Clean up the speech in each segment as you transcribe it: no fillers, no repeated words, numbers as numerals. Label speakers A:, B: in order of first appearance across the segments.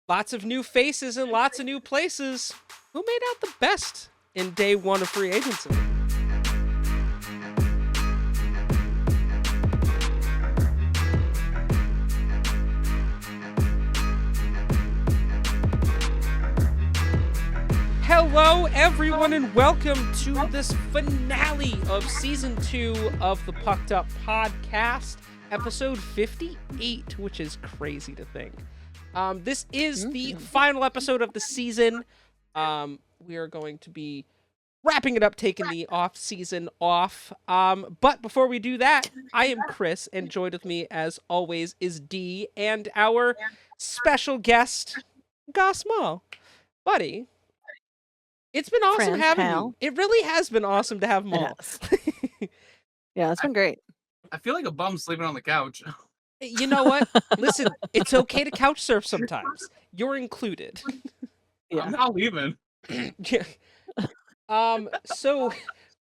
A: Lots of new faces and lots of new places. Who made out the best in day one of free agency? Hello, everyone, and welcome to this finale of Season 2 of the Pucked Up Podcast, episode 58, which is crazy to think. This is the final episode of the season. We are going to be wrapping it up, taking the off-season off. But before we do that, I am Chris, and joined with me, as always, is Dee, and our special guest, Goss Mall. Buddy, it's been awesome having you. It really has been awesome to have Mall.
B: Yeah, it's been great.
C: I feel like a bum sleeping on the couch.
A: You know what? Listen, it's okay to couch surf sometimes. You're included.
B: Yeah.
C: I'm not leaving.
A: Yeah. So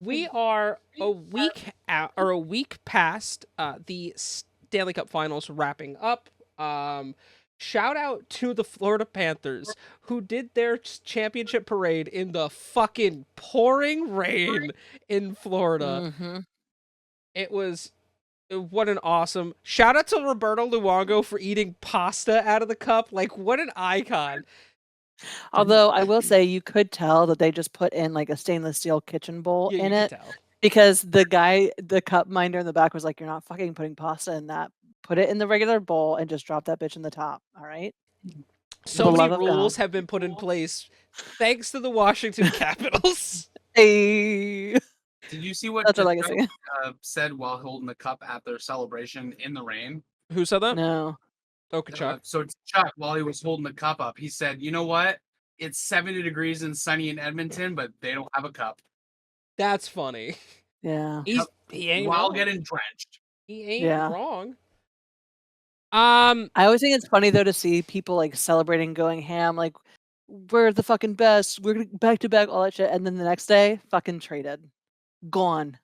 A: we are a week out, or a week past the Stanley Cup Finals wrapping up. Shout out to the Florida Panthers, who did their championship parade in the fucking pouring rain in Florida.
B: Mm-hmm.
A: It was, what an awesome, shout out to Roberto Luongo for eating pasta out of the cup. Like, what an icon.
B: Although I will say you could tell that they just put in like a stainless steel kitchen bowl
A: Yeah,
B: in
A: you
B: it
A: can tell.
B: because the cup minder in the back was like, "You're not fucking putting pasta in that. Put it in the regular bowl and just drop that bitch in the top." All right.
A: So many rules have been put in place thanks to the Washington Capitals.
B: Hey.
C: Did you see what
B: That's a legacy.
C: said while holding the cup at their celebration in the rain?
A: Who said that?
B: No.
A: Oh, Kachuk.
C: So Chuck, while he was holding the cup up, he said, "You know what? It's 70 degrees and sunny in Edmonton, but they don't have a cup."
A: That's funny.
B: Yeah.
A: He ain't
C: while
A: wrong.
C: getting drenched.
A: He ain't wrong.
B: I always think it's funny though to see people like celebrating, going ham, like we're the fucking best, we're back to back, all that shit, and then the next day, fucking traded, gone.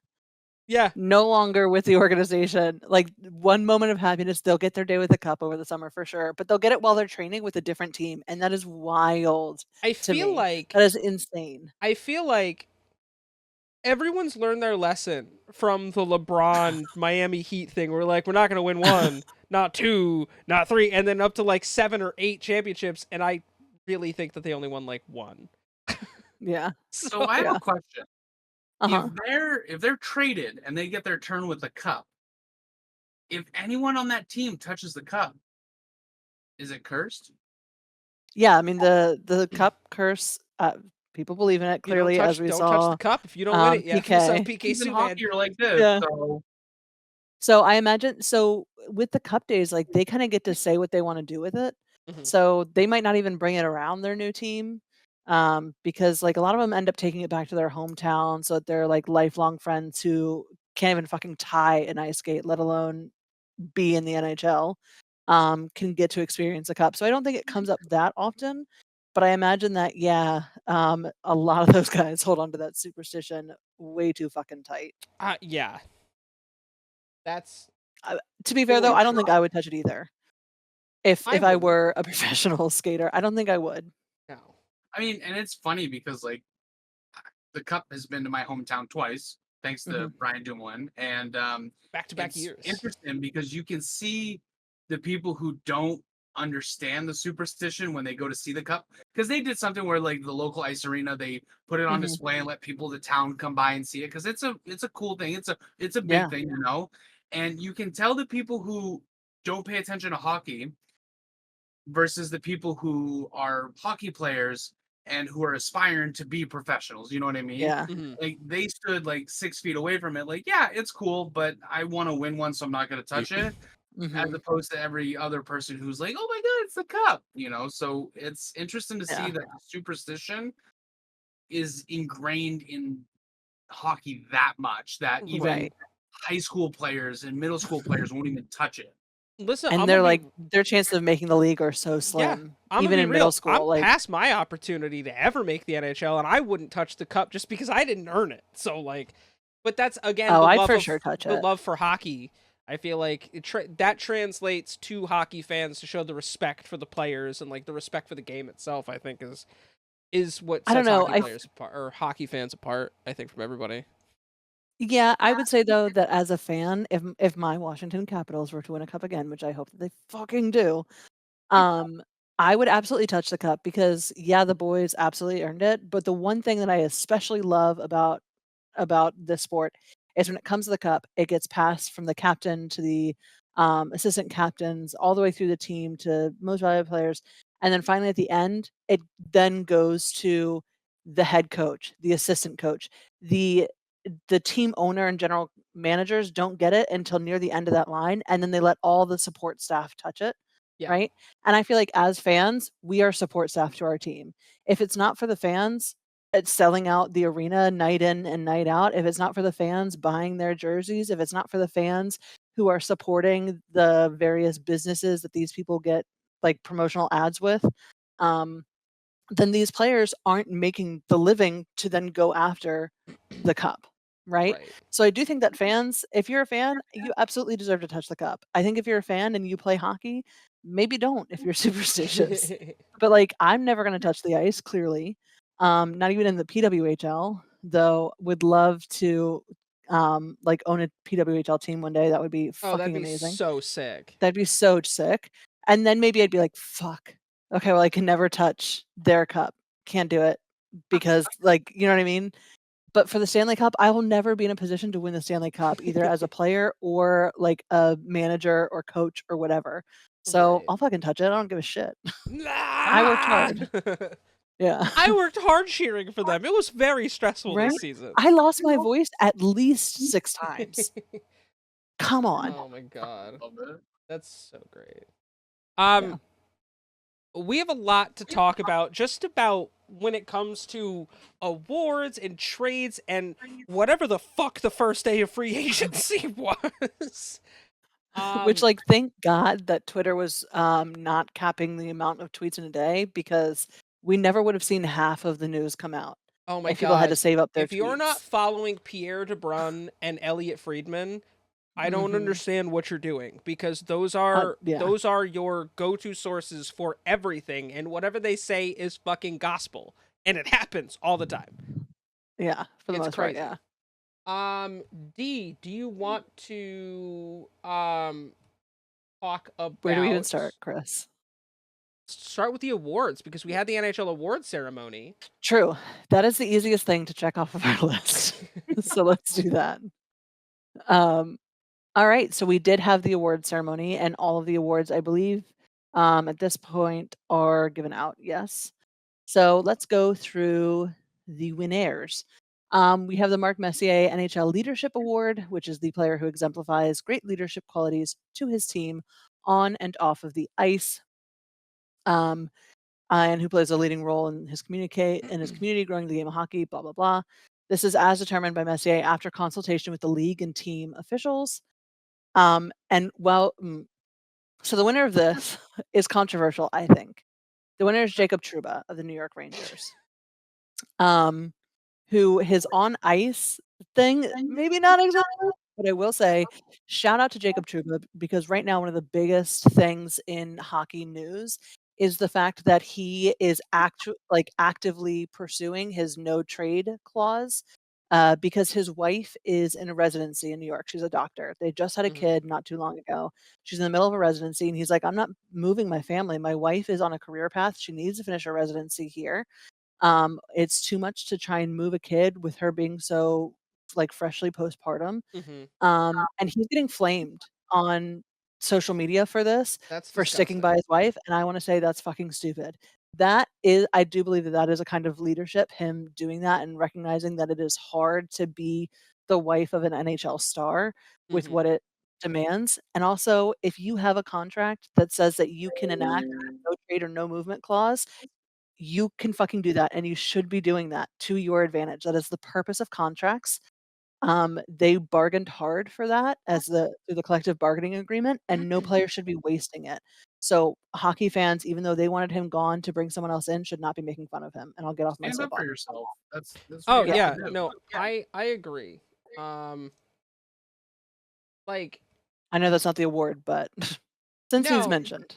A: Yeah.
B: No longer with the organization. Like one moment of happiness, they'll get their day with a cup over the summer for sure, but they'll get it while they're training with a different team, and that is wild.
A: I feel like
B: that is insane.
A: I feel like everyone's learned their lesson from the LeBron Miami Heat thing. We're like, we're not going to win one, not two, not three, and then up to like 7 or 8 championships. And I really think that they only won like 1.
B: Yeah.
C: So I have a question.
B: Uh-huh.
C: If they're traded and they get their turn with the cup, if anyone on that team touches the cup, is it cursed?
B: Yeah, I mean the cup curse. People believe in it clearly, as we
A: don't
B: saw.
A: Don't touch the cup if you don't win it. Yeah,
B: PK.
A: PK
C: hockey, you're like this.
B: Yeah.
C: So
B: I imagine. So with the cup days, like they kind of get to say what they want to do with it.
A: Mm-hmm.
B: So they might not even bring it around their new team, because like a lot of them end up taking it back to their hometown, so that they're like lifelong friends who can't even fucking tie an ice skate, let alone be in the NHL, can get to experience a cup. So I don't think it comes up that often. But I imagine that, a lot of those guys hold on to that superstition way too fucking tight.
A: Yeah. That's...
B: to be fair, though, I don't think I would touch it either. If I were a professional skater, I don't think I would.
A: No.
C: I mean, and it's funny because, like, the cup has been to my hometown twice, thanks to Brian Dumoulin. And
A: back-to-back years.
C: Interesting because you can see the people who don't understand the superstition when they go to see the cup, because they did something where like the local ice arena, they put it on display and let people of the town come by and see it, because it's a cool thing, it's a big thing, you know. And you can tell the people who don't pay attention to hockey versus the people who are hockey players and who are aspiring to be professionals, you know what I mean?
B: Yeah.
C: Like they stood like 6 feet away from it, like, yeah, it's cool, but I want to win one, so I'm not going to touch it. As opposed to every other person who's like, oh my god, it's the cup, you know. So it's interesting to see that superstition is ingrained in hockey that much that even high school players and middle school players won't even touch it.
A: Listen,
B: and they're like, their chances of making the league are so slim.
A: Yeah,
B: even in middle school.
A: I'm past my opportunity to ever make the NHL, and I wouldn't touch the cup just because I didn't earn it. So like, but that's again,
B: I'd for sure touch it.
A: The love for hockey. I feel like that translates to hockey fans to show the respect for the players and like the respect for the game itself. I think is what
B: I don't
A: sets
B: know.
A: hockey players apart or hockey fans apart. I think from everybody.
B: Yeah, I would say though that as a fan, if my Washington Capitals were to win a cup again, which I hope that they fucking do, um, I would absolutely touch the cup because yeah, the boys absolutely earned it. But the one thing that I especially love about this sport is when it comes to the cup, it gets passed from the captain to the assistant captains, all the way through the team to most valuable players, and then finally at the end, it then goes to the head coach, the assistant coach, the team owner and general managers don't get it until near the end of that line, and then they let all the support staff touch it,
A: Yeah.
B: right? And I feel like as fans, we are support staff to our team. If it's not for the fans, it's selling out the arena night in and night out. If it's not for the fans buying their jerseys, if it's not for the fans who are supporting the various businesses that these people get like promotional ads with, um, then these players aren't making the living to then go after the cup, right?
A: Right.
B: So I do think that fans, if you're a fan, you absolutely deserve to touch the cup. I think if you're a fan and you play hockey, maybe don't if you're superstitious. But like I'm never going to touch the ice clearly. Not even in the PWHL, though would love to like own a PWHL team one day. That would be
A: Oh, that'd
B: fucking
A: be
B: amazing.
A: so sick.
B: That'd be so sick. And then maybe I'd be like, fuck. Okay, well I can never touch their cup. Can't do it because like, you know what I mean? But for the Stanley Cup, I will never be in a position to win the Stanley Cup, either as a player or like a manager or coach or whatever. So
A: Right.
B: I'll fucking touch it. I don't give a shit. I worked
A: Nah!
B: hard. Yeah.
A: I worked hard cheering for them. It was very stressful
B: Right?
A: this season.
B: I lost my voice at least 6 times. Come on.
A: Oh my god.
C: Love it.
A: That's so great.
B: Yeah.
A: We have a lot to talk about just about when it comes to awards and trades and whatever the fuck the first day of free agency was.
B: Which, like, thank God that Twitter was, not capping the amount of tweets in a day because we never would have seen half of the news come out
A: Oh my
B: if people had to
A: god.
B: save up their
A: If you're not
B: tweets.
A: following Pierre DeBrun and Elliot Friedman, I don't
B: Mhm.
A: understand what you're doing because those are
B: Yeah.
A: your go-to sources for everything and whatever they say is fucking gospel and it happens all the time.
B: Yeah, for the
A: It's
B: most part,
A: crazy.
B: yeah.
A: D, do you want to talk
B: Where do we even
A: about
B: start, Chris?
A: start with the awards because we had the NHL award ceremony.
B: True. That is the easiest thing to check off of our list. So let's do that. Alright, so we did have the award ceremony, and all of the awards, I believe, at this point are given out, yes? So let's go through the winners. We have the Mark Messier NHL Leadership Award, which is the player who exemplifies great leadership qualities to his team on and off of the ice, um, and who plays a leading role in his community, growing the game of hockey, blah, blah, blah. This is as determined by Messier after consultation with the league and team officials. And well, so the winner of this is controversial, I think. The winner is Jacob Trouba of the New York Rangers. Who his on ice thing, maybe not exactly, but I will say shout out to Jacob Trouba because right now one of the biggest things in hockey news is the fact that he is actively pursuing his no trade clause because his wife is in a residency in New York. She's a doctor. They just had a
A: Mhm.
B: kid not too long ago. She's in the middle of a residency, and he's like, I'm not moving my family. My wife is on a career path. She needs to finish her residency here. It's too much to try and move a kid with her being so, like, freshly postpartum.
A: Mhm.
B: And he's getting flamed on social media for this,
A: That's
B: for sticking by
A: disgusting.
B: his wife, and I wanna say that's fucking stupid. That is I do believe that that is a kind of leadership, him doing that and recognizing that it is hard to be the wife of an NHL star with
A: Mhm.
B: what it demands, and also, if you have a contract that says that you can enact a no trade or no movement clause, you can fucking do that, and you should be doing that to your advantage. That is the purpose of contracts. They bargained hard for that as through the collective bargaining agreement, and no player should be wasting it. So hockey fans, even though they wanted him gone to bring someone else in, should not be making fun of him. And I'll get off my
C: Stand up for
B: soapbox.
C: yourself. That's what
A: Oh
C: you have
A: yeah,
C: to do.
A: no, I agree. Um like
B: I know that's not the award, but since he's
A: No,
B: mentioned.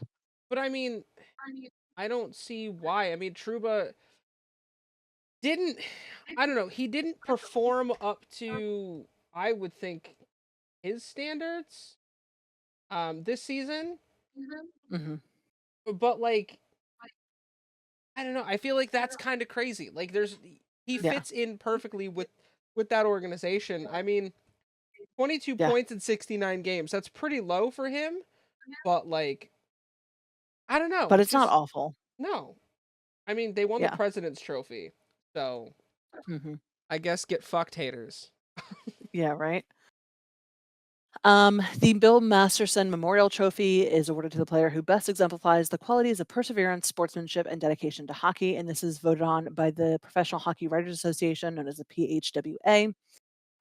A: but I mean, I don't see why. I mean, Truba didn't. I don't know. He didn't perform up to, I would think, his standards. This season,
B: Mhm.
A: but like, I don't know. I feel like that's kind of crazy. Like, he
B: Yeah.
A: fits in perfectly with that organization. I mean, 22
B: Yeah.
A: points in 69 games. That's pretty low for him, but like, I don't know.
B: But
A: It's
B: it's not
A: just
B: awful.
A: no. I mean, they won the
B: Yeah.
A: President's Trophy, so
B: Mhm.
A: I guess get fucked, haters.
B: Yeah, right? The Bill Masterson Memorial Trophy is awarded to the player who best exemplifies the qualities of perseverance, sportsmanship, and dedication to hockey, and this is voted on by the Professional Hockey Writers Association, known as the PHWA.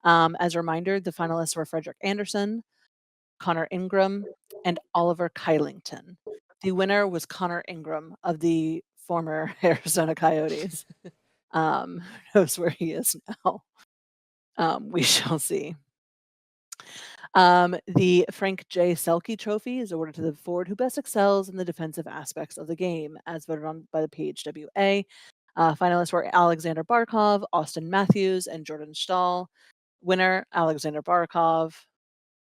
B: As a reminder, the finalists were Frederick Anderson, Connor Ingram, and Oliver Kylington. The winner was Connor Ingram of the former Arizona Coyotes. Who knows where he is now? We shall see. The Frank J. Selke Trophy is awarded to the forward who best excels in the defensive aspects of the game, as voted on by the PHWA. Finalists were Alexander Barkov, Austin Matthews, and Jordan Stahl. Winner, Alexander Barkov,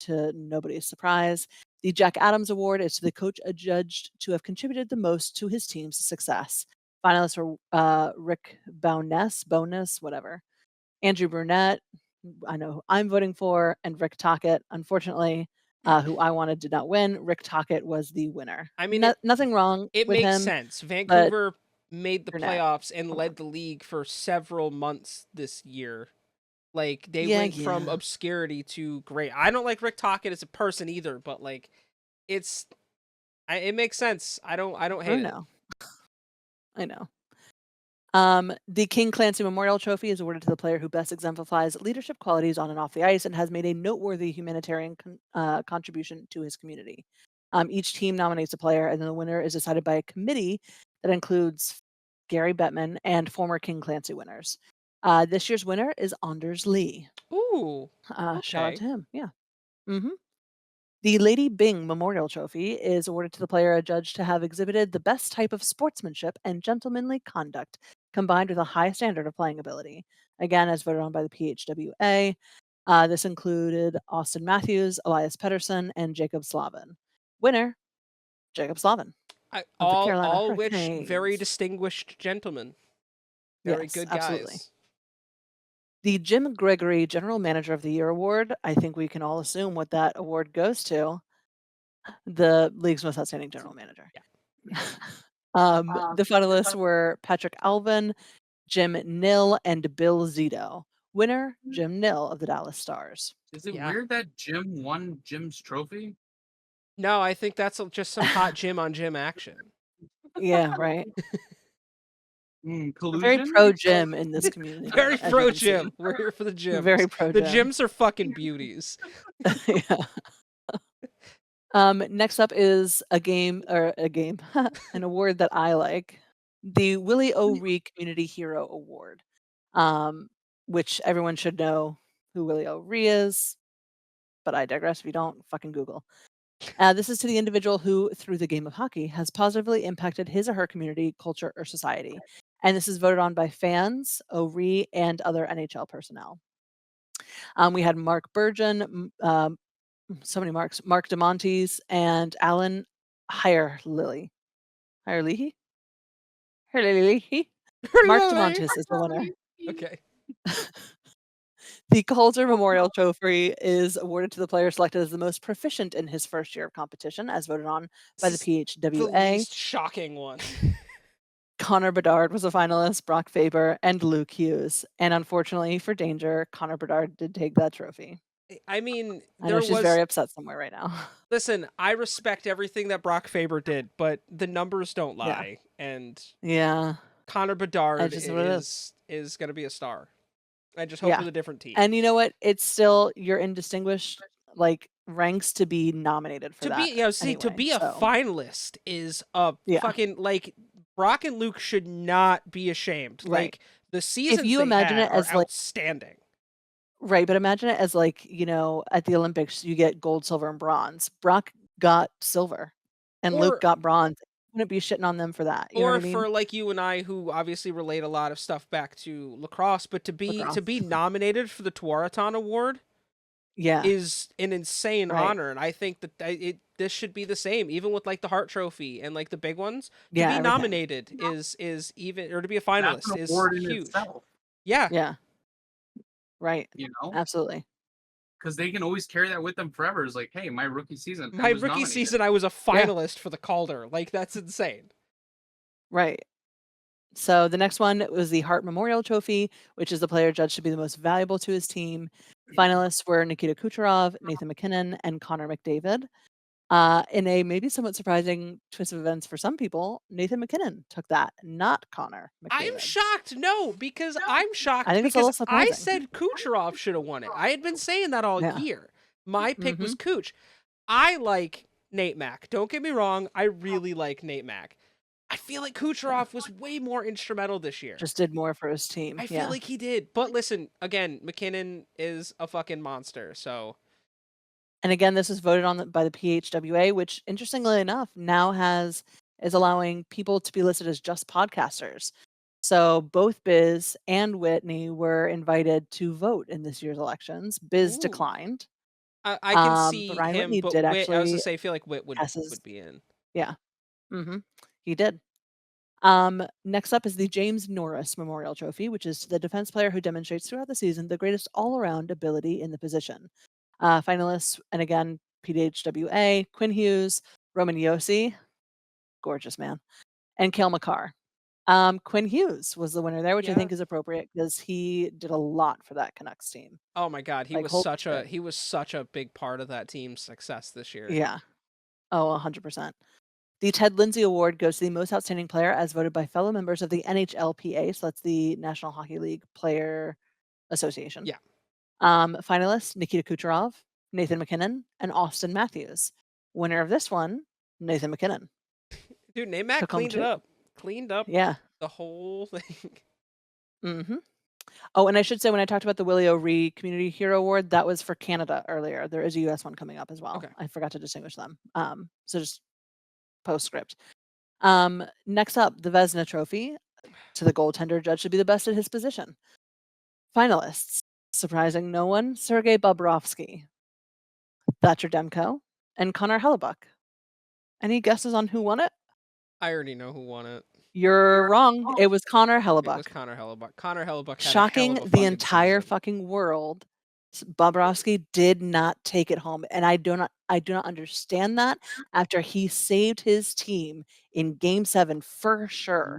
B: to nobody's surprise. The Jack Adams Award is to the coach adjudged to have contributed the most to his team's success. Finalists were Rick Bonus, whatever. Andrew Brunette, I know who I'm voting for, and Rick Tocchet. Unfortunately, who I wanted did not win. Rick Tocchet was the winner.
A: I mean,
B: Nothing wrong
A: it
B: with
A: makes
B: him,
A: sense.
B: but
A: Vancouver made the
B: Brunette.
A: playoffs and led the league for several months this year. Like, they
B: Yeah,
A: went from
B: yeah.
A: obscurity to great. I don't like Rick Tocchet as a person either, but like, it makes sense. I don't
B: I
A: hate it.
B: know. I know. The King Clancy Memorial Trophy is awarded to the player who best exemplifies leadership qualities on and off the ice and has made a noteworthy humanitarian contribution to his community. Each team nominates a player, and then the winner is decided by a committee that includes Gary Bettman and former King Clancy winners. This year's winner is Anders Lee.
A: Ooh,
B: Shout out
A: okay.
B: to him. Yeah. hmm The Lady Byng Memorial Trophy is awarded to the player adjudged to have exhibited the best type of sportsmanship and gentlemanly conduct, combined with a high standard of playing ability. Again, as voted on by the PHWA. This included Austin Matthews, Elias Pettersson, and Jacob Slavin. Winner, Jacob Slavin of the Carolina
A: All which very
B: Hurricanes.
A: distinguished gentlemen. Very
B: Yes,
A: good
B: absolutely.
A: guys.
B: The Jim Gregory General Manager of the Year Award, I think we can all assume what that award goes to. The league's most outstanding general manager.
A: Yeah.
B: The finalists were Patrick Alvin, Jim Nill, and Bill Zito. Winner, Jim Nill of the Dallas Stars.
C: Is it
A: Yeah.
C: weird that Jim won Jim's trophy?
A: No, I think that's just some hot Jim on Jim action.
B: Yeah, right.
C: Collusion?
B: We're very pro Jim in this community.
A: Very
B: as you
A: pro
B: can see.
A: Jim. We're here for the Jims.
B: Very pro
A: The
B: Jim.
A: Jims are fucking beauties.
B: Yeah. Next up is an award that I like, the Willie O. Ree Community Hero Award, which everyone should know who Willie O. Ree is, but I digress. If you don't, fucking Google. This is to the individual who, through the game of hockey, has positively impacted his or her community, culture, or society. And this is voted on by fans, O'Ree, and other NHL personnel. We had Mark Burgeon, so many Marks, Mark DeMontes, and Alan Hirelehi. Hirelehi? Hirelehi? Mark DeMontes is the winner.
A: Okay.
B: The Calder Memorial Trophy is awarded to the player selected as the most proficient in his first year of competition, as voted on by the
A: The
B: PHWA.
A: least shocking one.
B: Connor Bedard was a finalist, Brock Faber, and Luke Hughes. And unfortunately for Danger, Connor Bedard did take that trophy.
A: I mean,
B: I know she's very upset somewhere right now.
A: Listen, I respect everything that Brock Faber did, but the numbers don't lie. And
B: Yeah.
A: Connor Bedard
B: just what it
A: is going to be a star. I just hope with a different team.
B: And you know what? It's still you're in distinguished ranks to be nominated for that.
A: To be a finalist is a fucking Brock and Luke should not be ashamed.
B: Right.
A: Like the seasons
B: if you
A: they
B: imagine
A: had
B: it as
A: are outstanding.
B: Right, but imagine it as like, at the Olympics, you get gold, silver, and bronze. Brock got silver, and Luke
A: Or
B: got bronze. Wouldn't be shitting on them for that. You know what I
A: or
B: mean?
A: for like you and I, who obviously relate a lot of stuff back to lacrosse, but to be
B: Lacrosse.
A: nominated for the Tuaraton Award
B: Yeah,
A: is an insane
B: right.
A: honor, and I think that this should be the same, even with like the Hart Trophy and like the big ones. To
B: Yeah,
A: be
B: everything.
A: nominated is even, or to be a
C: That's an
A: finalist is
C: award in
A: huge.
C: itself,
A: Yeah,
B: Yeah, right.
C: you know,
B: Absolutely.
C: because they can always carry that with them forever. It's like, hey, my rookie season, I
A: my
C: was
A: rookie
C: nominated.
A: season, I was a
B: Yeah.
A: finalist for the Calder. Like that's insane.
B: Right. So the next one was the Hart Memorial Trophy, which is the player judged to be the most valuable to his team. Finalists were Nikita Kucherov, Nathan McKinnon, and Connor McDavid. In a maybe somewhat surprising twist of events for some people, Nathan McKinnon took that, not Connor
A: I'm
B: McDavid.
A: shocked. No, because I'm
B: I
A: shocked
B: think it's a
A: because
B: little
A: I
B: surprising.
A: said Kucherov should have won it. I had been saying that all
B: Yeah.
A: year. My pick was
B: Mhm.
A: Cooch. I like Nate Mack. Don't get me wrong. I really like Nate Mack. I feel like Kucherov was way more instrumental this year.
B: Just did more for his team.
A: I feel
B: Yeah.
A: like he did. But listen, again, McKinnon is a fucking monster. So
B: And again, this is voted on by the PHWA, which interestingly enough now is allowing people to be listed as just podcasters. So both Biz and Whitney were invited to vote in this year's elections. Biz
A: ooh,
B: declined,
A: I can
B: but
A: see
B: Ryan
A: him.
B: Whitney
A: But
B: did
A: Witt, I was gonna
B: actually
A: say, I feel like Witt would
B: pass his.
A: would be in.
B: Yeah, hmm he did. Next up is the James Norris Memorial Trophy, which is the defense player who demonstrates throughout the season the greatest all-around ability in the position. Finalists, and again, PHWA, Quinn Hughes, Roman Yossi, gorgeous man, and Cale Makar. Quinn Hughes was the winner there, which I
A: Yeah.
B: think is appropriate because he did a lot for that Canucks team.
A: Oh my God,
B: Like, holy shit.
A: he was such a big part of that team's success this year.
B: Yeah. Oh, 100%. The Ted Lindsay Award goes to the most outstanding player as voted by fellow members of the NHLPA, so that's the National Hockey League Player Association.
A: Yeah.
B: Finalists Nikita Kucherov, Nathan McKinnon, and Austin Matthews. Winner of this one, Nathan McKinnon.
A: Dude, Nate Mack
B: Took home
A: cleaned it
B: two.
A: up. Cleaned up
B: Yeah.
A: the whole thing.
B: hmm Oh, and I should say when I talked about the Willie O'Ree Community Hero Award, that was for Canada earlier. There is a US one coming up as well.
A: Okay.
B: I forgot to distinguish them. So just postscript. Next up, the Vezina Trophy to the goaltender judged to be the best at his position. Finalists, surprising no one, Sergei Bobrovsky, Thatcher Demko, and Connor Hellebuck. Any guesses on who won it?
A: I already know who won it.
B: You're wrong. It was Connor
A: It
B: Hellebuck.
A: was Connor Hellebuck. Connor Hellebuck had
B: Shocking
A: a hell of a
B: the
A: fucking
B: entire
A: season.
B: fucking world. Bobrovsky did not take it home, and I do not understand that after he saved his team in Game 7 for sure.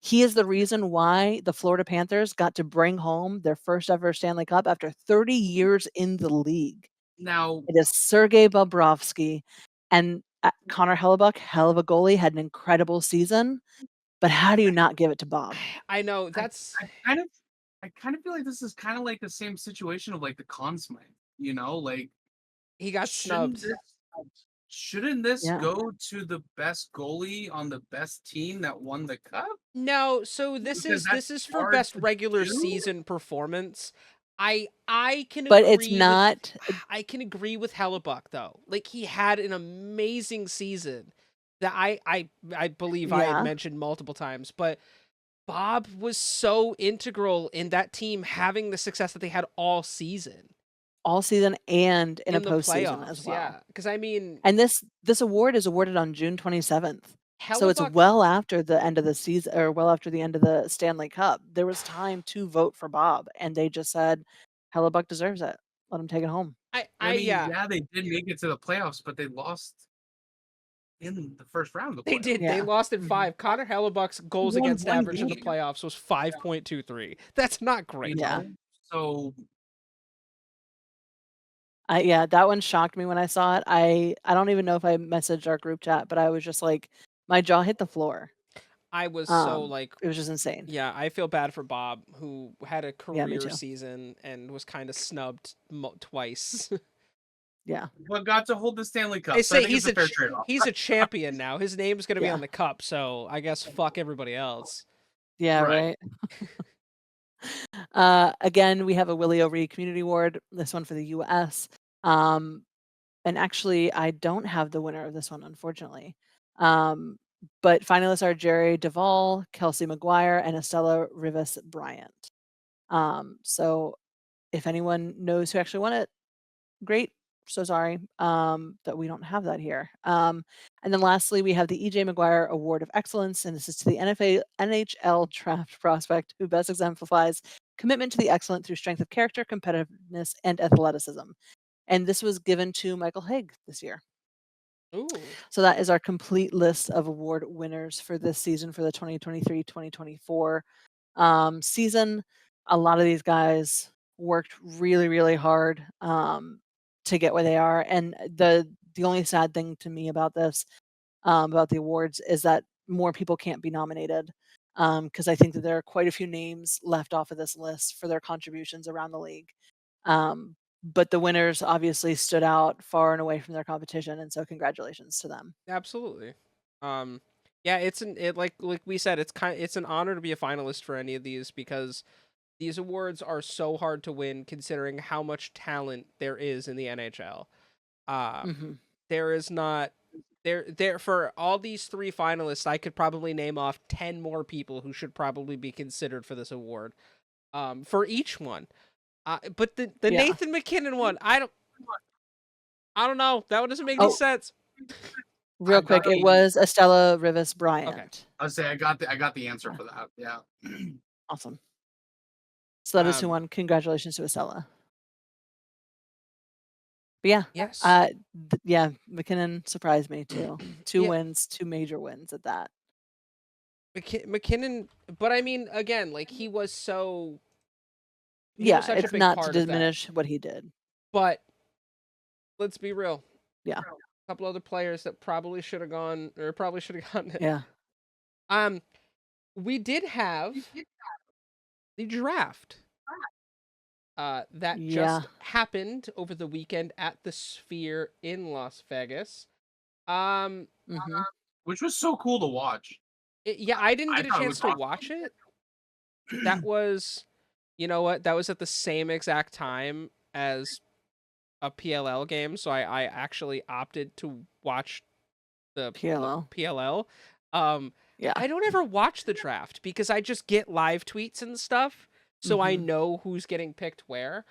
B: He is the reason why the Florida Panthers got to bring home their first ever Stanley Cup after 30 years in the league.
C: Now,
B: It is Sergei Bobrovsky, and Connor Hellebuck, hell of a goalie, had an incredible season. But how do you not give it to Bob?
A: I know
C: I,
A: that's
C: I kind of feel like this is kind of like the same situation of like the Conn Smythe, like
A: he got
C: shouldn't
A: snubbed.
C: shouldn't this
B: Yeah.
C: go to the best goalie on the best team that won the cup?
A: No, so this
C: Because that's
A: is for
C: hard
A: best
C: to
A: regular
C: do.
A: season performance. I can
B: But it's
A: agree
B: not
A: with I can agree with Hellebuck though. Like he had an amazing season that I believe I had
B: yeah,
A: mentioned multiple times, but Bob was so integral in that team having the success that they had all season
B: all season and in a
A: in the
B: postseason as
A: playoffs.
B: well.
A: Yeah, because I mean,
B: And this award is awarded on June 27th. So it's
A: Hellebuck.
B: well after the end of the season, or well after the end of the Stanley Cup. There was time to vote for Bob, and they just said, Hellebuck deserves it. Let him take it home.
C: I mean,
A: Yeah,
C: yeah, they did make it to the playoffs, but they lost in the first round of the
A: they
C: playoffs.
A: did. They
B: Yeah.
A: lost in
B: Mhm.
A: 5. Connor Hellebuck's goals
C: Won
A: against
C: one
A: average in the
C: game,
A: playoffs was 5.23. That's not
C: you
A: great.
B: Yeah.
C: know? So
B: Yeah, that one shocked me when I saw it. I don't even know if I messaged our group chat, but I was just like, my jaw hit the floor.
A: I was so like,
B: It was just insane.
A: yeah, I feel bad for Bob, who had a
B: Yeah, me
A: career
B: too.
A: season and was kind of snubbed twice.
B: Yeah.
C: but got to hold the Stanley Cup.
A: They
C: So I
A: say
C: think it's a fair trade-off.
A: he's a champion now. His name's gonna be
B: Yeah.
A: on the cup, so I guess fuck everybody else.
B: Yeah,
C: Right.
B: right. Again, we have a Willie O'Ree Community Award, this one for the US. And actually, I don't have the winner of this one, unfortunately. But finalists are Jerry Duvall, Kelsey McGuire, and Estella Rivas Bryant. So if anyone knows who actually won it, great. So sorry that we don't have that here. And then lastly, we have the E.J. McGuire Award of Excellence, and this is to the NHL draft prospect who best exemplifies commitment to the excellent through strength of character, competitiveness, and athleticism. And this was given to Michael Haig this year.
A: Ooh.
B: So that is our complete list of award winners for this season for the 2023-2024 season. A lot of these guys worked really, really hard to get where they are. And the only sad thing to me about this, about the awards, is that more people can't be nominated, because I think that there are quite a few names left off of this list for their contributions around the league. But the winners obviously stood out far and away from their competition, and so congratulations to them.
A: Absolutely. Yeah, like we said, it's an honor to be a finalist for any of these, because these awards are so hard to win considering how much talent there is in the NHL.
B: Mhm.
A: There is not there for all these 3 finalists, I could probably name off 10 more people who should probably be considered for this award. For each one. But the
B: Yeah.
A: Nathan MacKinnon one, I don't know. That one doesn't make
B: Oh.
A: any sense.
B: Real
C: I got
B: quick, it
C: the-
B: was Estella Rivas Bryant.
C: I would say I got the answer for that. Yeah.
B: Awesome. So that is who
A: Um,
B: won. Congratulations to Estella. But yeah,
A: Yes.
B: yeah, McKinnon surprised me too. 2
A: Yeah.
B: wins, 2 major wins at that.
A: MacKinnon, but I mean, again, like he was so. He
B: Yeah,
A: was such a
B: it's
A: big
B: not to
A: part of that.
B: diminish what he did.
A: But let's be real.
B: Yeah.
A: A couple other players that probably should have gone, or probably should have gotten it.
B: Yeah.
A: We did have the draft. That
B: Yeah.
A: just happened over the weekend at the Sphere in Las Vegas.
B: Mhm.
C: Which was so cool to watch.
A: Yeah, I didn't
C: I
A: get a
C: thought it
A: chance
C: was
A: to
C: awesome.
A: watch it. That was, you know what? That was at the same exact time as a PLL game, so I actually opted to watch the
B: PLL.
A: PLL.
B: Yeah.
A: I don't ever watch the draft because I just get live tweets and stuff, so I
B: Mhm.
A: know who's getting picked where.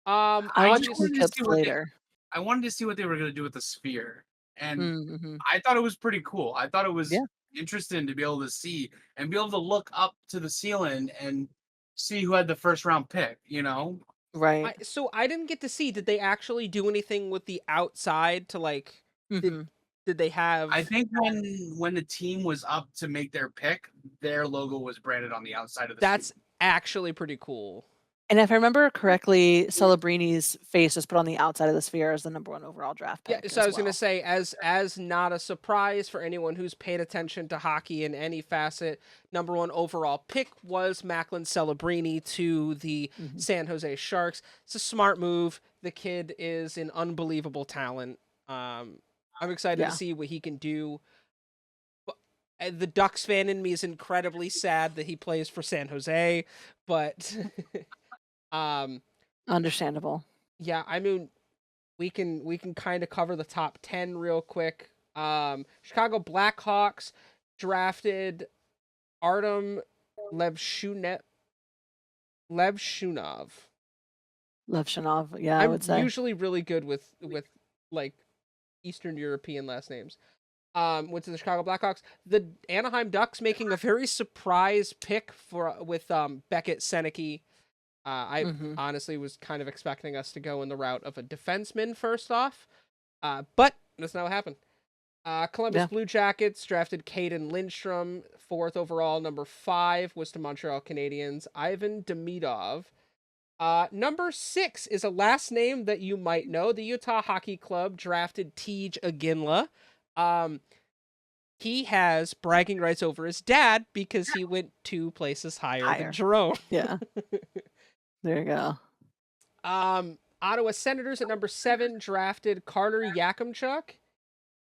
B: I
C: I
B: watched
C: just
B: the
C: wanted to
B: clips
C: see what
B: later.
C: I wanted to see what they were going to do with the sphere, and
B: Mhm.
C: I thought it was pretty cool. I thought it was
B: Yeah.
C: interesting to be able to see and be able to look up to the ceiling and see who had the first round pick. You know,
B: Right.
A: So I didn't get to see. Did they actually do anything with the outside to like?
B: Mhm.
A: Did they have?
C: I think when the team was up to make their pick, their logo was branded on the outside of the.
A: That's
C: sphere.
A: actually pretty cool.
B: And if I remember correctly, Celebrini's face was put on the outside of the sphere as the #1 overall draft
A: Yeah,
B: pick.
A: so I
B: as
A: was
B: well.
A: gonna say, as not a surprise for anyone who's paid attention to hockey in any facet, #1 overall pick was Macklin Celebrini to the
B: Mhm.
A: San Jose Sharks. It's a smart move. The kid is an unbelievable talent. I'm excited
B: Yeah.
A: to see what he can do. But the Ducks fan in me is incredibly sad that he plays for San Jose, but
B: Understandable.
A: yeah, I mean, we can kind of cover the top 10 real quick. Chicago Blackhawks drafted Artem Levshunov.
B: Levshinov, yeah, I
A: I'm
B: would say.
A: usually really good with like Eastern European last names. Went to the Chicago Blackhawks. The Anaheim Ducks making a very surprise pick with Beckett Seneke. I
B: Mhm.
A: honestly was kind of expecting us to go in the route of a defenseman first off, but that's not what happened. Columbus
B: Yeah.
A: Blue Jackets drafted Caden Lindstrom, 4th overall. Number 5 was to Montreal Canadiens, Ivan Demidov. Number 6 is a last name that you might know. The Utah Hockey Club drafted Tej Aginla. He has bragging rights over his dad because he went 2 places higher than Jerome.
B: Yeah. There you go.
A: Ottawa Senators at number 7 drafted Carter Yakimchuk,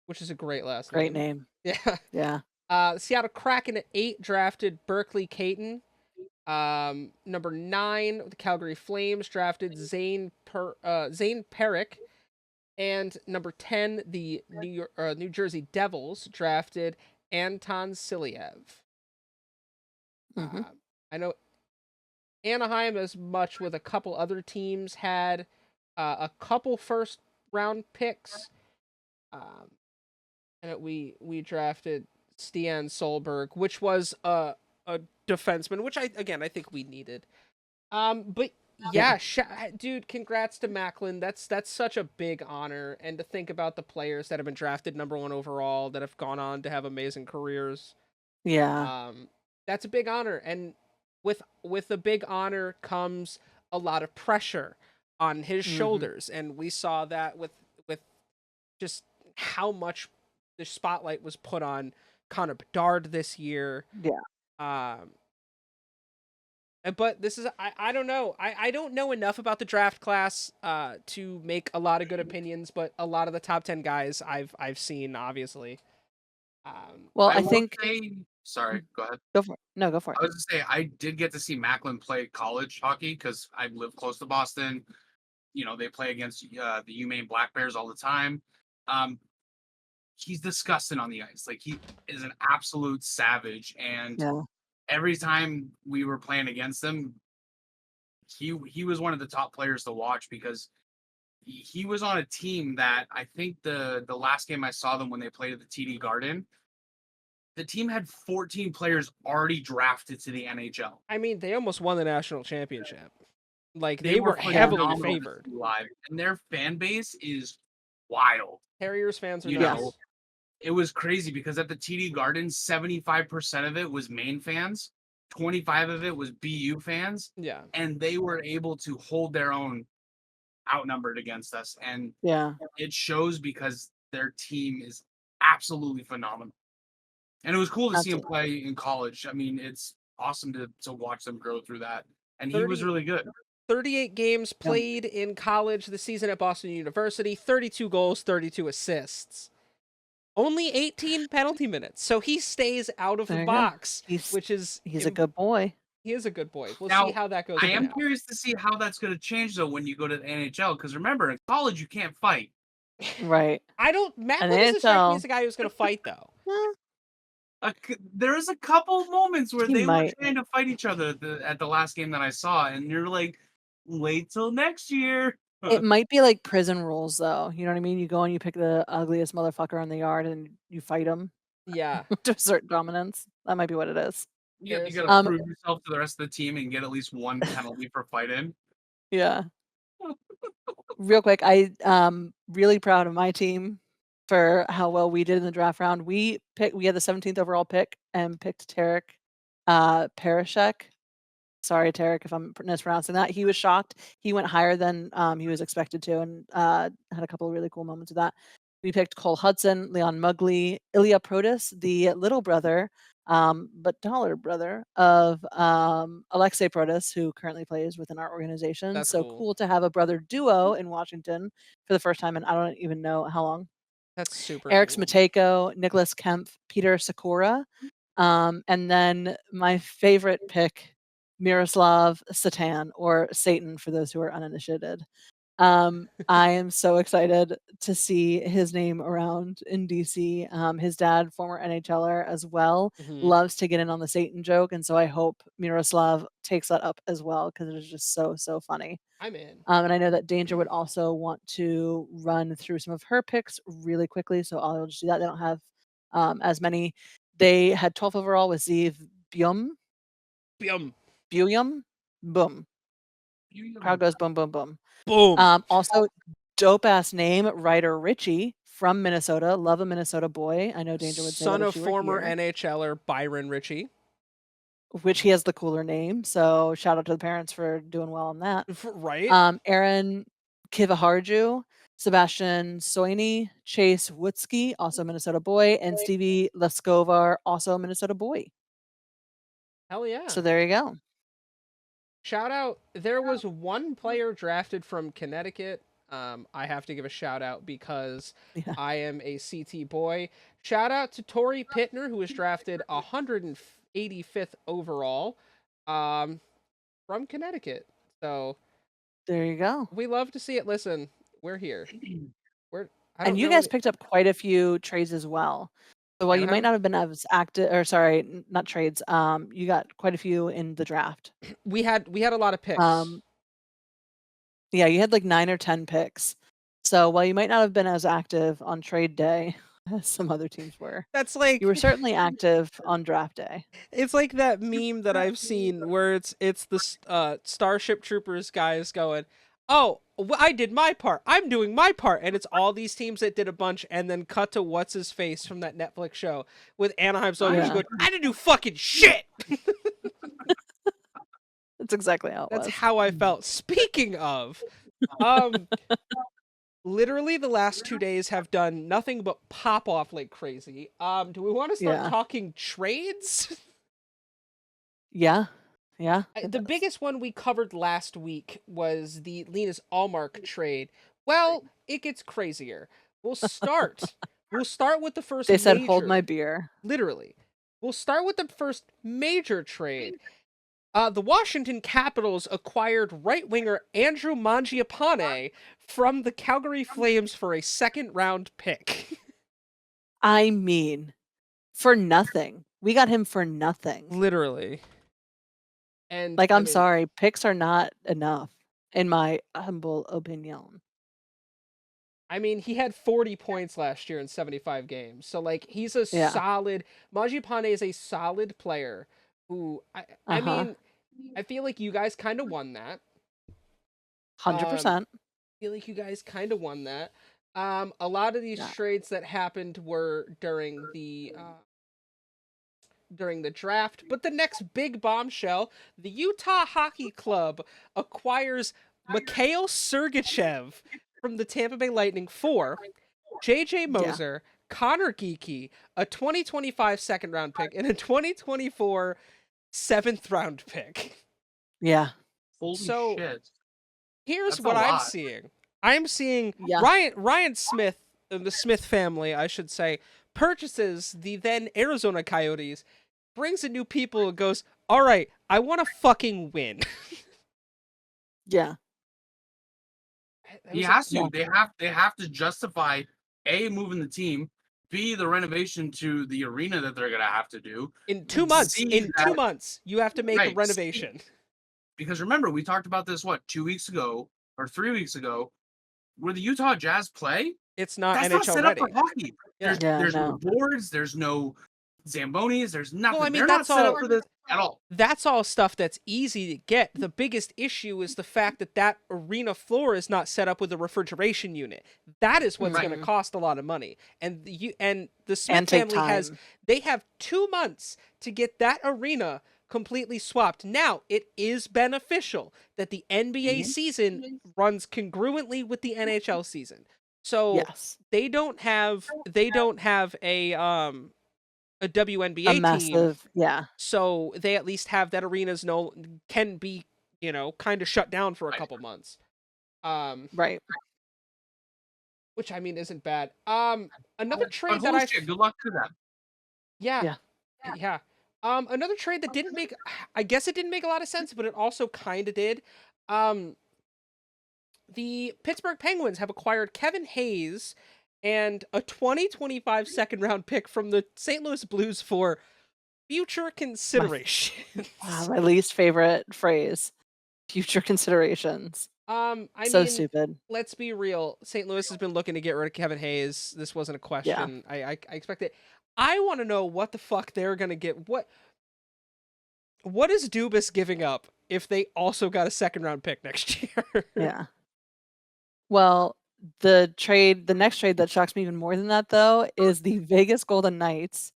A: which is a great last
B: Great
A: name.
B: name.
A: Yeah.
B: Yeah.
A: Seattle Kraken at 8 drafted Berkeley Caton. Number 9, the Calgary Flames drafted Zane Perrick, and number 10, the New Jersey Devils drafted Anton Silyev.
B: Mhm.
A: I know Anaheim, as much with a couple other teams, had a couple first round picks. And we drafted Stian Solberg, which was a defenseman, which I think we needed. But
B: Yeah.
A: yeah, dude, congrats to Macklin. That's such a big honor, and to think about the players that have been drafted number 1 overall that have gone on to have amazing careers.
B: Yeah.
A: That's a big honor, and with the big honor comes a lot of pressure on his
B: Mhm.
A: shoulders, and we saw that with just how much the spotlight was put on Connor Bedard this year.
B: Yeah.
A: Um, but this is I don't know. I don't know enough about the draft class to make a lot of good opinions, but a lot of the top 10 guys I've seen, obviously.
B: Well,
C: I
B: I
C: will
B: think
C: say, sorry, go ahead.
B: go for it. No, go for it.
C: I was gonna say I did get to see Macklin play college hockey because I live close to Boston. You know, they play against the UMaine Black Bears all the time. Um, he's disgusting on the ice. Like he is an absolute savage, and
B: Yeah.
C: every time we were playing against him, he was one of the top players to watch because he was on a team that I think the last game I saw them when they played at the TD Garden, the team had 14 players already drafted to the NHL.
A: I mean, they almost won the national championship. Like,
C: They
A: they
C: were
A: were heavily
C: phenomenal to
A: favored.
C: see live, and their fan base is wild.
A: Harriers fans are
C: You
B: Yes.
A: nuts.
C: know, it was crazy because at the TD Garden, 75% of it was Maine fans, 25 of it was BU fans,
A: Yeah.
C: and they were able to hold their own outnumbered against us. And
B: Yeah.
C: it shows because their team is absolutely phenomenal. And it was cool to see him
B: Absolutely.
C: play in college. I mean, it's awesome to watch them grow through that. And he was
A: 30
C: really good.
A: 38 games
B: Yeah.
A: played in college this season at Boston University, 32 goals, 32 assists. Only 18 penalty minutes. So he stays out of the
B: There you go.
A: box, which is
B: He's a good boy.
A: he is a good boy. We'll see
C: Now,
A: how that goes
C: I
A: for
C: am
A: now.
C: curious to see how that's going to change though when you go to the NHL. Because remember, in college you can't fight.
B: Right.
A: Macklin
B: And
A: doesn't strike me
B: NHL,
A: as a guy who's going to fight, though.
C: There is a couple moments where
B: he
C: they were
B: might.
C: trying to fight each other at the last game that I saw, and you're like, wait till next year.
B: It might be like prison rules, though. You know what I mean? You go and you pick the ugliest motherfucker in the yard and you fight him
A: Yeah.
B: to assert dominance. That might be what it is.
C: You
A: There's
C: got to
A: a
C: prove yourself to the rest of the team and get at least one penalty for fighting.
B: Yeah. Real quick, really proud of my team for how well we did in the draft round. We had the 17th overall pick and picked Tarek Parashek. Sorry, Tarek, if I'm mispronouncing that. He was shocked. He went higher than he was expected to, and had a couple of really cool moments of that. We picked Cole Hudson, Leon Mugley, Ilya Protas, the little brother, but taller brother of Alexei Protas, who currently plays within our organization.
A: That's
B: So
A: cool.
B: cool to have a brother duo in Washington for the first time, and I don't even know how long.
A: That's super
B: Eric
A: cool.
B: Smatejko, Nicholas Kempf, Peter Sakura, and then my favorite pick, Miroslav Satan, or Satan for those who are uninitiated. I am so excited to see his name around in DC. His dad, former NHLer as well,
A: Mhm.
B: loves to get in on the Satan joke, and so I hope Miroslav takes that up as well because it is just so funny.
A: I'm in.
B: And I know that Danger would also want to run through some of her picks really quickly, so I'll just do that. They don't have as many. They had 12th overall with Zeev Byum.
A: Boom.
B: Boom. Crowd goes boom, boom, boom.
A: Boom.
B: Also, dope ass name, Ryder Ritchie from Minnesota. Love a Minnesota boy. I know Danger would say
A: Son
B: that if
A: of
B: she were
A: former
B: here,
A: NHLer Byron Ritchie.
B: which he has the cooler name. So shout out to the parents for doing well on that.
A: Right?
B: Aaron Kivaharju, Sebastian Soini, Chase Woodsky, also Minnesota boy, and Stevie Leskovar, also Minnesota boy.
A: Hell yeah.
B: So there you go.
A: Shout out. There was one player drafted from Connecticut. I have to give a shout out because
B: Yeah.
A: I am a CT boy. Shout out to Tori Pittner, who was drafted 185th overall. from Connecticut. So
B: There you go.
A: we love to see it. Listen, we're here. I
B: And
A: don't
B: you
A: know
B: guys
A: any
B: picked up quite a few trades as well. So while you might
A: Anaheim.
B: not have been as active, or sorry, not trades, you got quite a few in the draft.
A: We had a lot of picks.
B: Yeah, you had like 9 or 10 picks. So while you might not have been as active on trade day as some other teams were,
A: That's like
B: you were certainly active on draft day.
A: it's like that meme that I've seen where it's the Starship Troopers guys going, "Oh, I did my part. I'm doing my part," and it's all these teams that did a bunch, and then cut to what's his face from that Netflix show with Anaheim's logo.
B: Yeah.
A: Going, "I didn't do fucking shit."
B: That's exactly how it
A: That's
B: was.
A: how I felt. Speaking of, literally the last 2 days have done nothing but pop off like crazy. Do we want to start
B: Yeah.
A: talking trades?
B: Yeah. Yeah.
A: The biggest one we covered last week was the Linus Allmark trade. Well, it gets crazier. We'll start. We'll start with the first
B: They said,
A: major.
B: "Hold my beer."
A: Literally. We'll start with the first major trade. The Washington Capitals acquired right winger Andrew Mangiapane from the Calgary Flames for a second-round pick.
B: I mean, for nothing. We got him for nothing.
A: Literally. And
B: Like,
A: I
B: I'm
A: mean,
B: sorry, picks are not enough, in my humble opinion.
A: I mean, he had 40 points last year in 75 games. So, like, he's a
B: Yeah.
A: solid... Mangiapane is a solid player who... I mean, I feel like you guys kind of won that.
B: 100%.
A: I feel like you guys kind of won that. A lot of these
B: Yeah.
A: trades that happened were during the draft, but the next big bombshell, the Utah Hockey Club acquires Mikhail Sergachev from the Tampa Bay Lightning for JJ Moser, Connor Geeky, a 2025 second round pick, and a 2024 seventh round pick.
B: Yeah.
C: Holy
A: So,
C: shit.
A: Here's
C: That's
A: what
C: a
A: I'm
C: lot.
A: seeing. I'm seeing
B: Yeah.
A: Ryan Smith, the Smith family, I should say, purchases the then Arizona Coyotes, brings in new people, and goes, "All right, I want to fucking win."
B: Yeah.
C: He has to. They have to justify A, moving the team, B, the renovation to the arena that they're gonna have to do.
A: In 2 months.
C: See
A: In
C: that-
A: 2 months, you have to make a
C: Right,
A: renovation.
C: Because remember, we talked about this 2 weeks ago or 3 weeks ago, where the Utah Jazz play.
A: It's not
C: That's
A: NHL
C: not set
A: ready.
C: up for hockey.
A: Yeah.
C: There's no
B: no.
C: boards, there's no Zambonis, there's nothing.
A: I mean,
C: they're not
A: that's
C: set
A: all-
C: up for this at all.
A: That's all stuff that's easy to get. The biggest issue is the fact that arena floor is not set up with a refrigeration unit. That is what's
C: Right.
A: going to cost a lot of money. And the Smith
B: And take
A: family
B: time.
A: they have 2 months to get that arena completely swapped. Now, it is beneficial that the NBA season runs congruently with the NHL season. So
B: Yes.
A: they don't have a WNBA
B: A
A: team.
B: massive, yeah.
A: So they at least have that arenas can be, kind of shut down for a couple months.
B: Right.
A: Which I mean isn't bad. Another trade
C: But
A: that
C: holy shit, good luck to them.
A: Yeah. Another trade that didn't make I guess it didn't make a lot of sense, but it also kind of did. The Pittsburgh Penguins have acquired Kevin Hayes and a 2025 second round pick from the St. Louis Blues for future considerations.
B: My least favorite phrase. Future considerations.
A: I
B: So
A: mean,
B: stupid.
A: let's be real. St. Louis has been looking to get rid of Kevin Hayes. This wasn't a question. I expect it. I want to know what the fuck they're gonna get. What is Dubas giving up if they also got a second round pick next year?
B: Yeah. Well, the next trade that shocks me even more than that, though, is the Vegas Golden Knights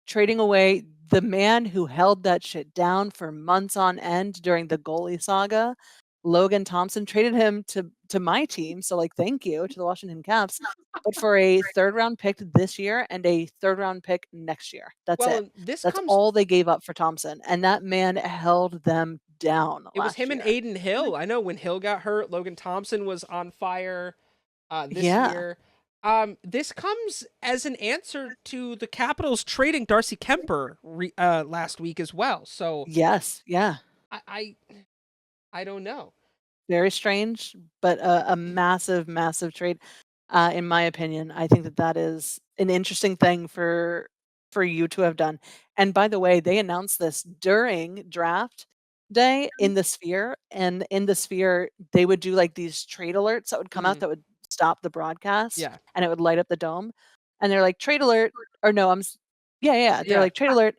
B: trading away the man who held that shit down for months on end during the goalie saga. Logan Thompson traded him to my team, so like thank you to the Washington Caps, but for a third round pick this year and a third round pick next year. That's it. That's all they gave up for Thompson, and that man held them down.
A: It was him and Aiden Hill. I know when Hill got hurt, Logan Thompson was on fire this year. This comes as an answer to the Capitals trading Darcy Kemper last week as well. So
B: yes, yeah.
A: I don't know.
B: Very strange, but a massive, massive trade, in my opinion. I think that is an interesting thing for you to have done. And by the way, they announced this during draft day in the Sphere, and in the Sphere, they would do like these trade alerts that would come out
A: Mhm.
B: that would stop the broadcast,
A: Yeah.
B: and it would light up the dome. And they're like, "Trade alert," or no, yeah. They're
A: Yeah.
B: like, "Trade alert,"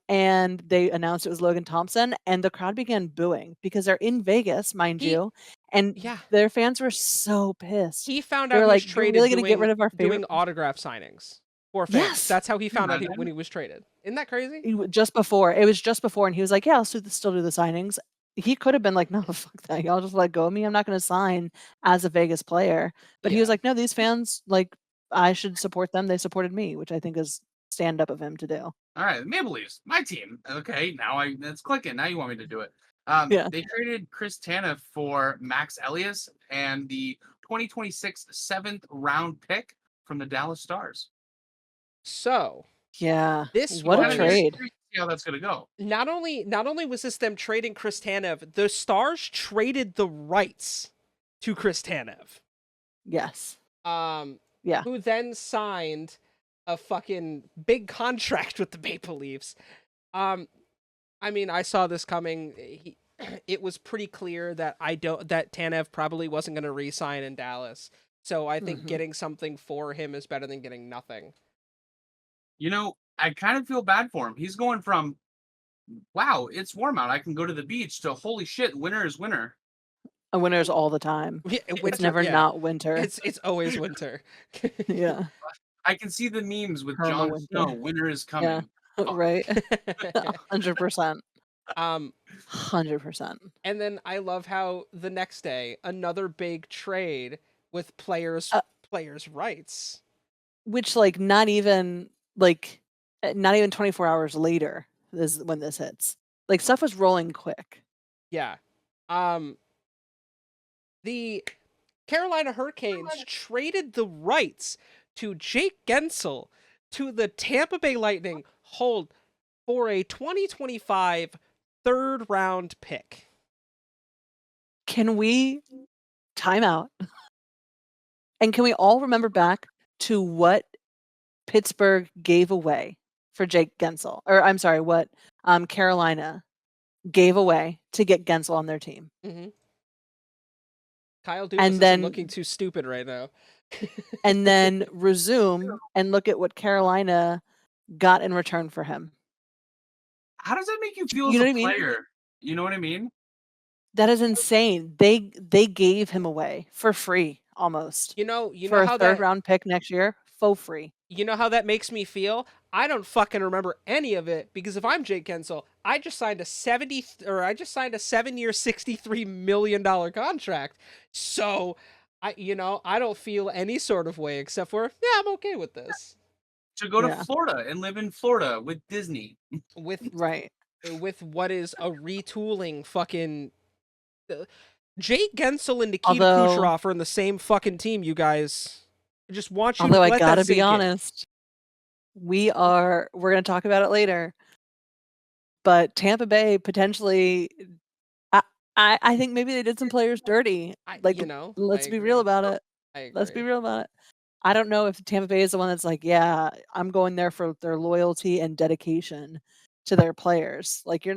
B: and they announced it was Logan Thompson, and the crowd began booing because they're in Vegas, mind
A: He
B: you, and
A: yeah.
B: their fans were so pissed.
A: He found
B: They
A: out
B: were
A: he was
B: like, "You're
A: traded
B: really gonna get rid of our favorite."
A: doing autograph signings for fans.
B: Yes!
A: That's how he found out
C: Imagine.
A: when he was traded. Isn't that crazy?
B: It was just before, and he was like, "Yeah, I'll still do the signings." He could have been like, "No, fuck that, y'all just let go of me. I'm not gonna sign as a Vegas player." But he was
A: Yeah.
B: like, "No, these fans, like, I should support them. They supported me," which I think is stand up of him to do.
C: All right, Maple Leafs, my team. Okay, now it's clicking. Now you want me to do it.
B: Yeah.
C: They traded Chris Tanev for Max Elias and the 2026 7th round pick from the Dallas Stars.
A: So
B: Yeah.
A: this
B: What a
C: Kinda
A: was
B: trade.
C: curious to see how that's gonna go.
A: not only was this them trading Chris Tanev, the Stars traded the rights to Chris Tanev.
B: Yes.
A: Um,
B: Yeah.
A: who then signed a fucking big contract with the Maple Leafs. I mean, I saw this coming. It was pretty clear that that Tanev probably wasn't going to re-sign in Dallas. So I think
B: Mhm.
A: getting something for him is better than getting nothing.
C: You know, I kind of feel bad for him. He's going from, wow, it's warm out. I can go to the beach to holy shit, winter is winter.
B: A winter's all the time.
A: Yeah,
B: It's
A: winter,
B: never
A: yeah,
B: not winter.
A: it's always winter.
B: Yeah.
C: I can see the memes with
B: Perma
C: Jon
B: winter.
C: Snow. Winter is
B: Yeah.
C: coming. Fuck.
B: Right. 100%.
A: um,
B: 100%.
A: and then I love how the next day another big trade with players' rights.
B: Which, like, not even 24 hours later is when this hits. Like, stuff was rolling quick.
A: Yeah. The Carolina Hurricanes traded the rights to Jake Gensel to the Tampa Bay Lightning hold for a 2025 third round pick.
B: Can we time out? And can we all remember back to what Pittsburgh gave away for Jake Gensel? Or I'm sorry, what Carolina gave away to get Gensel on their team.
A: Mm-hmm. Kyle Dubas
B: And
A: isn't
B: then
A: looking too stupid right now.
B: and then resume and look at what Carolina got in return for him.
C: How does that make you feel
B: You know
C: as
B: what
C: a
B: I mean?
C: player? You know what I mean?
B: That is insane. They gave him away for free almost.
A: You know
B: For a
A: how
B: third
A: that
B: round pick next year, for free.
A: you know how that makes me feel? I don't fucking remember any of it because if I'm Jake Gensel, I just signed a 7-year, $63 million contract. So I don't feel any sort of way except for I'm okay with this.
C: To go to
B: Yeah.
C: Florida and live in Florida with Disney.
A: With
B: Right.
A: what is a retooling fucking Jake Gensel and Nikita
B: Although
A: Kucherov are in the same fucking team, you guys. I just want you
B: although
A: to
B: I
A: let that
B: gotta
A: sink
B: be
A: in.
B: honest, we're gonna talk about it later. But Tampa Bay potentially I think maybe they did some players dirty. Like, let's be real about it.
A: I agree.
B: Let's be real about it. I don't know if Tampa Bay is the one that's like, yeah, I'm going there for their loyalty and dedication to their players. Like,
C: Do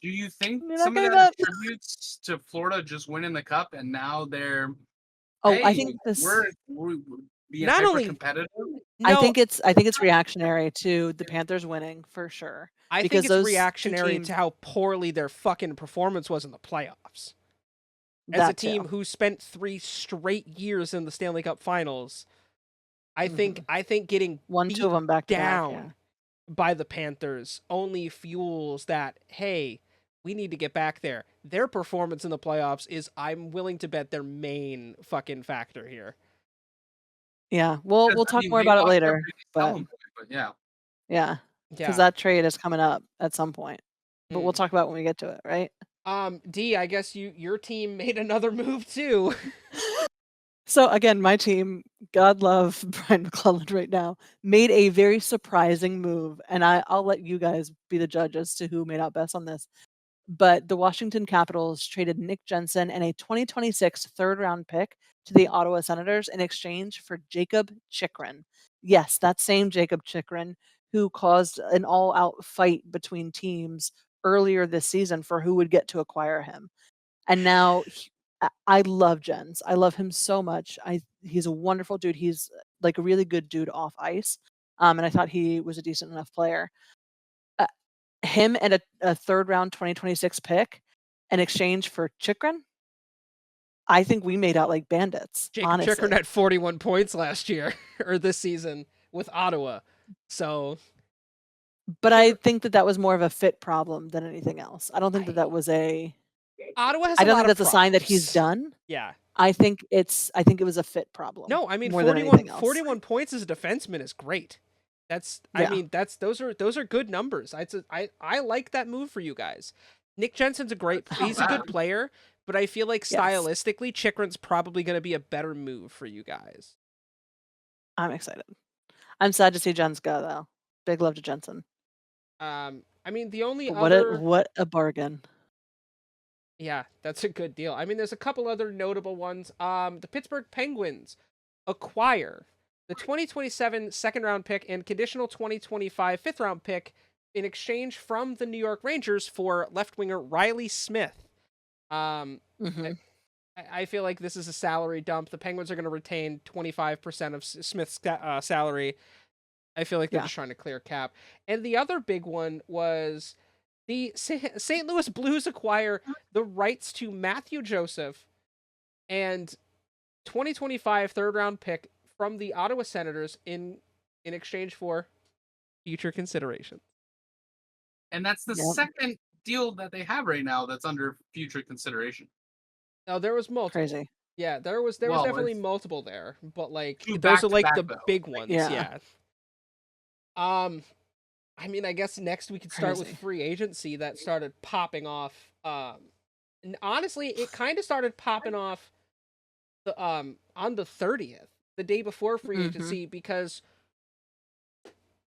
C: you think
B: you're not
C: some of
B: getting
C: that
B: that.
C: attributes to Florida just winning the cup and now they're
B: Oh, I
C: hey,
B: think this.
C: we're being
A: Not
C: hyper
A: only
C: competitive?
B: I
A: no,
B: think it's reactionary to the Panthers winning for sure.
A: I think
B: Because
A: it's
B: those two
A: reactionary
B: teams,
A: to how poorly their fucking performance was in the playoffs. As a
B: that
A: team
B: too.
A: who spent 3 straight years in the Stanley Cup Finals, I think getting
B: 1, 2 of them back to back.
A: down
B: Yeah.
A: by the Panthers only fuels that, hey, we need to get back there. Their performance in the playoffs is, I'm willing to bet, their main fucking factor here.
B: Yeah. We'll
C: Because, I
B: talk
C: mean,
B: more
C: they
B: about it
C: lost their
B: later.
C: biggest
B: But
C: selling point, but yeah.
B: yeah.
A: Yeah.
B: Because that trade is coming up at some point. But we'll
A: Mm.
B: talk about it when we get to it, right?
A: D, I guess your team made another move too.
B: So again, my team, God love Brian McClellan right now, made a very surprising move, and I'll let you guys be the judge as to who made out best on this. but the Washington Capitals traded Nick Jensen and a 2026 third-round pick to the Ottawa Senators in exchange for Jacob Chikrin. Yes, that same Jacob Chikrin who caused an all-out fight between teams earlier this season for who would get to acquire him. And now I love Jens. I love him so much. He's a wonderful dude. He's like a really good dude off ice. And I thought he was a decent enough player. Him and a third round 2026 pick in exchange for Chikrin, I think we made out like bandits,
A: Jacob Chikrin
B: honestly.
A: had 41 points last year or this season with Ottawa. So,
B: But I think that was more of a fit problem than anything else. I don't think that was a.
A: Ottawa has
B: I
A: a
B: don't
A: lot
B: think
A: of
B: that's a sign that he's
A: problems.
B: done.
A: Yeah.
B: I think it was a fit problem.
A: No, I mean
B: more than anything else.
A: 41 points as a defenseman is great. That's I
B: Yeah.
A: mean those are good numbers. I like that move for you guys. Nick Jensen's he's a good player, but I feel like
B: Yes.
A: stylistically Chikrin's probably going to be a better move for you guys.
B: I'm excited. I'm sad to see Jens go though. Big love to Jensen.
A: I mean the only
B: What a bargain.
A: Yeah, that's a good deal. I mean, there's a couple other notable ones. The Pittsburgh Penguins acquire the 2027 second round pick and conditional 2025 fifth round pick in exchange from the New York Rangers for left winger Riley Smith.
B: Mm-hmm.
A: I feel like this is a salary dump. The Penguins are going to retain 25% of Smith's salary. I feel like they're just trying to clear cap. And the other big one was the St. Louis Blues acquire the rights to Matthew Joseph and 2025 third round pick from the Ottawa Senators in exchange for future consideration.
C: And that's the second deal that they have right now that's under future consideration.
A: No, there was multiple.
B: Crazy.
A: Yeah, there was definitely multiple there, but like those are like the big ones. Yeah. I mean, I guess next we could start with free agency that started popping off. And honestly, it kind of started popping off on the 30th, the day before free agency, because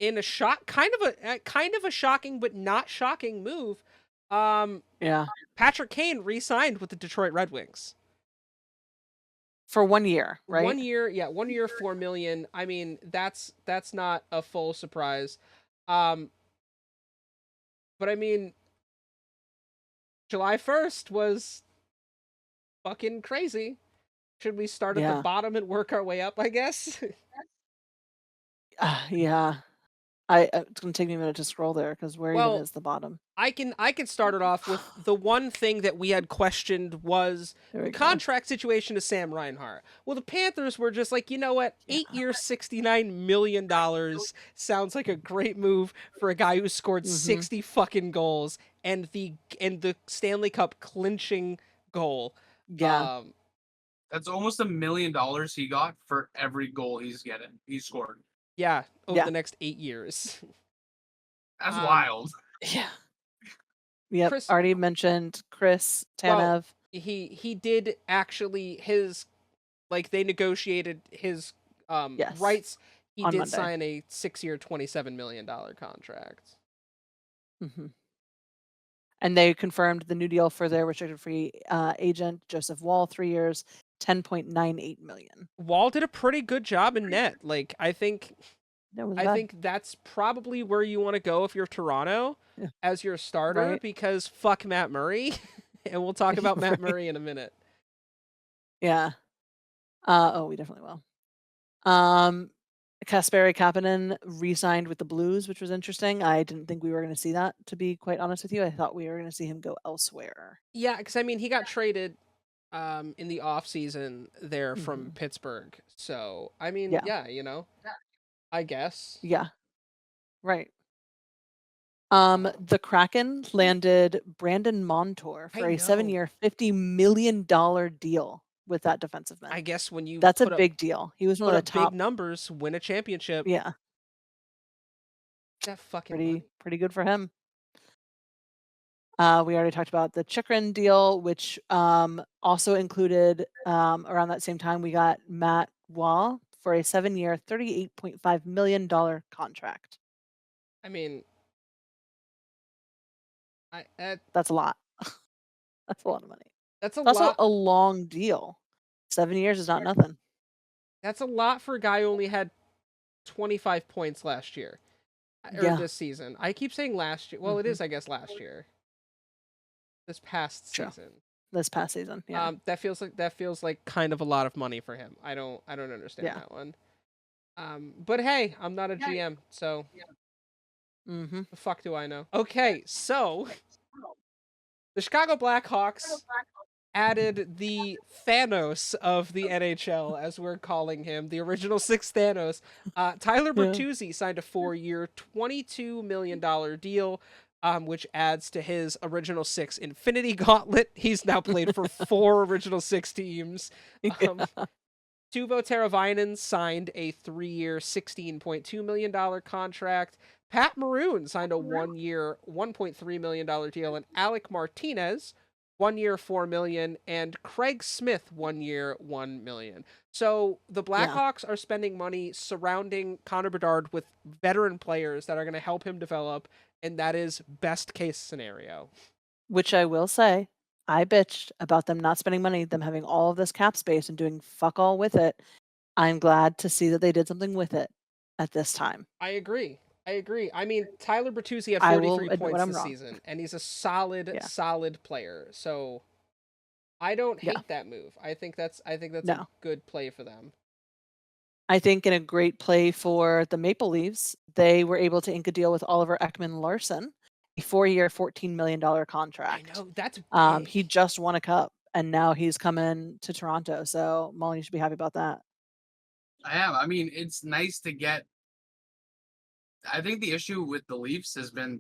A: in a kind of a shocking but not shocking move, Patrick Kane re-signed with the Detroit Red Wings.
B: For 1 year, right?
A: 1 year, yeah, 1 year, $4 million. I mean, that's not a full surprise. But I mean, July 1st was fucking crazy. Should we start at the bottom and work our way up, I guess?
B: Yeah. It's going to take me a minute to scroll there because where even is the bottom?
A: I can start it off with the one thing that we had questioned was the contract situation of Sam Reinhart. Well, the Panthers were just like, you know what? 8 years, $69 million sounds like a great move for a guy who scored 60 fucking goals and the Stanley Cup clinching goal.
B: Yeah.
C: That's almost $1 million he got for every goal he scored.
A: Yeah, over the next 8 years.
C: That's wild.
B: Yeah. Yep. Already mentioned Chris Tanev.
A: Well, he did actually they negotiated his rights. He did
B: Monday.
A: sign a 6-year, $27 million contract.
B: Mm-hmm. And they confirmed the new deal for their restricted free agent, Joseph Wall, 3 years, $10.98 million.
A: Wall did a pretty good job in net. Like, I think that's probably where you want to go if you're Toronto as your starter, because fuck Matt Murray. And we'll talk about Matt Murray in a minute.
B: Yeah. We definitely will. Kasperi Kapanen re-signed with the Blues, which was interesting. I didn't think we were going to see that, to be quite honest with you. I thought we were going to see him go elsewhere.
A: Yeah, because I mean, he got traded in the offseason there from Pittsburgh. So, I mean, you know, I guess.
B: Yeah. Right. The Kraken landed Brandon Montour for a 7-year, $50 million deal with that defenseman.
A: I guess when you
B: that's a big deal. He was one of the top
A: big numbers, win a championship.
B: Yeah.
A: That fucking
B: pretty good for him. We already talked about the Chikrin deal, which also included around that same time we got Matt Waugh for a 7-year, $38.5 million contract.
A: I mean,
B: that's a lot. That's a lot of money.
A: That's a
B: It's also
A: lot.
B: a long deal. 7 years is not nothing.
A: That's a lot for a guy who only had 25 points last year or
B: Yeah.
A: this season. I keep saying last year. Well, it is, I guess, last year. This past
B: True.
A: season.
B: This past season, yeah.
A: That feels like kind of a lot of money for him. I don't understand
B: Yeah.
A: that one. But hey, I'm not a GM, so
B: Mm-hmm.
A: the fuck do I know? Okay, so the Chicago Blackhawks added the Thanos of the NHL, as we're calling him, the original six Thanos. Tyler Bertuzzi signed a 4-year, $22 million deal, which adds to his original six Infinity Gauntlet. He's now played for 4 original six teams. Teuvo Teravainen signed a 3-year, $16.2 million contract. Pat Maroon signed a 1-year, $1.3 million deal, and Alec Martinez, 1 year, $4 million, and Craig Smith, 1 year, $1 million. So the Blackhawks are spending money surrounding Connor Bedard with veteran players that are going to help him develop, and that is best case scenario.
B: Which I will say, I bitched about them not spending money, them having all of this cap space and doing fuck all with it. I'm glad to see that they did something with it at this time.
A: I agree. I mean, Tyler Bertuzzi had
B: I will
A: 43
B: admit when
A: points
B: I'm
A: this
B: wrong.
A: season, and he's a solid player. So I don't hate that move. I think that's a good play for them.
B: I think in a great play for the Maple Leafs, they were able to ink a deal with Oliver Ekman-Larsson, a 4-year, $14 million contract.
A: I know, that's big.
B: He just won a cup, and now he's coming to Toronto. So Molly, you should be happy about that.
C: I am. I mean, it's nice to get. I think the issue with the Leafs has been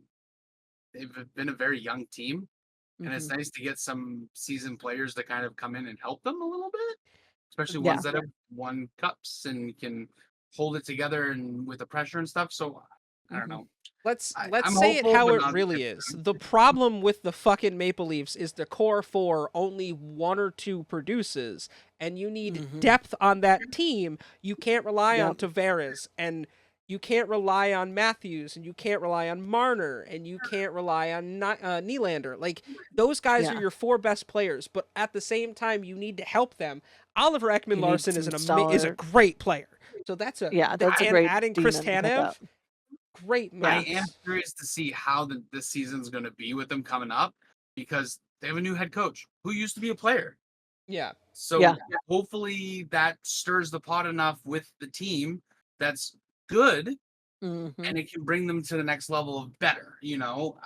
C: they've been a very young team, and it's nice to get some seasoned players to kind of come in and help them a little bit, especially ones that have won cups and can hold it together and with the pressure and stuff. So I don't know.
A: Let's say it how it really is. The problem with the fucking Maple Leafs is the core four only 1 or 2 produces, and you need depth on that team. You can't rely on Tavares, and you can't rely on Matthews, and you can't rely on Marner, and you can't rely on Nylander. Like, those guys are your 4 best players, but at the same time, you need to help them. Oliver Ekman-Larsson is a great player. So that's a
B: that's a great
A: adding Chris Tanev. Great move.
C: I am curious to see how the season's going to be with them coming up, because they have a new head coach who used to be a player.
A: Yeah.
C: So hopefully that stirs the pot enough with the team that's good, and it can bring them to the next level of better. You know,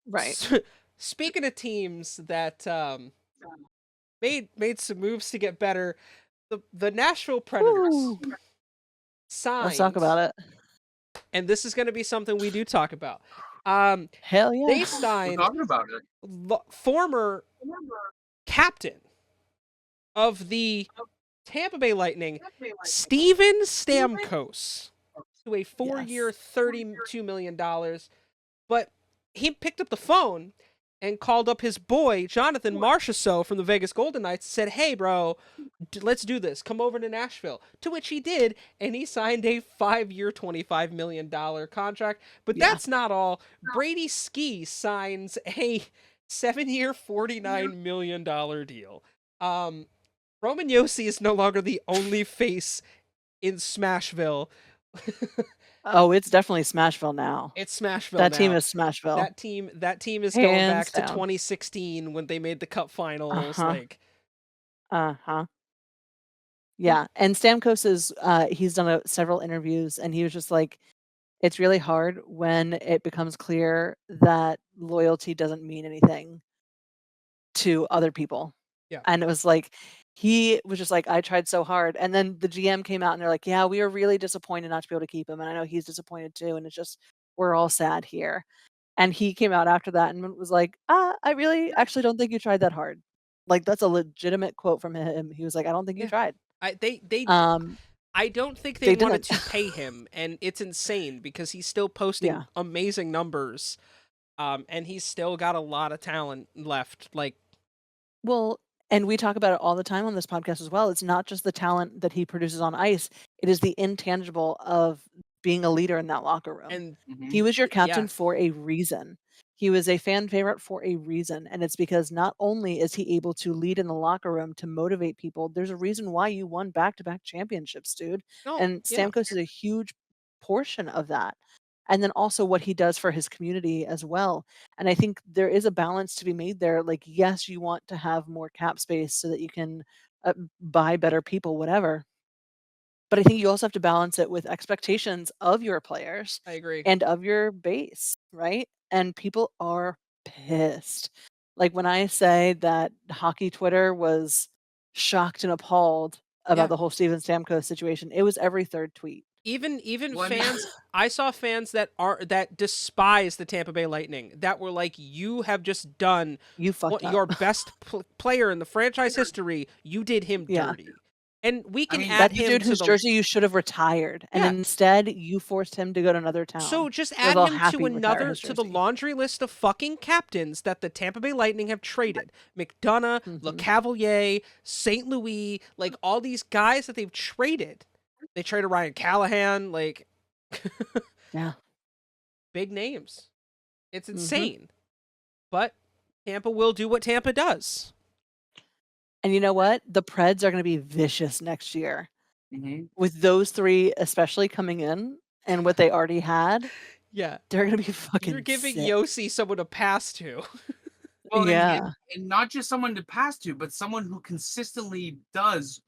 B: right.
A: Speaking of teams that made some moves to get better, the Nashville Predators signed.
B: Let's talk about it.
A: And this is going to be something we do talk about.
B: Hell yeah.
A: They signed former captain of the Tampa Bay Lightning, Steven Stamkos, to a 4-year, $32 million. But he picked up the phone and called up his boy, Jonathan Marchessault from the Vegas Golden Knights, and said, "Hey, bro, let's do this. Come over to Nashville." To which he did, and he signed a 5-year, $25 million contract. But that's not all. Brady Ski signs a 7-year, $49 million deal. Roman Josi is no longer the only face in Smashville.
B: Oh, it's definitely Smashville now.
A: It's Smashville
B: that
A: now.
B: team is Smashville.
A: That team is going back to 2016 when they made the Cup Finals.
B: Yeah, and Stamkos is he's done several interviews, and he was just like, it's really hard when it becomes clear that loyalty doesn't mean anything to other people.
A: Yeah.
B: And it was like, he was just like, I tried so hard. And then the GM came out and they're like, yeah, we are really disappointed not to be able to keep him. And I know he's disappointed too. And it's just, we're all sad here. And he came out after that and was like, I really actually don't think you tried that hard. Like, that's a legitimate quote from him. He was like, I don't think you tried.
A: I don't think they wanted to pay him, and it's insane because he's still posting amazing numbers, and he's still got a lot of talent left.
B: Well, and we talk about it all the time on this podcast as well. It's not just the talent that he produces on ice; it is the intangible of being a leader in that locker room.
A: And
B: he was your captain for a reason. He was a fan favorite for a reason, and it's because not only is he able to lead in the locker room to motivate people, there's a reason why you won back-to-back championships, dude.
A: No,
B: And
A: yeah,
B: Stamkos is a huge portion of that. And then also what he does for his community as well. And I think there is a balance to be made there. Like, yes, you want to have more cap space so that you can buy better people, whatever. But I think you also have to balance it with expectations of your players
A: I agree.
B: and of your base, right? And people are pissed. Like when I say that hockey Twitter was shocked and appalled about
A: Yeah.
B: the whole Steven Stamkos situation, it was every third tweet.
A: Even
C: Well, I mean-
A: fans, I saw fans that despise the Tampa Bay Lightning, that were like, you have just done
B: You fucked
A: your
B: up.
A: best player in the franchise history. You did him
B: Yeah.
A: dirty. And we can
C: mean,
A: add
B: That's the
A: him
B: dude
A: to
B: whose
A: the
B: jersey you should have retired, and
A: Yeah.
B: instead you forced him to go to another town.
A: So just
B: Where
A: add
B: they'll
A: him to
B: happy retire
A: another
B: his
A: to the
B: jersey.
A: laundry list of fucking captains that the Tampa Bay Lightning have traded. McDonough,
B: Mhm.
A: LeCavalier, St. Louis, like all these guys that they've traded. They traded Ryan Callahan, like
B: Yeah.
A: big names. It's
B: Mhm.
A: insane. But Tampa will do what Tampa does.
B: And you know what? The Preds are going to be vicious next year.
C: Mhm.
B: With those three especially coming in and what they already had,
A: Yeah.
B: they're going to be fucking
A: You're giving
B: sick.
A: Yossi someone to pass to.
C: Well,
B: Yeah.
C: and not just someone to pass to, but someone who consistently does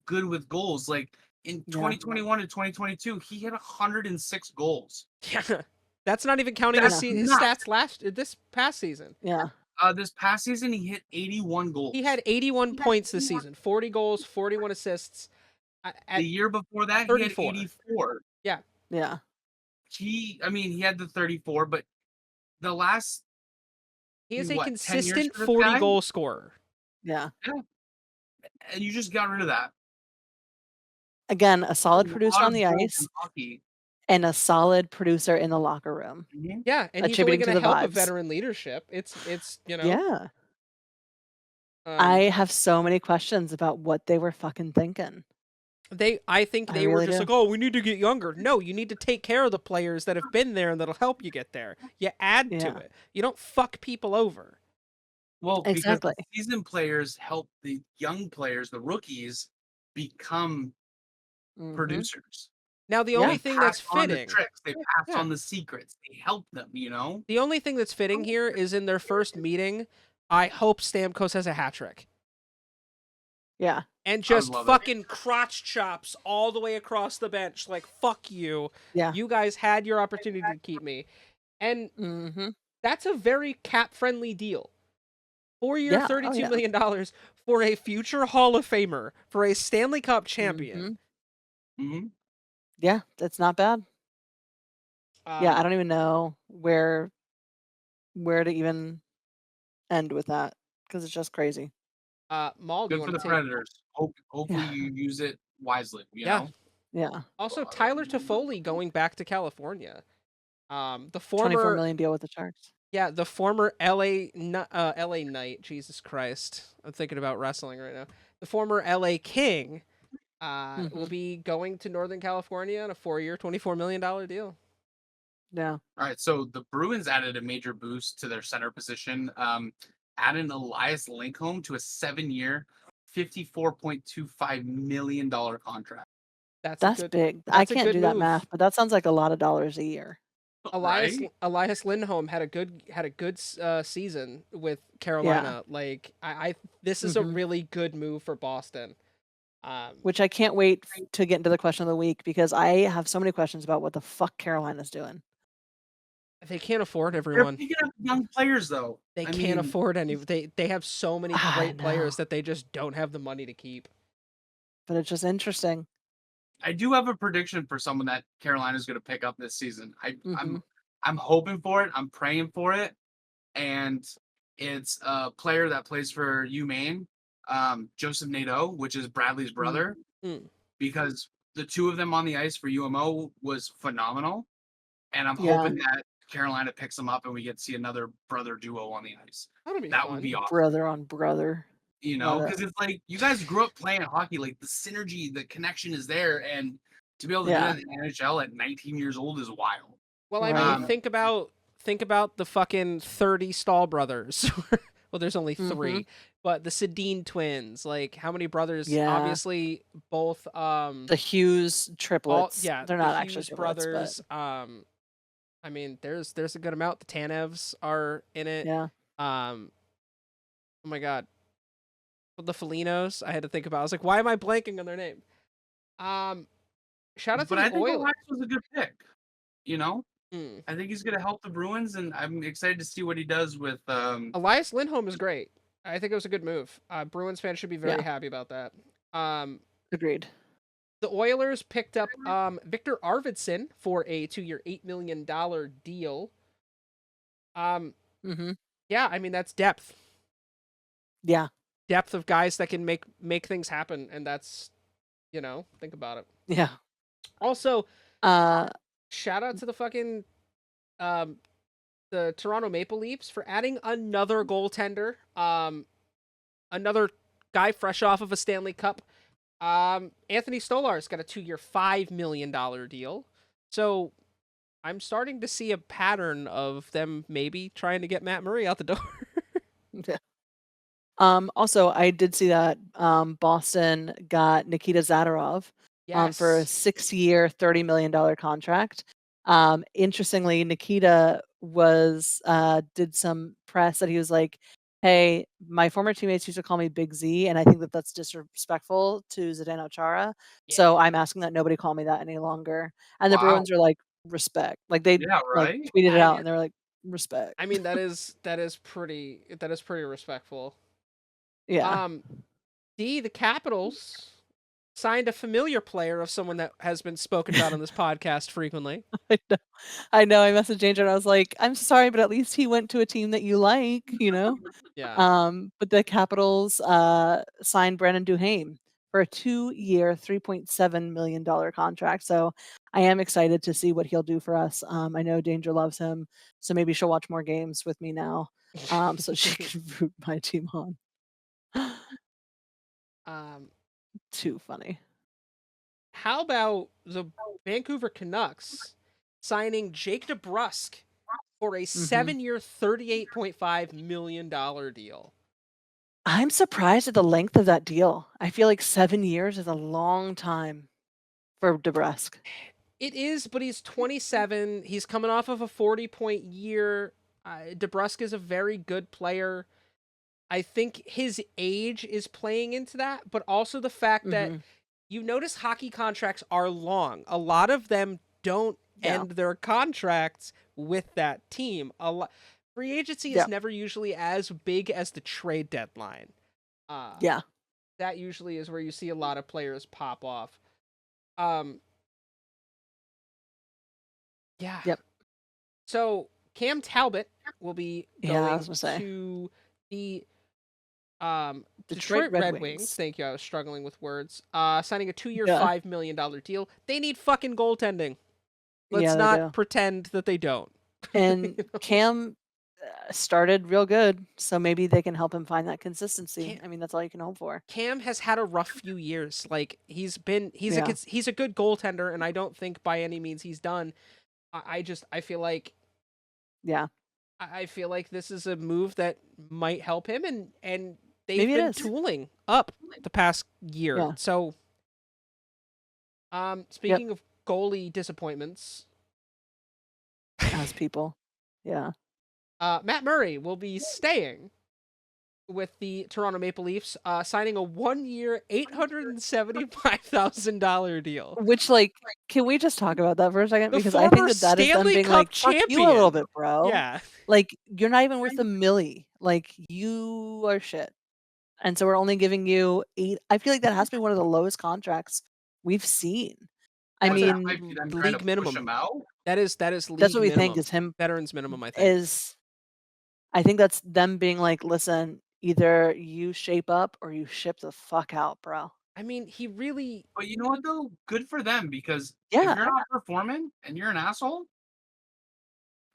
C: good with goals. Like in
B: Yeah.
C: 2021 to 2022, he hit 106 goals.
A: Yeah. That's not even counting
C: That's
A: his
C: nuts.
A: stats this past season.
B: Yeah.
C: This past season, he hit 81 goals.
A: He had 81 points this season, 40 goals, 41 assists. At
C: The year before that, he had
A: 34.
C: 84.
B: Yeah.
C: He had the 34, but the last
A: he is a
C: what, 10 years
A: consistent
C: for this
A: 40
C: guy?
A: goal scorer.
B: Yeah.
C: and you just got rid of that.
B: Again, a solid
C: A
B: producer
C: lot
B: on
C: of
B: the
C: goals
B: ice
C: in hockey.
B: and a solid producer in the locker room.
C: Mhm.
A: Yeah, and he's only
B: Attributing to
A: going to
B: the
A: help with
B: vibes.
A: veteran leadership. It's
B: Yeah.
A: um,
B: I have so many questions about what they were fucking thinking.
A: I think
B: I
A: they were
B: really
A: just
B: do.
A: like, oh, we need to get younger. No, you need to take care of the players that have been there and that'll help you get there. You add to
B: Yeah.
A: it. You don't fuck people over.
C: Well, because
B: Exactly.
C: the seasoned players help the young players, the rookies, become
B: Mhm.
C: producers.
A: Now, the
B: Yeah.
A: only
C: They
A: thing that's
C: pass on the
A: fitting,
C: tricks. They pass
A: Yeah.
C: on the secrets. They help them, you know?
A: the only thing that's fitting here is in their first meeting, I hope Stamkos has a hat trick.
B: Yeah.
A: And
C: I would
A: just
C: love it.
A: fucking crotch chops all the way across the bench. Like, fuck you.
B: Yeah.
A: You guys had your opportunity to keep me. And
B: Mm-hmm.
A: that's a very cap-friendly deal. 4-year,
B: Yeah.
A: $32 million for a future Hall of Famer, for a Stanley Cup champion.
C: Mhm.
B: Yeah, that's not bad. Yeah, I
A: Um,
B: don't even know where to even end with that because it's just crazy.
A: Maul, do you
C: Good for
A: want
C: the
A: to take?
C: Predators. Hopefully
B: Yeah.
C: you use it wisely, you
A: Yeah.
C: know?
B: Yeah.
A: Also, Tyler Toffoli going back to California. The
B: 24
A: former,
B: million deal with the Sharks.
A: yeah, the former LA Knight. Jesus Christ, I'm thinking about wrestling right now. The former LA King, will
B: Mhm.
A: be going to Northern California on a 4-year, $24 million deal.
B: Yeah.
C: All right, so the Bruins added a major boost to their center position, adding Elias Lindholm to a 7-year, $54.25 million contract.
B: That's big. I
A: That's a
B: can't
A: good
B: do that
A: move.
B: math, but that sounds like a lot of dollars a year.
C: Right?
A: Elias Lindholm had a good season with Carolina. Like this is a
B: Mhm.
A: really good move for Boston.
B: Which I can't wait to get into the question of the week because I have so many questions about what the fuck Carolina's doing.
A: They can't afford
C: They're
A: everyone.
C: picking up young players, though.
A: They
C: I
A: can't
C: mean,
A: afford any. They have so many
B: I
A: great players
B: know.
A: that they just don't have the money to keep.
B: But it's just interesting.
C: I do have a prediction for someone that Carolina's going to pick up this season.
B: Mhm.
C: I'm hoping for it. I'm praying for it, and it's a player that plays for UMaine, Joseph Nadeau, which is Bradley's brother,
A: Mm.
C: because the two of them on the ice for UMO was phenomenal, and I'm
B: Yeah.
C: hoping that Carolina picks them up and we get to see another brother duo on the ice.
A: That'll be
C: That
A: fun.
C: would be awesome.
B: Brother on brother.
C: You
B: Love
C: know,
B: it.
C: because it's like you guys grew up playing hockey, like the synergy, the connection is there, and to be able to
B: Yeah.
C: do that in the NHL at 19 years old is wild.
A: Well, I
B: Right.
A: mean, think about think about the fucking 30 Stahl brothers. Well, there's only
B: Mhm.
A: 3, but the Sedin twins, like how many brothers?
B: Yeah.
A: Obviously, both
B: The Hughes triplets.
A: yeah,
B: They're
A: the
B: not actually
A: Hughes
B: triplets, but
A: brothers. I mean, there's a good amount. The Tanevs are in it.
B: yeah.
A: Oh my god, the Felinos. I had to think about. I was like, why am I blanking on their name? Shout out to
C: But
A: the
C: I think
A: Oilers.
C: Elias was a good pick. You know,
A: Mm.
C: I think he's going to help the Bruins, and I'm excited to see what he does with.
A: Elias Lindholm is great. I think it was a good move. Bruins fans should be very
B: Yeah.
A: happy about that.
B: Agreed.
A: The Oilers picked up Victor Arvidsson for a 2-year, $8 million deal.
B: Mhm.
A: Yeah, I mean that's depth.
B: Yeah.
A: Depth of guys that can make things happen, and that's, think about it.
B: Yeah.
A: Also,
B: Uh
A: shout out to the fucking the Toronto Maple Leafs for adding another goaltender. Another guy fresh off of a Stanley Cup. Anthony Stolar's got a 2-year, $5 million deal. So I'm starting to see a pattern of them maybe trying to get Matt Murray out the door.
B: yeah. Also, I did see that Boston got Nikita Zadorov for a
A: Yes.
B: 6-year, $30 million contract. Interestingly, Nikita was did some press that he was like, "Hey, my former teammates used to call me Big Z, and I think that that's disrespectful to Zdeno Chara. So
A: Yeah.
B: I'm asking that nobody call me that any longer." And the
C: Wow.
B: Bruins are like, "Respect." Like they
C: Yeah.
B: like
C: Right.
B: tweeted it
A: I
B: out,
A: mean,
B: and they were like, "Respect."
A: that is pretty respectful.
B: Yeah.
A: The Capitals signed a familiar player of someone that has been spoken about on this podcast frequently.
B: I know. I know. I messaged Angel and I was like, "I'm sorry, but at least he went to a team that you like, you know?"
A: Yeah.
B: But the Capitals signed Brandon Duhaime for a 2-year, $3.7 million contract. So I am excited to see what he'll do for us. I know Danger loves him, so maybe she'll watch more games with me now, so she can root my team on.
A: um,
B: Too funny.
A: how about the Vancouver Canucks signing Jake DeBrusk for a
B: hmm
A: 7-year, $38.5 million deal?
B: I'm surprised at the length of that deal. I feel like 7 years is a long time for DeBrusque.
A: It is, but he's 27. He's coming off of a 40-point year. DeBrusk is a very good player. I think his age is playing into that, but also the fact that
B: hmm
A: you notice hockey contracts are long. A lot of them don't
B: Yeah.
A: end their contracts with that team. Free agency is
B: Yeah.
A: never usually as big as the trade deadline. Uh,
B: Yeah.
A: that usually is where you see a lot of players pop off. Um, yeah.
B: Yep.
A: So Cam Talbot will be
B: Yeah, I was
A: going
B: gonna say.
A: to the
B: Detroit
A: Detroit
B: Red
A: Red Wings.
B: Wings.
A: Thank you. I was struggling with words. Signing a 2-year,
B: Yeah.
A: $5 million deal. They need fucking goaltending. Let's
B: Yeah, they
A: not
B: do.
A: pretend that they don't.
B: And
A: You know?
B: Cam started real good, so maybe they can help him find that consistency.
A: Cam,
B: I mean, that's all you can hope for.
A: Cam has had a rough few years. Like he's
B: Yeah.
A: a good goaltender, and I don't think by any means he's done. I feel like
B: Yeah.
A: I feel like this is a move that might help him, and they've
B: Maybe it
A: been
B: is.
A: tooling up the past year.
B: Yeah.
A: So,
B: Yep.
A: speaking of goalie disappointments,
B: As people. Yeah.
A: Matt Murray will be staying with the Toronto Maple Leafs, signing a 1-year, $875,000 deal.
B: Which, like, can we just talk about that for a second?
A: The
B: Because I think
A: former
B: that is them
A: Stanley
B: being
A: Cup
B: like, "Fuck you a little
A: champion.
B: bit, bro."
A: Yeah.
B: Like, you're not even worth a milli. Like, you are shit. And so we're only giving you 8. I feel like that has to be one of the lowest contracts we've seen. I
A: That's
C: That
A: a
C: might
B: mean,
C: be them trying
A: league
C: to push
A: minimum.
C: him out.
A: That is
B: that's
A: league
B: what we think
A: minimum.
B: is him
A: Veterans minimum, I think.
B: is I think that's them being like, "Listen, either you shape up or you ship the fuck out, bro."
A: I mean, he really
C: But you know what though? Good for them, because if
B: Yeah.
C: you're not performing and you're an asshole,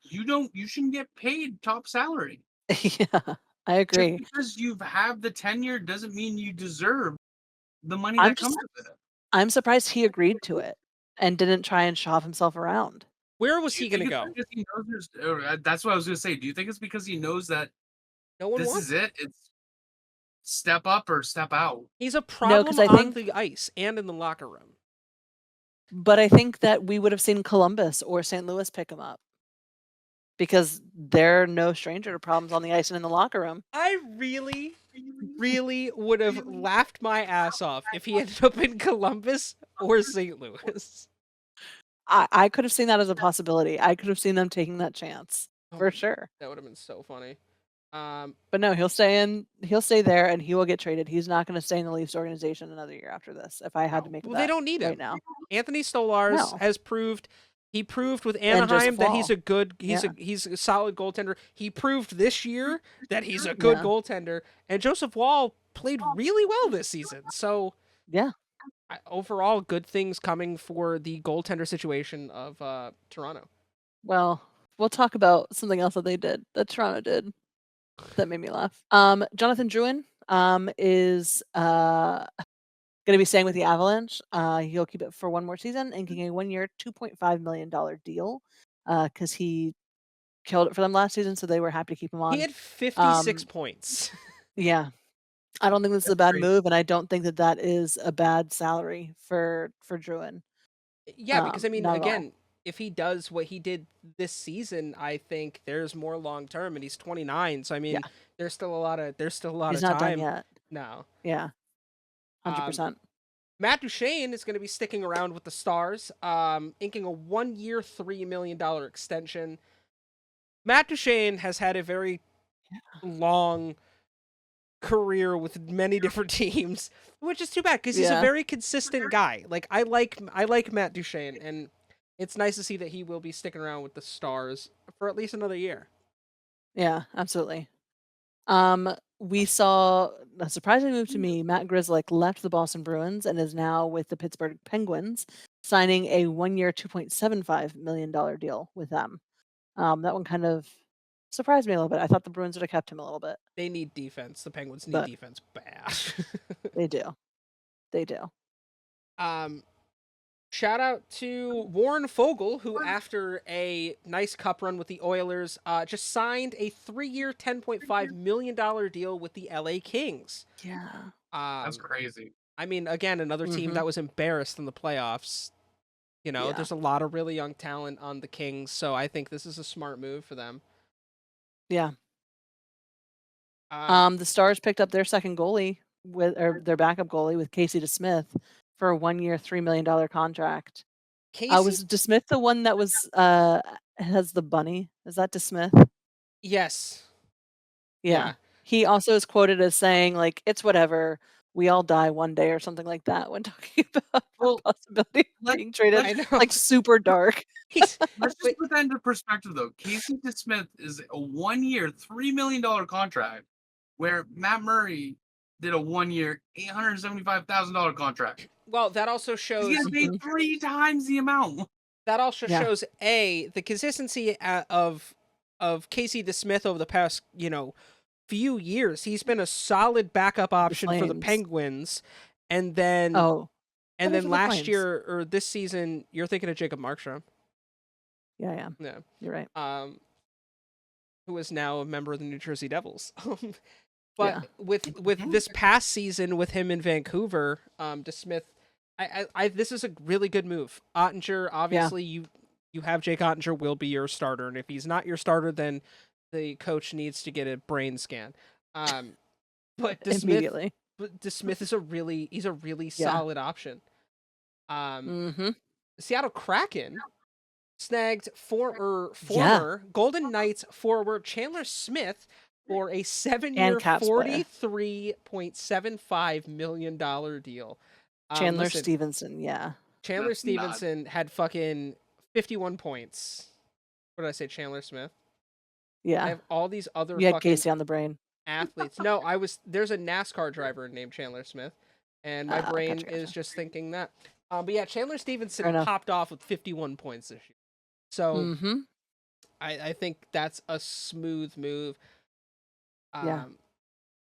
C: you shouldn't get paid top salary.
B: Yeah. I
C: Just
B: agree.
C: because you've had the tenure doesn't mean you deserve the money
B: I'm
C: that comes
B: just
C: with it.
B: I'm surprised he agreed to it and didn't try and shop himself around.
A: Where was
C: Do you
A: he going to
C: think it's
A: go?
C: because he knows that's what I was gonna say. Do you think it's because he knows that
A: No one
C: this
A: wants
C: is
A: him.
C: it? It's step up or step out.
A: He's a
B: No, because
A: problem
B: I
A: on
B: think,
A: the ice and in the locker room.
B: but I think that we would have seen Columbus or St. Louis pick him up because they're no stranger to problems on the ice and in the locker room.
A: I really would have laughed my ass off if he ended up in Columbus or St. Louis.
B: I could have seen that as a possibility. I could have seen them taking that chance
A: Oh
B: for
A: my,
B: sure.
A: that would have been so funny.
B: But no, he'll stay there and he will get traded. He's not going to stay in the Leafs organization another year after this. If I had to
A: No.
B: make a
A: Well, they
B: bet
A: don't need
B: right
A: him.
B: now.
A: Anthony Stolars
B: No.
A: has proved with
B: And
A: Anaheim
B: Joseph
A: that he's
B: Wall.
A: a good he's
B: Yeah.
A: he's a solid goaltender. He proved this year that he's a good
B: Yeah.
A: goaltender, and Joseph Wall played really well this season. So
B: Yeah.
A: overall, good things coming for the goaltender situation of Toronto.
B: Well, we'll talk about something else that they did, that Toronto did, that made me laugh. Jonathan Drouin is going to be staying with the Avalanche. He'll keep it for one more season, inking a 1-year, $2.5 million deal because he killed it for them last season, so they were happy to keep him on.
A: He had 56 points.
B: Yeah. I don't think this is a bad move, and I don't think that that is a bad salary for Drouin.
A: Yeah, because I mean,
B: Not at all.
A: again, if he does what he did this season, I think there's more long term, and he's 29. So I mean,
B: Yeah.
A: there's still a lot of
B: He's
A: time.
B: not done yet.
A: No.
B: Yeah. 100%.
A: Matt Duchene is going to be sticking around with the Stars, inking a 1-year, $3 million extension. Matt Duchene has had a very long career with many different teams, which is too bad because he's a
B: Yeah.
A: very consistent guy. Like I like Matt Duchene, and it's nice to see that he will be sticking around with the Stars for at least another year.
B: Yeah, absolutely. We saw a surprising move to me. Matt Grzelcyk left the Boston Bruins and is now with the Pittsburgh Penguins, signing a 1-year, $2.75 million deal with them. That one kind of surprised me a little bit. I thought the Bruins would have kept him a little bit.
A: They need defense. The Penguins need
B: But
A: defense bad.
B: they do. They do.
A: Shout out to Warren Fogle, who, after a nice cup run with the Oilers, just signed a 3-year, $10.5 million deal with the LA Kings.
B: Yeah.
C: That's crazy.
A: I mean, again, another team that was embarrassed in the playoffs. You know, there's a lot of really young talent on the Kings, so I think this is a smart move for them.
B: Yeah. The Stars picked up their second goalie or their backup goalie with Casey DeSmith for a 1-year, $3 million contract. Was DeSmith the one that was has the bunny? Is that DeSmith?
A: Yes.
B: Yeah. He also is quoted as saying, like, it's whatever. We all die one day or something like that when talking about the possibility of being traded.
A: I know.
B: Like super dark.
C: Let's just put that into perspective, though. Casey DeSmith is a 1-year, $3 million contract, where Matt Murray did a 1-year, $875,000 contract.
A: Well, that also shows
C: he has paid 3 times the amount.
A: That also shows the consistency of Casey DeSmith over the past few years. He's been a solid backup option for the Penguins, and then last year or this season, you're thinking of Jacob Markstrom.
B: Yeah, you're right.
A: Who is now a member of the New Jersey Devils. But with this past season with him in Vancouver, DeSmith, I this is a really good move. Ottinger, obviously, you have Jake Ottinger will be your starter, and if he's not your starter, then the coach needs to get a brain scan. But
B: immediately.
A: DeSmith is a really solid option. Seattle Kraken snagged former Golden Knights forward Chandler Smith for a 7-year, $43.75 million deal.
B: Chandler Stevenson,
A: Chandler Stevenson had fucking 51 points. What did I say, Chandler Smith?
B: Yeah.
A: I have all these other
B: you had Casey on the brain.
A: Athletes. No, there's a NASCAR driver named Chandler Smith, and my brain is just thinking that. But yeah, Chandler Stevenson popped off with 51 points this year. So I think that's a smooth move.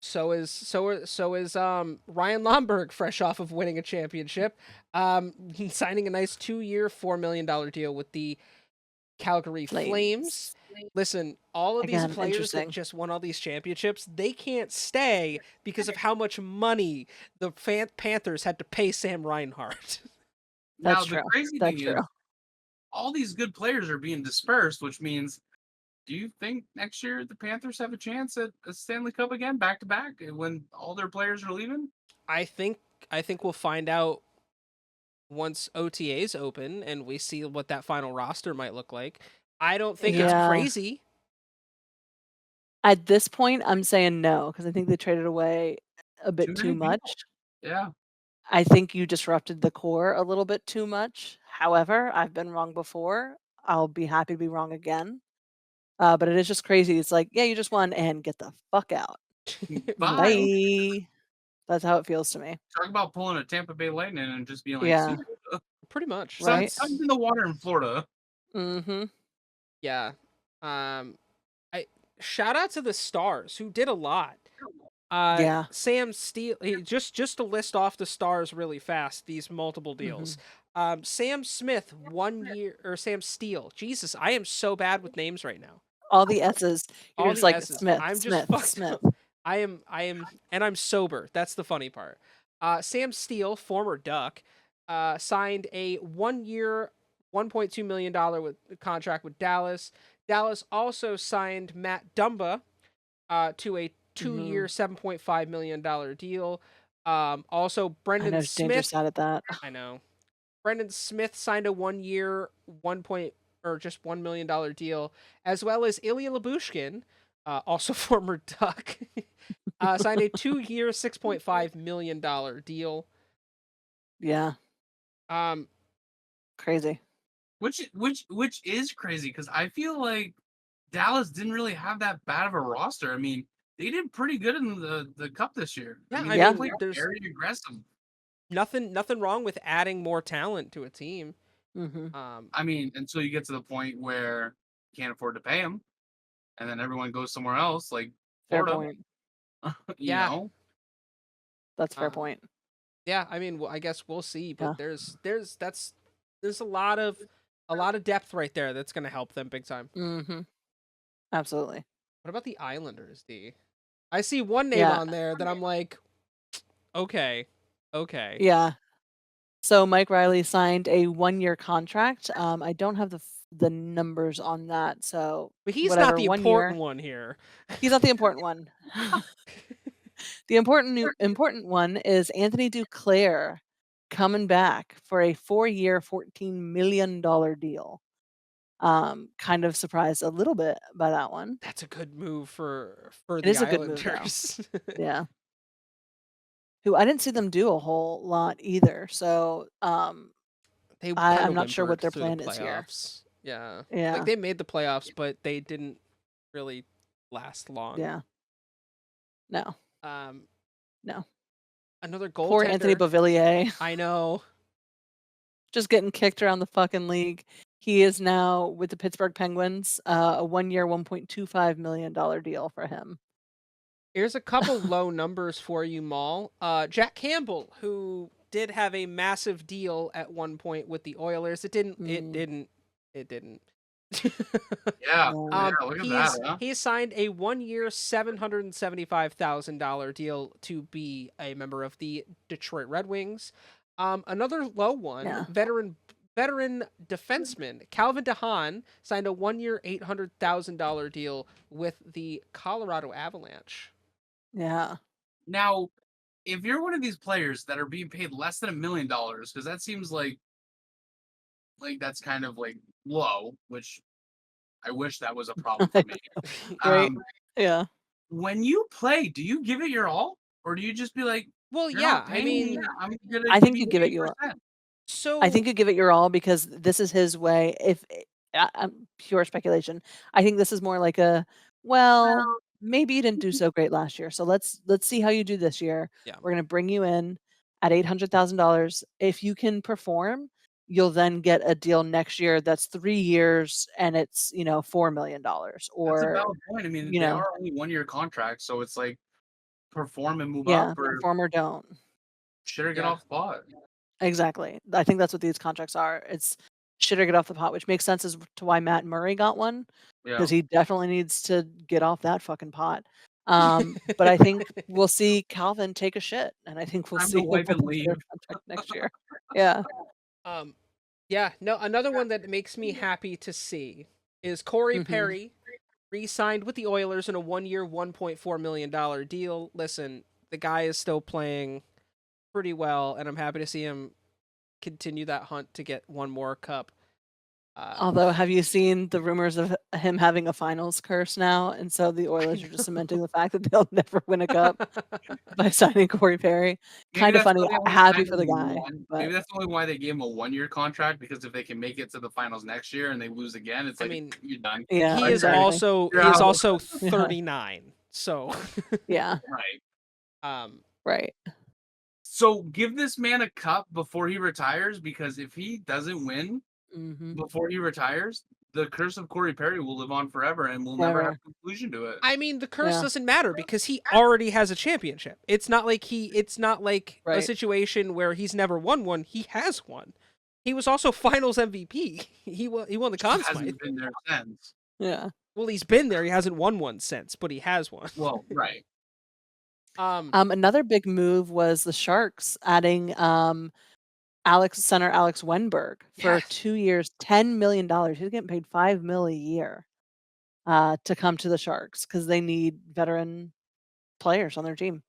A: So is Ryan Lomberg, fresh off of winning a championship, signing a nice 2-year, $4 million deal with the Calgary Flames. Listen, all of these
B: Again,
A: players that
B: interesting.
A: just won all these championships, they can't stay because of how much money the Panthers had to pay Sam Reinhart.
C: Now
B: That's
C: the
B: true.
C: crazy
B: That's
C: thing
B: true.
C: is, all these good players are being dispersed, which means, do you think next year the Panthers have a chance at a Stanley Cup again, back to back, when all their players are leaving?
A: I think we'll find out once OTAs open and we see what that final roster might look like. I don't think it's
B: Yeah.
A: crazy.
B: At this point, I'm saying no because I think they traded away a bit
C: Too
B: too
C: many people.
B: much.
C: Yeah.
B: I think you disrupted the core a little bit too much. However, I've been wrong before. I'll be happy to be wrong again. But it is just crazy. It's like, yeah, you just won and get the fuck out.
C: Bye.
B: Bye. That's how it feels to me.
C: Talk about pulling a Tampa Bay Lightning and just being like,
B: Yeah.
C: "See ya."
A: Pretty much.
B: Right.
C: Sun's in the water in Florida.
B: Mm-hmm.
A: Yeah. I shout out to the Stars who did a lot.
B: Yeah.
A: Sam Steele, just to list off the Stars really fast, these multiple deals. Sam Smith, 1 year, or Sam Steele. Jesus, I am so bad with names right now.
B: All the S's. You're
A: All
B: just
A: the
B: like
A: S's.
B: Smith,
A: I'm just
B: Smith,
A: fucked
B: Smith.
A: up. I am, and I'm sober. That's the funny part. Sam Steele, former Duck, signed a 1 year, $1.2 million contract with Dallas. Dallas also signed Matt Dumba to a 2 year, $7.5 million deal. Also,
B: I
A: Brendan
B: know Danger's
A: Smith.
B: sad at that.
A: I know. Brendan Smith signed a 1 year, $1 million deal, as well as Ilya Labushkin, also former Duck, signed a 2 year, $6.5 million deal.
B: Yeah.
A: Um,
B: Crazy.
C: Which is crazy because I feel like Dallas didn't really have that bad of a roster. I mean, they did pretty good in the cup this year.
A: Yeah,
C: I
A: I
C: mean,
B: Yeah.
C: they played
A: there's
C: very aggressive.
A: nothing wrong with adding more talent to a team.
B: Mm-hmm.
C: I mean, until you get to the point where you can't afford to pay them, and then everyone goes somewhere else, like
B: Fair
C: Florida.
B: point.
C: You
A: Yeah.
C: know,
B: That's a fair point.
A: Yeah, I mean, well, I guess we'll see, but
B: Yeah.
A: there's a lot of depth right there that's going to help them big time.
B: Mm-hmm. Absolutely.
A: What about the Islanders, D? I see one name
B: Yeah.
A: on there that I'm like, okay.
B: Yeah. So Mike Riley signed a 1-year contract. I don't have the numbers on that. So
A: But he's
B: whatever,
A: not the
B: 1 year.
A: important one here.
B: He's not the important one. The important one is Anthony Duclair coming back for a 4-year, $14 million deal. Kind of surprised a little bit by that one.
A: That's a good move for
B: It
A: the
B: is a good move, though.
A: Islanders.
B: Yeah. Who I didn't see them do a whole lot either. So
A: They kind
B: I'm
A: of
B: not sure what
A: whimpered
B: their
A: through the
B: plan is here.
A: playoffs. Yeah.
B: Yeah.
A: Like they made the playoffs, but they didn't really last long.
B: Yeah. No.
A: No. Another goaltender.
B: Poor Anthony Beauvillier.
A: I know.
B: Just getting kicked around the fucking league. He is now with the Pittsburgh Penguins, a 1-year, $1.25 million deal for him.
A: Here's a couple low numbers for you, Maul. Jack Campbell, who did have a massive deal at one point with the Oilers. It didn't.
C: yeah,
B: No.
C: look at that. Huh?
A: He signed a 1 year, $775,000 deal to be a member of the Detroit Red Wings. Another low one,
B: Yeah.
A: veteran defenseman Calvin DeHaan signed a 1 year, $800,000 deal with the Colorado Avalanche.
B: Yeah.
C: Now, if you're one of these players that are being paid less than $1 million, because that seems like that's kind of like low, which I wish that was a problem for me.
B: Right. Yeah.
C: When you play, do you give it your all, or do you just be like,
A: Well,
C: "You're
A: yeah,
C: not
A: I
C: paying me,
A: mean,
C: I'm gonna
B: I think you give it your
C: 80%."
A: so
B: I think you give it your all because this is his way. If pure speculation, I think this is more like well, maybe you didn't do so great last year, so let's see how you do this year.
A: Yeah.
B: We're gonna bring you in at $800,000. If you can perform, you'll then get a deal next year that's 3 years and it's $4 million.
C: That's a
B: Or
C: valid point. I mean, they are only 1-year contracts, so it's like perform and move
B: yeah,
C: up, or
B: perform or don't.
C: shit or get
A: Yeah.
C: off the pot.
B: Exactly. I think that's what these contracts are. It's shit or get off the pot, which makes sense as to why Matt Murray got one,
C: Yeah.
B: because he definitely needs to get off that fucking pot. But I think we'll see Calvin take a shit, and I think we'll
C: Time to
B: see him
C: wipe and
B: with a
C: leave.
B: better contract next year. Yeah.
A: Yeah, no, another one that makes me happy to see is Corey
B: Mhm.
A: Perry re-signed with the Oilers in a 1-year, $1.4 million deal. Listen, the guy is still playing pretty well, and I'm happy to see him continue that hunt to get one more cup.
B: Although, have you seen the rumors of him having a finals curse now? And so the Oilers are just cementing the fact that they'll never win a cup by signing Corey Perry.
C: Maybe
B: Kind of
C: that's
B: funny.
C: why they only
B: Happy
C: signed
B: for the
C: him
B: guy.
C: one-
B: But
C: Maybe that's only why they gave him a 1-year contract, because if they can make it to the finals next year and they lose again, it's
A: I
C: like,
A: mean,
C: you're done.
B: yeah,
A: he is
B: exactly.
A: also
C: You're
A: he is
C: out.
A: also
B: Yeah.
A: 39. So
B: Yeah.
C: Right.
B: Right.
C: So give this man a cup before he retires, because if he doesn't win
B: Hmm.
C: before he retires, the curse of Corey Perry will live on forever and we'll never have
B: Forever.
C: a conclusion to it.
A: I mean, the curse
B: Yeah.
A: doesn't matter because he already has a championship. It's not like a
B: Right.
A: situation where he's never won one. He has one. He was also Finals MVP. He won the
C: Just
A: Conn Smythe.
C: hasn't been there since.
B: Yeah.
A: Well, he's been there. He hasn't won one since, but he has one.
C: Well, right.
B: Another big move was the Sharks adding center Alex Wenberg for
A: Yes.
B: 2 years, $10 million. He's getting paid $5 million a year to come to the Sharks because they need veteran players on their team.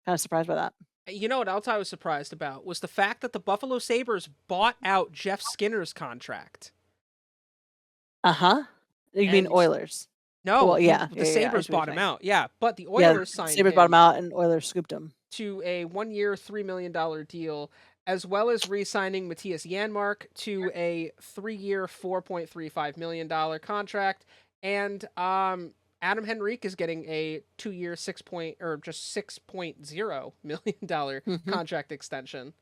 B: Kind of surprised by that.
A: You know what else I was surprised about was the fact that the Buffalo Sabres bought out Jeff Skinner's contract.
B: You mean
A: And-
B: Oilers?
A: No,
B: Well, yeah,
A: the
B: yeah, yeah, I
A: Sabres
B: see what you're
A: bought him
B: saying.
A: out. Yeah, but the
B: Yeah,
A: Oilers signed
B: Sabres
A: him
B: bought him out and Oilers scooped him.
A: to a 1-year, $3 million deal, as well as re-signing Matthias Janmark to a 3-year, $4.35 million contract, and Adam Henrique is getting a 2-year, $6.0 million
B: Mhm.
A: contract extension.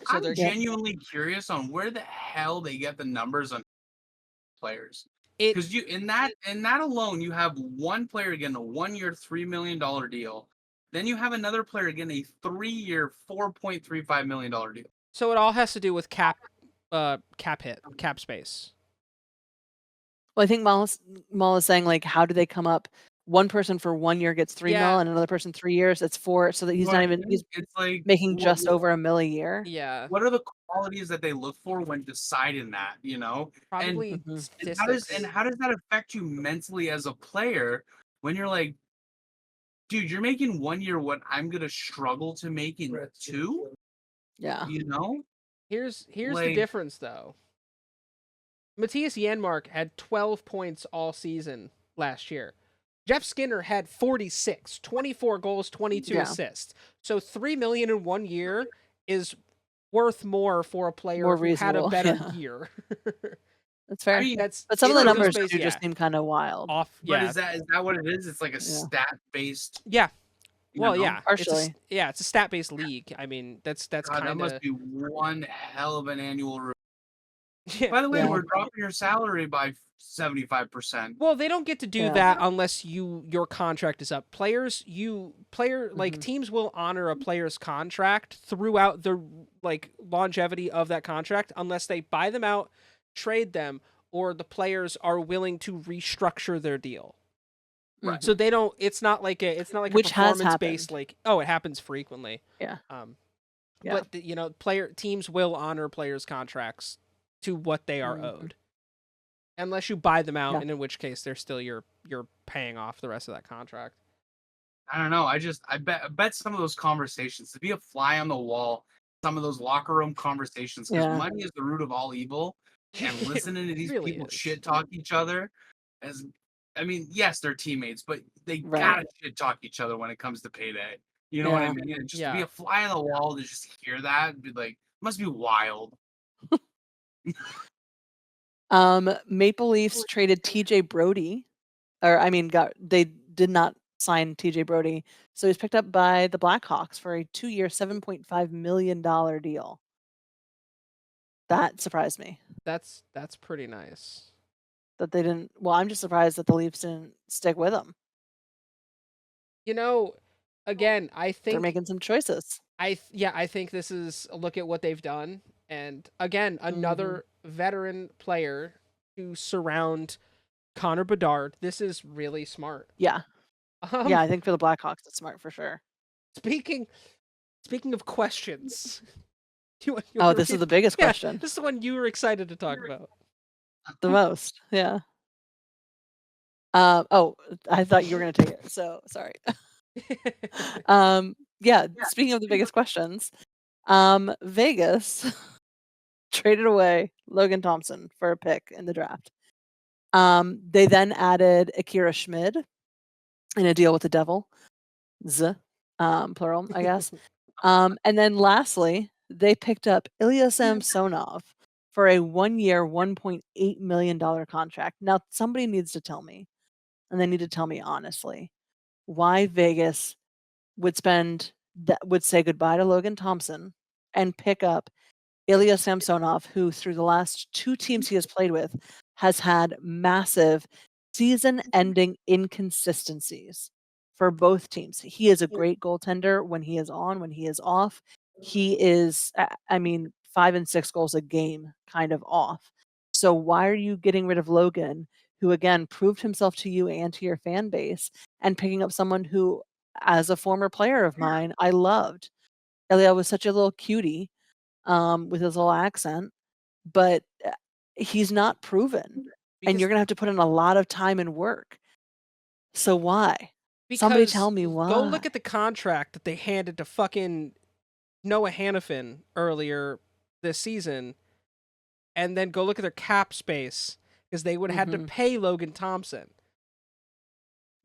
A: So
C: I'm
A: they're
C: genuinely curious on where the hell they get the numbers on players.
A: it.
C: Because you in that alone, you have one player getting a 1-year, $3 million deal. Then you have another player getting a 3-year, $4.35 million deal.
A: So it all has to do with cap space.
B: Well, I think Maul is saying, like, how do they come up? One person for 1 year gets $3
A: Yeah.
B: million, and another person 3 years, it's 4, so that he's not even he's
C: It's like
B: making just over $1 million a year.
A: Yeah,
C: What are the qualities that they look for when deciding that? You know,
A: probably
B: Mhm.
C: and
A: statistics.
C: how does that affect you mentally as a player when you're like, dude, you're making 1 year what I'm gonna struggle to make in 2?
B: Yeah.
C: You know,
A: Here's the
C: like-
A: difference, though. Matthias Janmark had 12 points all season last year. Jeff Skinner had 46, 24 goals, 22
B: Yeah.
A: assists. So $3 million in 1 year is worth more for a player
B: More
A: who had a
B: reasonable,
A: better
B: yeah.
A: year.
B: That's fair.
C: I mean,
A: That's
B: But some of the
C: it's a
B: numbers
A: space,
B: do just
A: yeah.
B: seem kind of wild.
A: Off.
C: but
A: Yeah,
C: is that what it is? It's like a
B: Yeah.
C: stat based.
A: yeah. Well, yeah.
B: Partially.
A: It's a stat-based league. I mean, that's
C: God,
A: kind
C: that
A: of.
C: must be one hell of an annual.
A: Yeah.
C: By the way,
B: Yeah.
C: we're dropping your salary by 75%.
A: Well, they don't get to do
B: Yeah.
A: that unless your contract is up.
B: Mhm.
A: Teams will honor a player's contract throughout the longevity of that contract unless they buy them out, trade them, or the players are willing to restructure their deal.
C: Right.
A: So they don't. It's not like a
B: Which has
A: performance based
B: happened.
A: it happens frequently.
B: Yeah.
A: But teams will honor players' contracts to what they are
B: Mhm.
A: owed. Unless you buy them out,
B: Yeah.
A: and in which case they're still you're paying off the rest of that contract.
C: I don't know. I bet some of those conversations, to be a fly on the wall, some of those locker room conversations, because
B: Yeah.
C: money is the root of all evil, and listening to these
A: really
C: people
A: is.
C: shit talk each other, I mean, yes, they're teammates, but they
B: Right.
C: gotta shit talk each other when it comes to payday. You know what I
B: Yeah.
C: mean? And just to
A: Yeah.
C: be a fly on the wall to just hear that and be like, must be wild.
B: Maple Leafs traded TJ Brody, they did not sign TJ Brody, so he's picked up by the Blackhawks for a 2-year, $7.5 million deal. That surprised me
A: That's pretty nice.
B: that they didn't. Well, I'm just surprised that the Leafs didn't stick with him.
A: Again, I
B: They're
A: think
B: making some choices.
A: I think this is a look at what they've done. And again, another veteran player to surround Connor Bedard. This is really smart.
B: Yeah.
A: Um,
B: Yeah, I think for the Blackhawks, it's smart for sure.
A: speaking of questions, you
B: Oh,
A: wanna
B: this is
A: read?
B: the biggest
A: Yeah,
B: question.
A: this is the one you were excited to talk about.
B: The most. Yeah. Oh, I thought you were gonna take it. So sorry. Yeah, speaking of the biggest questions, Vegas traded away Logan Thompson for a pick in the draft. They then added Akira Schmid in a deal with the Devil, plural, I guess. And then lastly, they picked up Ilya Samsonov for a 1-year, $1.8 million contract. Now, somebody needs to tell me, and they need to tell me honestly, why Vegas would say goodbye to Logan Thompson and pick up Ilya Samsonov, who through the last 2 teams he has played with has had massive season-ending inconsistencies for both teams. He is a great goaltender when he is on, when he is off. He is, I mean, 5 and 6 goals a game kind of off. So why are you getting rid of Logan, who again proved himself to you and to your fan base, and picking up someone who, as a former player of mine, I loved. Ilya was such a little cutie with his little accent, but he's not proven, and
A: Because
B: you're gonna have to put in a lot of time and work. So why? Somebody
A: because
B: tell me
A: go
B: why.
A: look at the contract that they handed to fucking Noah Hannafin earlier this season, and then go look at their cap space because they would have had to pay Logan Thompson.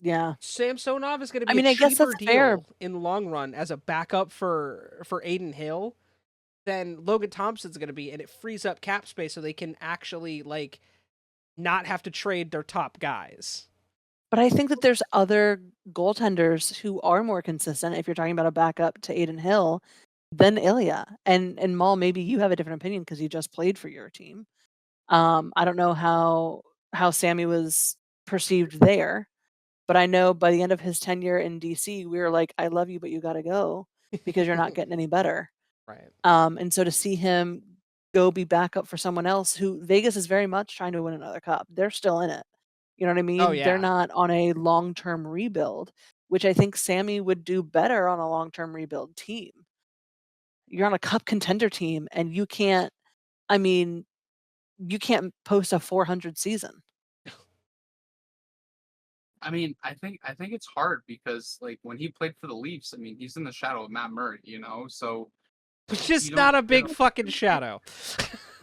B: Yeah.
A: Samsonov is going to
B: I
A: be a
B: mean, I guess
A: cheaper
B: that's fair.
A: deal in the long run as a backup for Aiden Hill than Logan Thompson's going to be, and it frees up cap space so they can actually like not have to trade their top guys.
B: But I think that there's other goaltenders who are more consistent, if you're talking about a backup to Aiden Hill, than Ilya. And Maul, maybe you have a different opinion because you just played for your team. I don't know how Sammy was perceived there, but I know by the end of his tenure in DC, we were like, "I love you, but you gotta go because you're not getting any better."
A: Right.
B: And so to see him go be backup for someone else who Vegas is very much trying to win another cup. They're still in it. You know what I
A: Oh
B: mean? They're
A: yeah.
B: not on a long-term rebuild, which I think Sammy would do better on a long-term rebuild team. You're on a cup contender team and you can't, I mean, you can't post a 400 season.
C: I mean, I think it's hard because like when he played for the Leafs, I mean, he's in the shadow of Matt Murray, so
A: Which
C: you
A: is
C: don't
A: not a
C: get
A: big fucking shadow.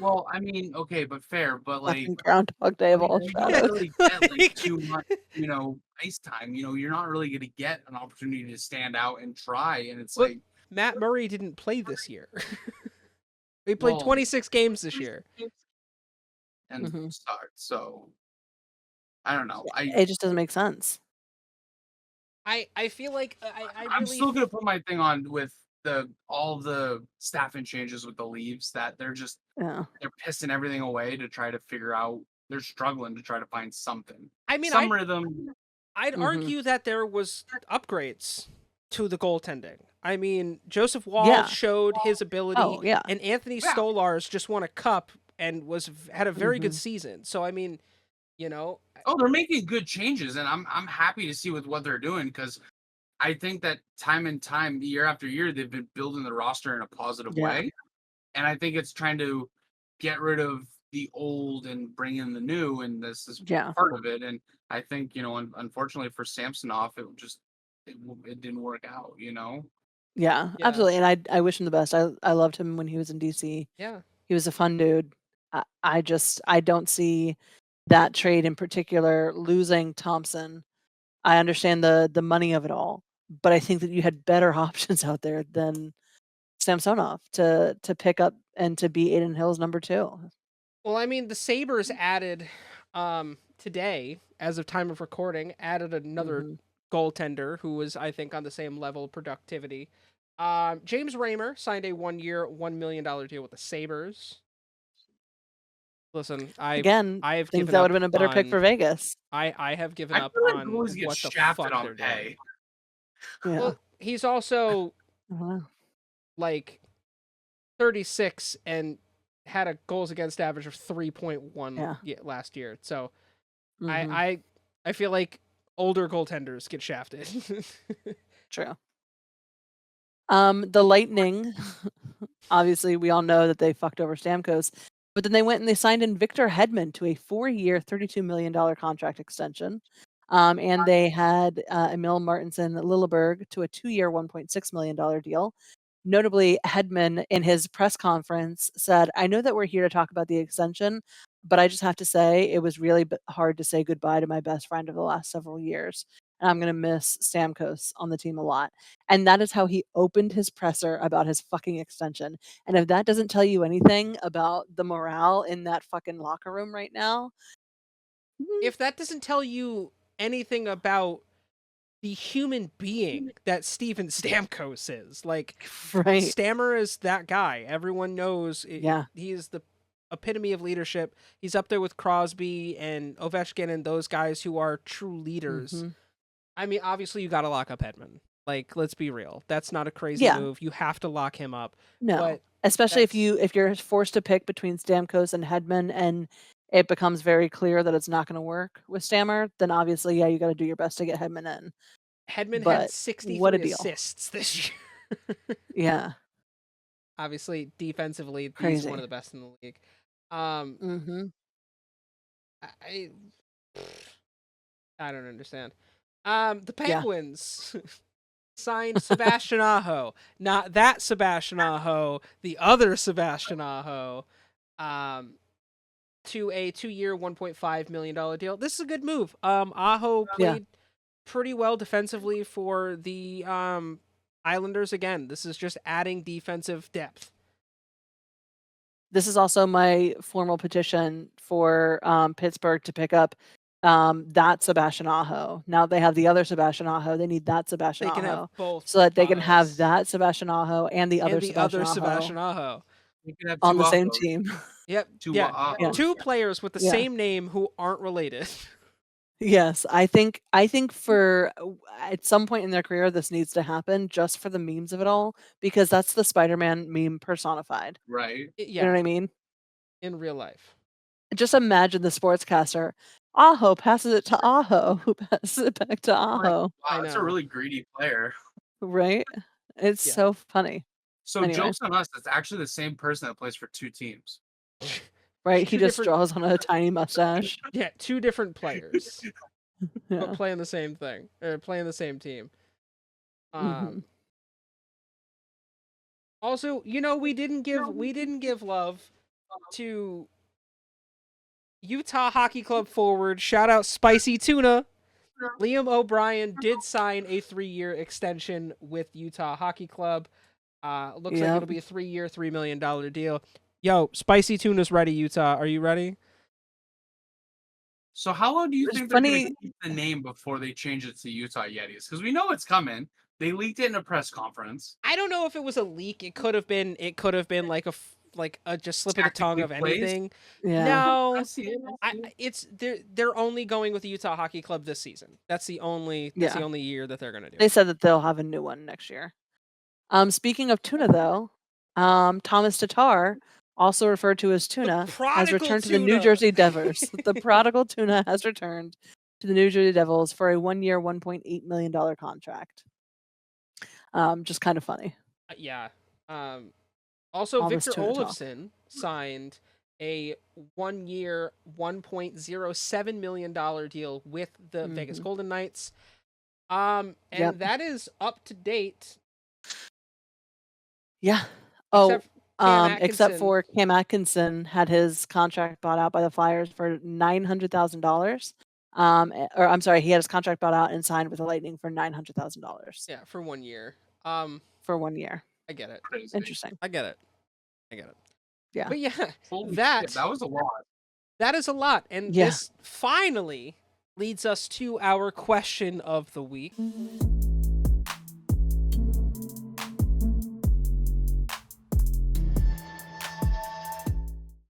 C: well, I mean, okay, but fair, but like
B: Fucking Groundhog Day
C: I
B: of
C: mean,
B: all
C: you don't
B: shadows.
C: really get like
A: Like,
C: too much, ice time. You're not really gonna get an opportunity to stand out and try. And it's
A: look,
C: like,
A: Matt Murray didn't play this year. He played
C: well,
A: 26 games this year.
C: and
B: Mhm.
C: start. So I don't know.
B: It just doesn't make sense.
A: I feel like I
C: I'm
A: really
C: still gonna put my thing on with all the staffing changes with the Leaves that
B: Yeah.
C: they're pissing everything away to try to figure out. They're struggling to try to find something,
A: I mean
C: some rhythm.
A: I'd
B: Mhm.
A: argue that there was upgrades to the goaltending. I mean, Joseph Wall
B: Yeah.
A: showed his ability,
B: Oh, yeah.
A: and Anthony
C: Yeah.
A: Stolarz just won a cup and had a very good
B: Mhm.
A: season. So I mean, you know,
C: Oh, they're making good changes, and I'm happy to see with what they're doing because I think that time and time, year after year, they've been building the roster in a positive
B: Yeah.
C: way. And I think it's trying to get rid of the old and bring in the new, and this is
B: Yeah.
C: part of it. And I think, unfortunately for Samsonov, it didn't work out.
B: Yeah,
A: yeah,
B: absolutely, and I wish him the best. I loved him when he was in DC.
A: yeah.
B: He was a fun dude. I don't see that trade in particular losing Thompson. I understand the money of it all, but I think that you had better options out there than Samsonov to pick up and to be Aiden Hill's number 2.
A: Well, I mean, the Sabres added today, as of time of recording, added another
B: Mhm.
A: goaltender who was, I think, on the same level of productivity. James Raymer signed a 1-year, $1 million deal with the Sabres. Listen,
B: Again,
A: I've
B: think
A: given
B: that would
A: up
B: have been a better pick
A: on
B: for Vegas.
A: I have given
C: I
A: up
C: feel like
A: on
C: goalies get
A: what the
C: shafted
A: fuck
C: on
A: they're doing.
C: pay.
B: Yeah.
A: Well, he's also
B: Uh-huh.
A: like 36 and had a goals against average of 3.1
B: Yeah.
A: last year. So
B: Mhm.
A: I feel like older goaltenders get shafted.
B: True. The Lightning, obviously, we all know that they fucked over Stamkos, but then they went and they signed in Victor Hedman to a 4-year, $32 million contract extension. And they had Emil Martinson Lilleberg to a 2-year, $1.6 million deal. Notably, Hedman in his press conference said, I know that we're here to talk about the extension, but I just have to say it was really hard to say goodbye to my best friend of the last several years. And I'm going to miss Stamkos on the team a lot. And that is how he opened his presser about his fucking extension. And if that doesn't tell you anything about the morale in that fucking locker room right now,
A: If that doesn't tell you anything about the human being that Steven Stamkos is, like,
B: right.
A: Stammer is that guy. Everyone knows
B: Yeah.
A: he is the epitome of leadership. He's up there with Crosby and Ovechkin and those guys who are true leaders.
B: Mm-hmm.
A: I mean, obviously you got to lock up Hedman. Like, let's be real. That's not a crazy
B: Yeah.
A: move. You have to lock him up.
B: No.
A: But
B: Especially if you're forced to pick between Stamkos and Hedman and it becomes very clear that it's not going to work with Stammer, then obviously, yeah, you got to do your best to get Hedman in.
A: Hedman had
B: But what a
A: 63
B: deal.
A: assists this year.
B: Yeah.
A: Obviously, defensively, he's one of
B: Crazy.
A: the best in the league.
B: Mm-hmm.
A: I don't understand. The
B: Yeah.
A: Penguins signed Sebastian Aho, not that Sebastian Aho, the other Sebastian Aho, to a 2-year, $1.5 million deal. This is a good move. Aho
B: Yeah.
A: played pretty well defensively for the Islanders. Again, this is just adding defensive depth.
B: This is also my formal petition for Pittsburgh to pick up that Sebastian Aho. Now they have the other Sebastian Aho. They need that Sebastian
A: They can have
B: Aho
A: both
B: so that they can have
A: Ahos
B: that Sebastian Aho and the other
A: and the
B: Sebastian
A: other
B: Aho
A: Sebastian Aho.
C: You can have
B: on
C: two
B: the same
C: Ahos.
B: team.
A: Yep.
C: Two
A: Yeah.
C: Ahos.
A: Two players with the
B: Yeah.
A: same name who aren't related.
B: Yes, I think for at some point in their career this needs to happen just for the memes of it all because that's the Spider-Man meme personified.
C: Right.
B: You know
A: Yeah.
B: what I mean?
A: In real life.
B: Just imagine the sportscaster. Aho passes it to Aho, who passes it back to
C: Like,
B: Aho.
C: wow,
A: I
C: that's a
A: know.
C: really greedy player.
B: Right? It's
A: Yeah.
B: so funny.
C: So
B: Anyway.
C: jokes on us, it's actually the same person that plays for two teams.
B: Right? He
A: Two
B: just
A: different-
B: draws on a tiny mustache.
A: Yeah, two different players,
B: Yeah.
A: but playing the same thing or playing the same team.
B: Mhm.
A: Also, we didn't give love to Utah Hockey Club forward. Shout out Spicy Tuna. Liam O'Brien did sign a 3-year extension with Utah Hockey Club. Looks like it'll be a 3-year, $3 million deal. Yo, Spicy Tuna's ready, Utah. Are you ready?
C: So how long do you
B: It's
C: think they're going
B: funny.
C: to keep the name before they change it to Utah Yetis? Because we know it's coming. They leaked it in a press conference.
A: I don't know if it was a leak. It could have been like a just slip of the tongue of
C: Tactically placed.
A: anything.
B: Yeah.
A: No,
C: I see it.
A: it's they're only going with the Utah Hockey Club this season. That's the only year that they're gonna do.
B: They said that they'll have a new one next year. Speaking of tuna though, Thomas Tatar, also referred to as Tuna, has returned to the New Jersey Devils. The prodigal Tuna has returned to the New Jersey Devils for a 1-year, $1.8 million contract. Just kind of funny.
A: Yeah. Also,
B: All this
A: Victor
B: tuna talk.
A: Olofsson signed a 1-year, $1.07 million deal with the Vegas Golden Knights. And that is up to date.
B: Yeah. Except for Cam Atkinson had his contract bought out by the Flyers for $900,000. Or I'm sorry, he had his contract bought out and signed with the Lightning for $900,000.
A: Yeah, for 1 year.
B: For 1 year.
A: I get it.
C: Crazy.
B: Interesting.
A: I get it.
B: Yeah.
A: But yeah,
C: Holy
A: that
C: shit, that was a lot.
A: That is a lot. And this finally leads us to our question of the week.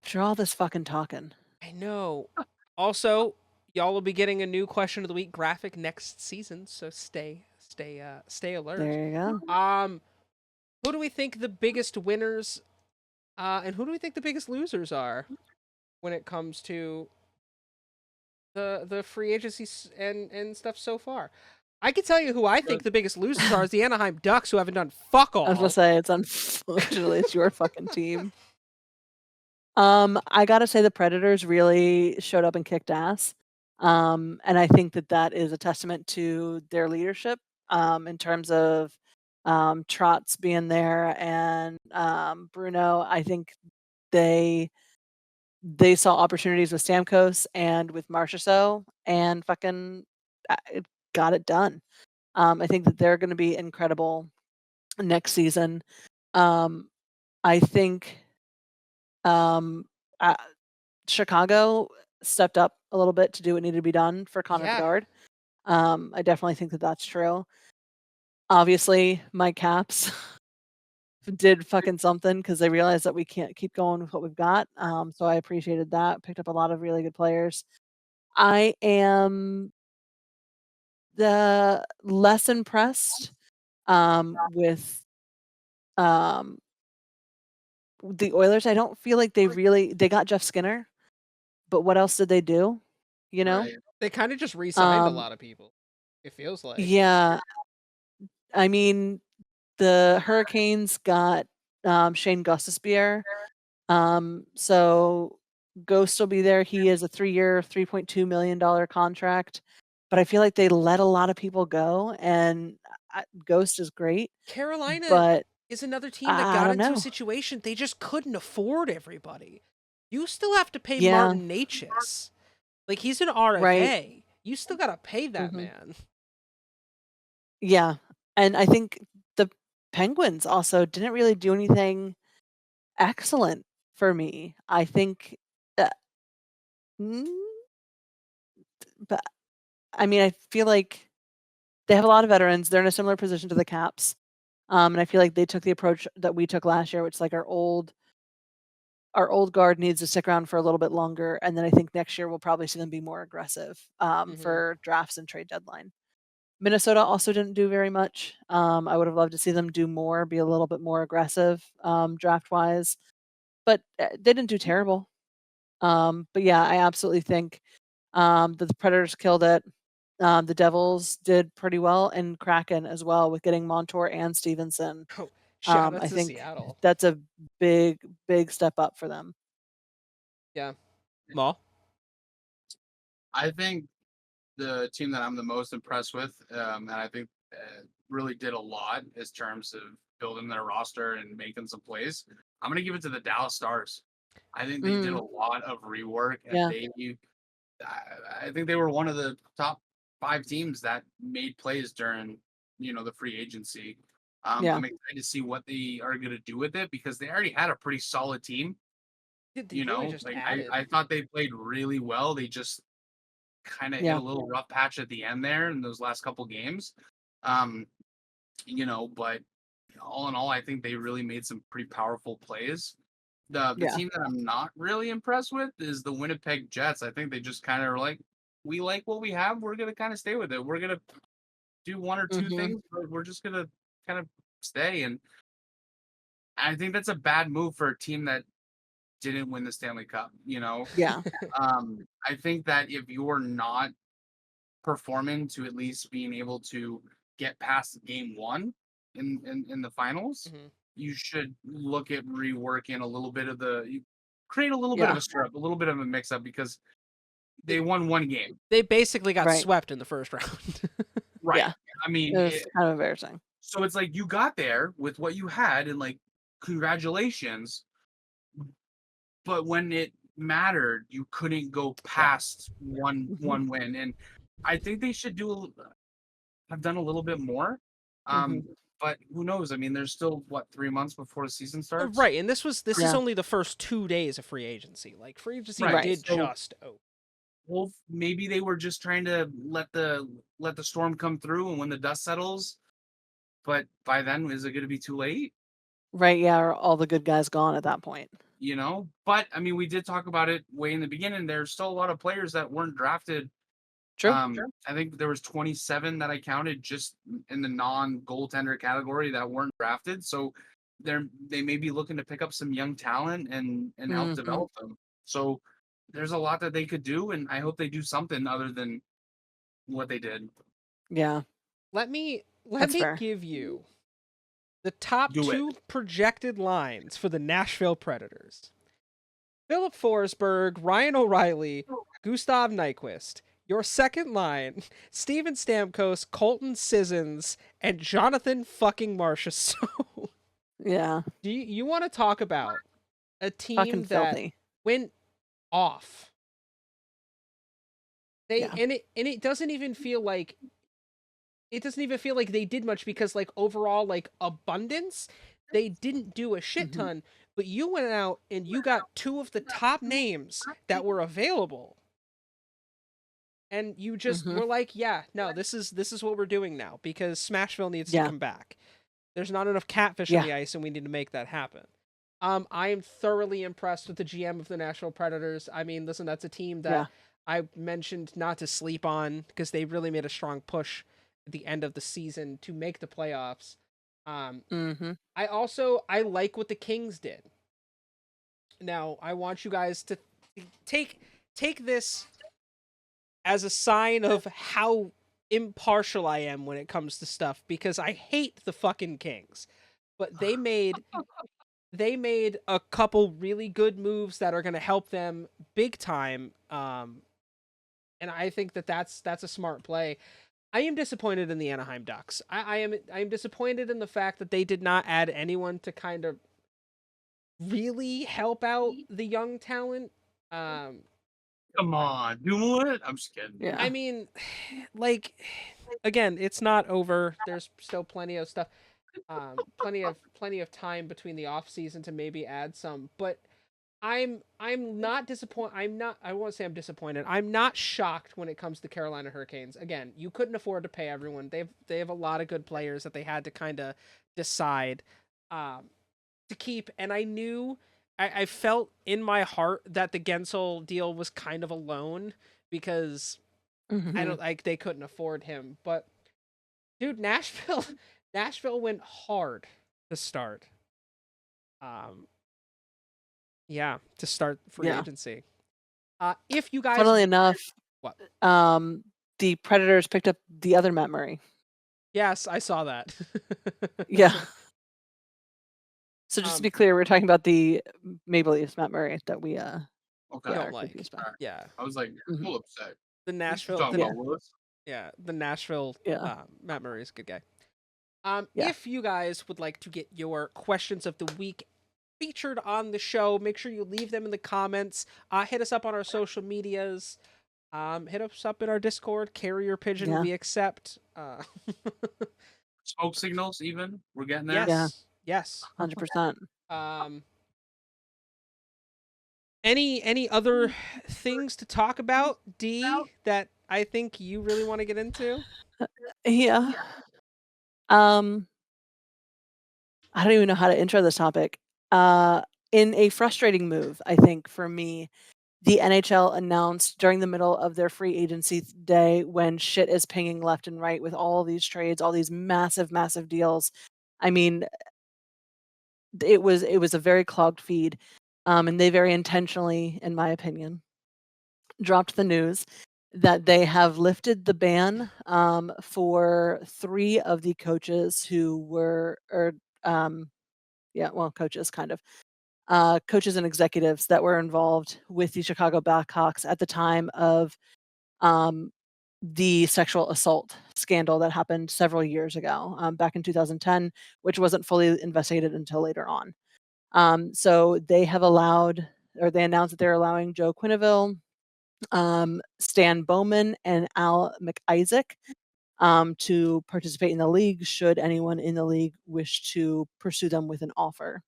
B: After all this fucking talking.
A: I know. Also, y'all will be getting a new question of the week graphic next season, so stay alert.
B: There you go.
A: Who do we think the biggest winners And who do we think the biggest losers are when it comes to the free agencies and stuff so far? I can tell you who I think the biggest losers are is the Anaheim Ducks, who haven't done fuck
B: I was gonna
A: all.
B: say it's unfortunately it's your fucking team. I gotta say the Predators really showed up and kicked ass. And I think that that is a testament to their leadership, in terms of, Trotz being there and, Bruno. I think they they saw opportunities with Stamkos and with Marchessault and fucking, it got it done. I think that they're gonna be incredible next season. Um, I think, um, uh Chicago stepped up a little bit to do what needed to be done for Connor
A: Yeah.
B: Bedard. I definitely think that that's true. Obviously, my Caps did fucking something because they realized that we can't keep going with what we've got. So I appreciated that. Picked up a lot of really good players. I am the less impressed with um, the Oilers. I don't feel like they got Jeff Skinner, but what else did they do? You know?
C: Right.
A: They kind of just re-signed a
B: Um,
A: lot of people. It feels like.
B: yeah, I mean, the Hurricanes got, Shane Gostisbehere, so Ghost will be there. He is a 3-year, $3.2 million contract, but I feel like they let a lot of people go, and Ghost is great,
A: Carolina
B: but
A: is another team that
B: I
A: got
B: don't
A: into a
B: know.
A: situation they just couldn't afford everybody. You still have to pay
B: Yeah,
A: Martin Necas. Like, he's an
B: right.
A: RFA. You still gotta pay that
B: Mhm.
A: man.
B: Yeah, and I think the Penguins also didn't really do anything excellent for me. I think, uh, mm, but I mean, I feel like they have a lot of veterans. They're in a similar position to the Caps. And I feel like they took the approach that we took last year, which is like our old guard needs to stick around for a little bit longer. And then I think next year we'll probably see them be more aggressive,
A: Hmm.
B: for drafts and trade deadline. Minnesota also didn't do very much. I would have loved to see them do more, be a little bit more aggressive, draft wise, but they didn't do terrible. But yeah, I absolutely think, that the Predators killed it. The Devils did pretty well, and Kraken as well with getting Montour and Stevenson.
A: Oh, shout out
B: I
A: to
B: think
A: Seattle.
B: that's a big, big step up for them.
A: Yeah. Maul?
C: I think the team that I'm the most impressed with, and I think really did a lot in terms of building their roster and making some plays. I'm gonna give it to the Dallas Stars. I think they did a
B: Mm,
C: lot of rework, and
B: yeah,
C: I think they were one of the top 5 teams that made plays during, the free agency.
B: yeah,
C: I'm excited to see what they are gonna do with it because they already had a pretty solid team.
A: They really just
C: Like
A: added.
C: I thought they played really well. They just kind of hit a
B: yeah,
C: little rough patch at the end there in those last couple games. Um, but all in all, I think they really made some pretty powerful plays. The
B: yeah.
C: team that I'm not really impressed with is the Winnipeg Jets. I think they just kind of are like, we like what we have. We're gonna kind of stay with it. We're gonna do one or two
B: Mhm.
C: things, but we're just gonna kind of stay. And I think that's a bad move for a team that didn't win the Stanley Cup.
B: Yeah,
C: I think that if you're not performing to at least being able to get past game one in the finals,
A: Mhm.
C: you should look at reworking a little bit of create a little bit of
B: yeah,
C: a stir up, a little bit of a mix up because
A: They,
C: they won one game.
A: they basically got
B: right.
A: swept in the first round.
C: Right.
B: Yeah,
C: I
B: it
C: mean,
B: was kind of embarrassing.
C: so it's like you got there with what you had and like congratulations, but when it mattered, you couldn't go
A: Yeah.
C: past one
B: Mhm,
C: one win. And I think they should have done a little bit more.
B: mhm.
C: Um, but who knows? I mean, there's still what 3 months before the season starts,
A: Right, and this is
B: Yeah,
A: only the first 2 days of free agency. Like, free agency
C: right?
B: right.
A: did
C: So,
A: just open.
C: well, maybe they were just trying to let the storm come through, and when the dust settles, but by then, is it going to be too late?
B: Right, yeah, are all the good guys gone at that point.
C: But I mean, we did talk about it way in the beginning. There's still a lot of players that weren't drafted.
B: True.
C: Sure. I think there was 27 that I counted just in the non-goaltender category that weren't drafted. So they may be looking to pick up some young talent and help
B: Mhm.
C: develop them. So there's a lot that they could do, and I hope they do something other than what they did.
B: Yeah,
A: Let me
B: that's fair.
A: give you the top
C: Do it.
A: 2 projected lines for the Nashville Predators. Philip Forsberg, Ryan O'Reilly, Gustav Nyquist. Your second line, Steven Stamkos, Colton Sissons, and Jonathan fucking Marchessault.
B: Yeah,
A: Do you want to talk about a
B: fucking
A: team that
B: filthy.
A: went off?
B: Yeah.
A: And it doesn't even feel like they did much because like overall like abundance, they didn't do a shit
B: Mhm.
A: ton, but you went out and you got 2 of the top names that were available. And you just
B: Mhm.
A: were like, yeah, no, this is what we're doing now because Smashville needs to
B: Yeah.
A: come back. There's not enough catfish on
B: Yeah.
A: the ice, and we need to make that happen. I am thoroughly impressed with the GM of the Nashville Predators. I mean, listen, that's a team
B: Yeah.
A: that I mentioned not to sleep on because they really made a strong push at the end of the season to make the playoffs.
B: Mhm.
A: I like what the Kings did. Now, I want you guys to take this as a sign of how impartial I am when it comes to stuff because I hate the fucking Kings. But they made a couple really good moves that are going to help them big time. And I think that that's a smart play. I am disappointed in the Anaheim Ducks. I am disappointed in the fact that they did not add anyone to kind of really help out the young talent. Um,
C: Come on, do it. I'm just kidding.
B: Yeah.
A: I mean, like, again, it's not over. There's still plenty of stuff. Plenty of time between the off season to maybe add some, but I'm not disappointed. I won't say I'm disappointed. I'm not shocked when it comes to Carolina Hurricanes. Again, you couldn't afford to pay everyone. They have a lot of good players that they had to kind of decide to keep, and I felt in my heart that the Gensel deal was kind of a loan because I
B: Mhm.
A: don't like they couldn't afford him. But dude, Nashville Nashville went hard to start. Um, yeah, to start free
B: Yeah.
A: agency. If you guys,
B: Funnily enough,
A: what?
B: the Predators picked up the other Matt Murray.
A: Yes, I saw that.
B: Yeah. So just to
A: um,
B: be clear, we're talking about the Maple Leafs Matt Murray that we
C: Okay.
A: don't
B: are
A: like.
B: confused by.
C: Alright.
A: Yeah,
C: I was like,
B: Mhm.
C: full upset.
A: the
C: What you
A: Nashville,
C: talking
A: the
C: about, Willis?
A: yeah, the Nashville.
B: Yeah.
A: Matt Murray's a good guy.
B: Yeah.
A: If you guys would like to get your questions of the week featured on the show, make sure you leave them in the comments. Hit us up on our social medias. Hit us up in our Discord. Carrier pigeon,
B: Yeah.
A: we accept.
C: Smoke signals, even. We're getting there.
B: Yeah.
A: Yes.
B: 100%.
A: Um, any other things to talk about, D, that I think you really want to get into?
B: Yeah. Um, I don't even know how to intro this topic. In a frustrating move, I think for me, the NHL announced during the middle of their free agency day when shit is pinging left and right with all these trades, all these massive, massive deals. I mean, it was a very clogged feed, and they very intentionally, in my opinion, dropped the news that they have lifted the ban for 3 of the coaches who were, or yeah, well, coaches kind of, coaches and executives that were involved with the Chicago Blackhawks at the time of um, the sexual assault scandal that happened several years ago, back in 2010, which wasn't fully investigated until later on. So they have allowed, or they announced that they're allowing Joe Quenneville, Stan Bowman, and Al McIsaac to participate in the league should anyone in the league wish to pursue them with an offer.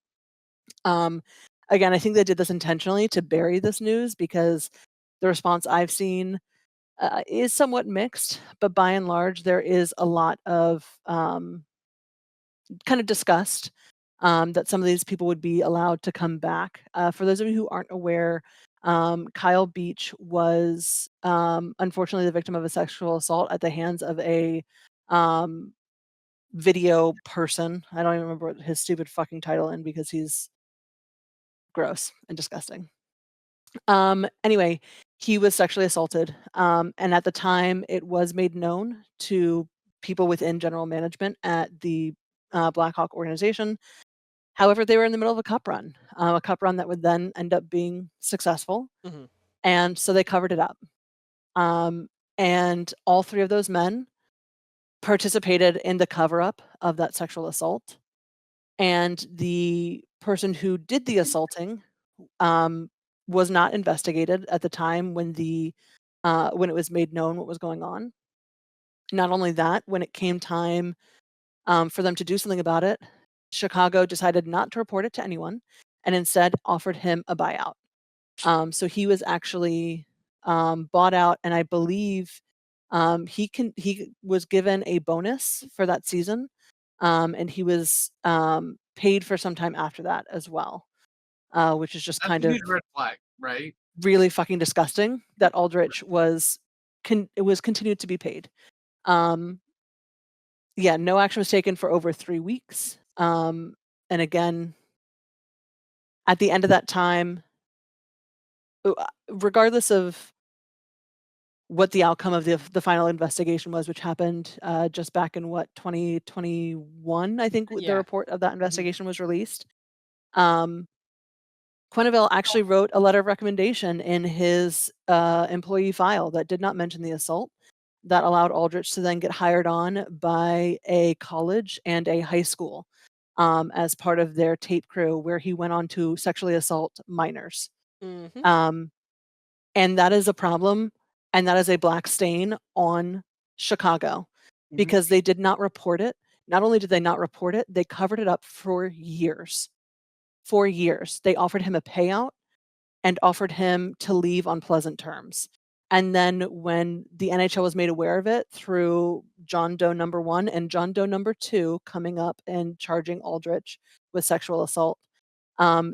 B: Um, Again, I think they did this intentionally to bury this news because the response I've seen is somewhat mixed, but by and large, there is a lot of kind of disgust that some of these people would be allowed to come back. For those of you who aren't aware, Kyle Beach was unfortunately the victim of a sexual assault at the hands of a um, video person. I don't even remember what his stupid fucking title is because he's gross and disgusting. Anyway, he was sexually assaulted. And at the time, it was made known to people within general management at the Blackhawk organization. However, they were in the middle of a cup run that would then end up being successful.
A: Mhm.
B: And so they covered it up. And all three of those men participated in the cover up of that sexual assault. And the person who did the assaulting was not investigated at the time when it was made known what was going on. Not only that, when it came time for them to do something about it, Chicago decided not to report it to anyone and instead offered him a buyout. So he was actually bought out, and I believe he was given a bonus for that season, and he was paid for some time after that as well, which is just
C: That's
B: kind
C: a
B: of
C: huge red flag, right?
B: really fucking disgusting that Aldrich was continued to be paid. Yeah, no action was taken for over 3 weeks. And again, at the end of that time, regardless of what the outcome of the final investigation was, which happened just back in 2021, I think the
A: Yeah.
B: report of that investigation was released. Quenneville actually wrote a letter of recommendation in his employee file that did not mention the assault, that allowed Aldrich to then get hired on by a college and a high school as part of their tape crew, where he went on to sexually assault minors.
A: Mhm.
B: And that is a problem, and that is a black stain on Chicago because they did not report it. Not only did they not report it, they covered it up for years. For years. They offered him a payout and offered him to leave on pleasant terms. And then when the NHL was made aware of it through John Doe number 1 and John Doe number 2 coming up and charging Aldrich with sexual assault,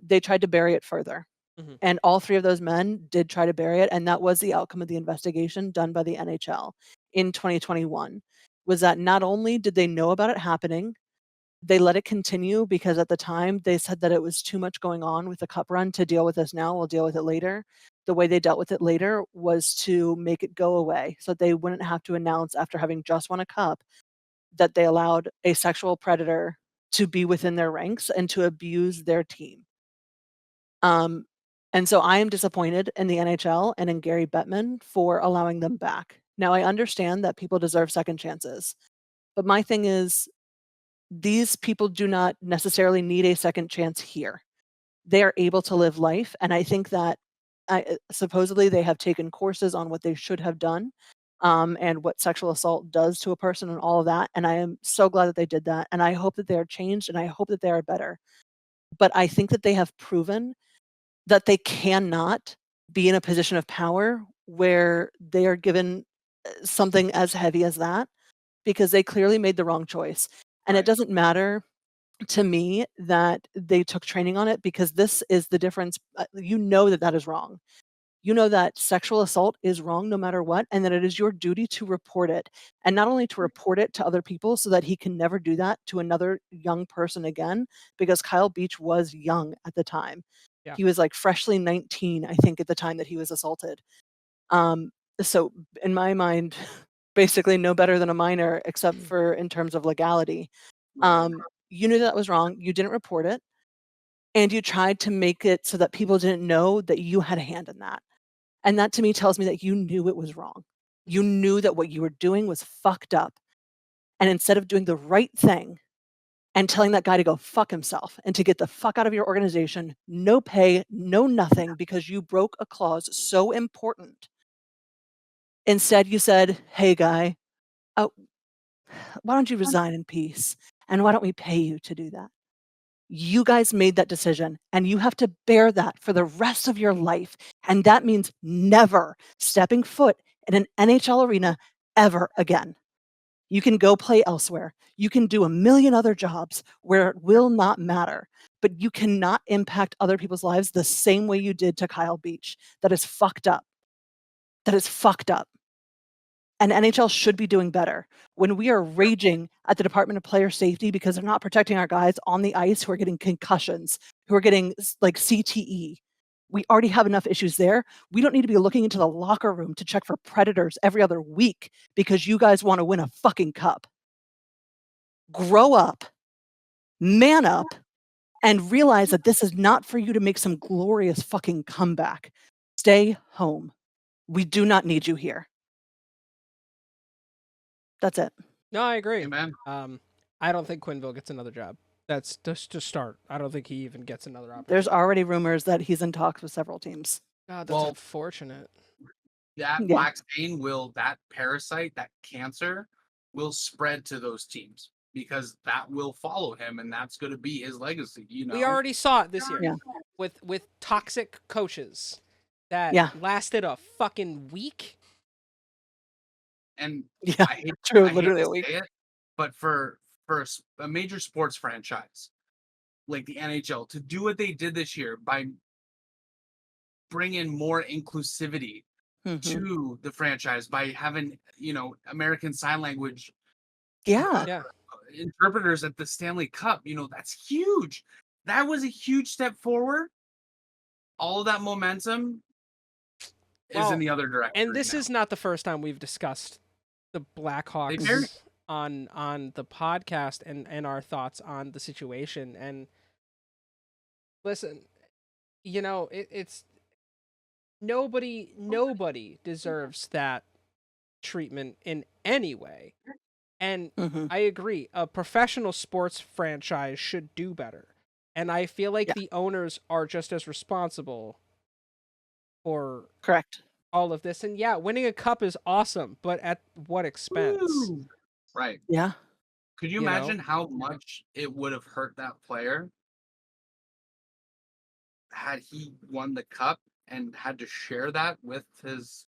B: they tried to bury it further.
A: Mhm.
B: And all 3 of those men did try to bury it, and that was the outcome of the investigation done by the NHL in 2021, was that not only did they know about it happening, they let it continue because at the time they said that it was too much going on with the cup run to deal with this now, we'll deal with it later. The way they dealt with it later was to make it go away so they wouldn't have to announce after having just won a cup that they allowed a sexual predator to be within their ranks and to abuse their team. And so I am disappointed in the NHL and in Gary Bettman for allowing them back. Now, I understand that people deserve second chances, but my thing is these people do not necessarily need a second chance here. They are able to live life, and I think that supposedly they have taken courses on what they should have done, and what sexual assault does to a person and all of that, and I am so glad that they did that, and I hope that they are changed, and I hope that they are better. But I think that they have proven that they cannot be in a position of power where they are given something as heavy as that, because they clearly made the wrong choice. And it
C: Right.
B: doesn't matter to me that they took training on it, because this is the difference. You know that that is wrong. You know that sexual assault is wrong no matter what, and that it is your duty to report it. And not only to report it to other people so that he can never do that to another young person again, because Kyle Beach was young at the time.
A: Yeah.
B: He was like freshly 19, I think, at the time that he was assaulted. Um, so in my mind, basically no better than a minor, except for in terms of legality.
C: Right.
B: You knew that was wrong. You didn't report it, and you tried to make it so that people didn't know that you had a hand in that. And that to me tells me that you knew it was wrong. You knew that what you were doing was fucked up. And instead of doing the right thing and telling that guy to go fuck himself and to get the fuck out of your organization, no pay, no nothing, because you broke a clause so important, instead you said, hey guy, uh, why don't you resign in peace? And why don't we pay you to do that? You guys made that decision, and you have to bear that for the rest of your life. And that means never stepping foot in an NHL arena ever again. You can go play elsewhere. You can do a million other jobs where it will not matter, but you cannot impact other people's lives the same way you did to Kyle Beach. That is fucked up. That is fucked up. And NHL should be doing better. When we are raging at the Department of Player Safety because they're not protecting our guys on the ice who are getting concussions, who are getting like CTE, we already have enough issues there. We don't need to be looking into the locker room to check for predators every other week because you guys want to win a fucking cup. Grow up, man up, and realize that this is not for you to make some glorious fucking comeback. Stay home. We do not need you here. That's it.
A: No, I agree.
C: Amen.
A: I don't think Quenneville gets another job. That's just to start. I don't think he even gets another opportunity.
B: There's already rumors that he's in talks with several teams.
A: God, that's
C: Well,
A: unfortunate.
C: That
B: Yeah.
C: black stain that parasite, that cancer will spread to those teams because that will follow him and that's going to be his legacy, you know.
A: We already saw it this year
B: Yeah.
A: with toxic coaches that
B: Yeah.
A: lasted a fucking week.
C: And
B: Yeah,
C: I hate,
B: true,
C: I hate
B: literally
C: to
B: a week.
C: say it, but for a major sports franchise like the NHL to do what they did this year by bringing more inclusivity
B: Mhm.
C: to the franchise by having, American Sign Language
B: Yeah.
A: Yeah.
C: interpreters at the Stanley Cup, that's huge. That was a huge step forward. All of that momentum is
A: Well,
C: in the other direction.
A: And
C: right
A: this
C: now.
A: is not the first time we've discussed the Blackhawks
C: very-
A: on the podcast and our thoughts on the situation. And listen, it's nobody deserves that treatment in any way. And
B: Mhm.
A: I agree, a professional sports franchise should do better. And I feel like
B: Yeah.
A: the owners are just as responsible for
B: Correct.
A: all of this. And yeah, winning a cup is awesome, but at what expense?
C: Woo! Right.
B: Yeah.
C: Could you
A: You know?
C: imagine how much it would have hurt that player had he won the cup and had to share that with his,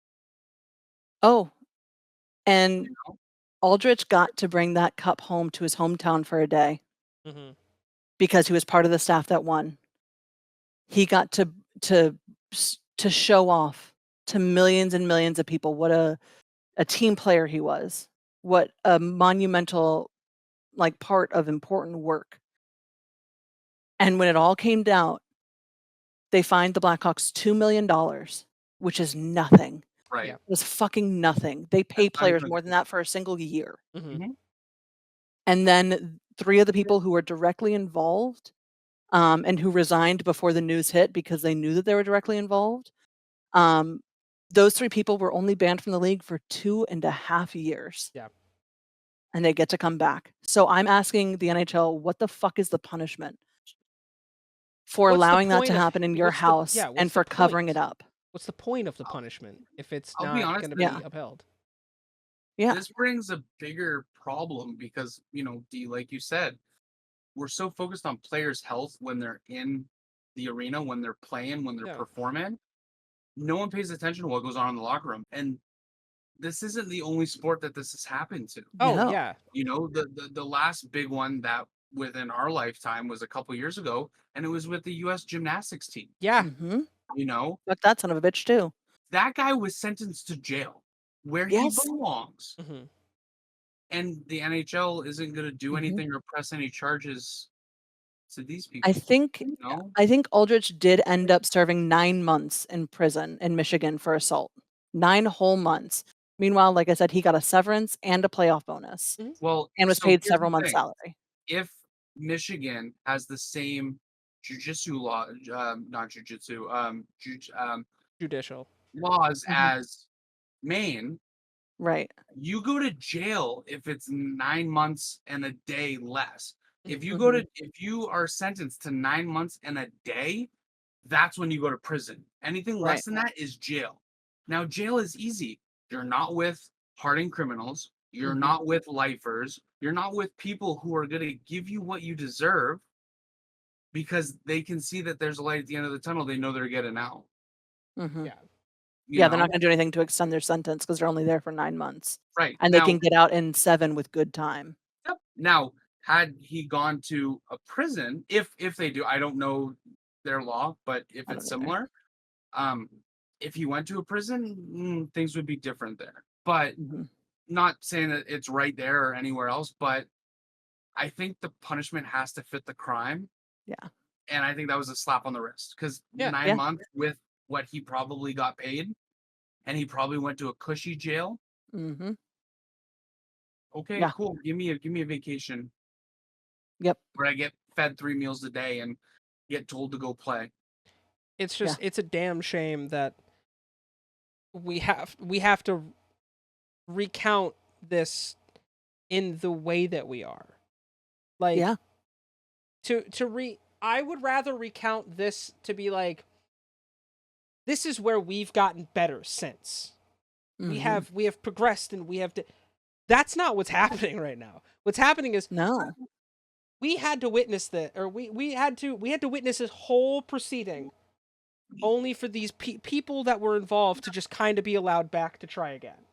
B: Oh, and
C: you know?
B: Aldrich got to bring that cup home to his hometown for a day
A: Mm-hmm.
B: because he was part of the staff that won. He got to show off to millions and millions of people what a team player he was, what a monumental part of important work. And when it all came down, they fined the Blackhawks $2 million, which is nothing.
C: Right.
A: Yeah.
B: It was fucking nothing. They pay
C: That's not
B: players
C: even-
B: more than that for a single year.
A: Mm-hmm.
B: And then 3 of the people who were directly involved, and who resigned before the news hit because they knew that they were directly involved, those 3 people were only banned from the league for 2.5 years.
A: Yeah.
B: And they get to come back. So I'm asking the NHL, what the fuck is the punishment for
A: What's the
B: allowing that
A: point
B: to
A: of-
B: happen in your
A: what's the-
B: house
A: yeah, what's
B: and
A: the
B: for covering
A: point?
B: it up?
A: What's the point of the punishment if it's
C: I'll be
A: not
C: honest,
A: going to be
B: yeah.
A: upheld?
B: Yeah.
C: This brings a bigger problem because, D, like you said, we're so focused on players' health when they're in the arena, when they're playing, when they're
A: Yeah.
C: performing. No one pays attention to what goes on in the locker room. And this isn't the only sport that this has happened to.
A: Oh,
B: No.
A: yeah.
C: The last big one that within our lifetime was a couple years ago, and it was with the U.S. gymnastics team.
A: Yeah.
B: Mhm.
C: Fuck
B: that son of a bitch too.
C: That guy was sentenced to jail where
B: Yes.
C: he belongs.
A: Mm-hmm.
C: And the NHL isn't going to do
B: Mhm.
C: anything or press any charges to these people.
B: I think
C: No?
B: I think Aldrich did end up serving 9 months in prison in Michigan for assault. 9 whole months. Meanwhile, like I said, he got a severance and a playoff bonus
C: Well,
B: and was
C: so
B: paid
C: here's
B: several
C: the
B: months'
C: thing.
B: salary.
C: If Michigan has the same jujitsu law, not jujitsu,
A: Judicial.
C: laws
B: Mhm.
C: as Maine,
B: Right.
C: you go to jail if it's 9 months and a day less. If you
B: Mhm.
C: if you are sentenced to 9 months and a day, that's when you go to prison. Anything
B: Right.
C: less than that is jail. Now, jail is easy. You're not with hardened criminals. You're
B: Mhm.
C: not with lifers. You're not with people who are going to give you what you deserve because they can see that there's a light at the end of the tunnel. They know they're getting out.
B: Mhm.
A: Yeah.
C: You
B: Yeah, they're
C: know?
B: not gonna do anything to extend their sentence because they're only there for 9 months.
C: Right.
B: And
C: Now,
B: they can get out in 7 with good time.
C: Yep. Now, had he gone to a prison, if they do, I don't know their law, but if
B: I
C: it's
B: don't either.
C: similar, if he went to a prison, things would be different there. But
B: Mhm.
C: not saying that it's right there or anywhere else, but I think the punishment has to fit the crime.
B: Yeah.
C: And I think that was a slap on the wrist because
A: Yeah.
C: 9 months with what he probably got paid, and he probably went to a cushy jail.
B: Mhm.
C: Okay,
B: Yeah.
C: cool. Give me a vacation
B: Yep.
C: where I get fed 3 meals a day and get told to go play.
A: It's
B: Yeah.
A: just it's a damn shame that we have to recount this in the way that we are. Like
B: Yeah.
A: I would rather recount this to be like, this is where we've gotten better since. We
B: Mhm.
A: have progressed, and that's not what's happening right now. What's happening is
B: No.
A: we had to witness we had to witness this whole proceeding only for these people that were involved to just kind of be allowed back to try again.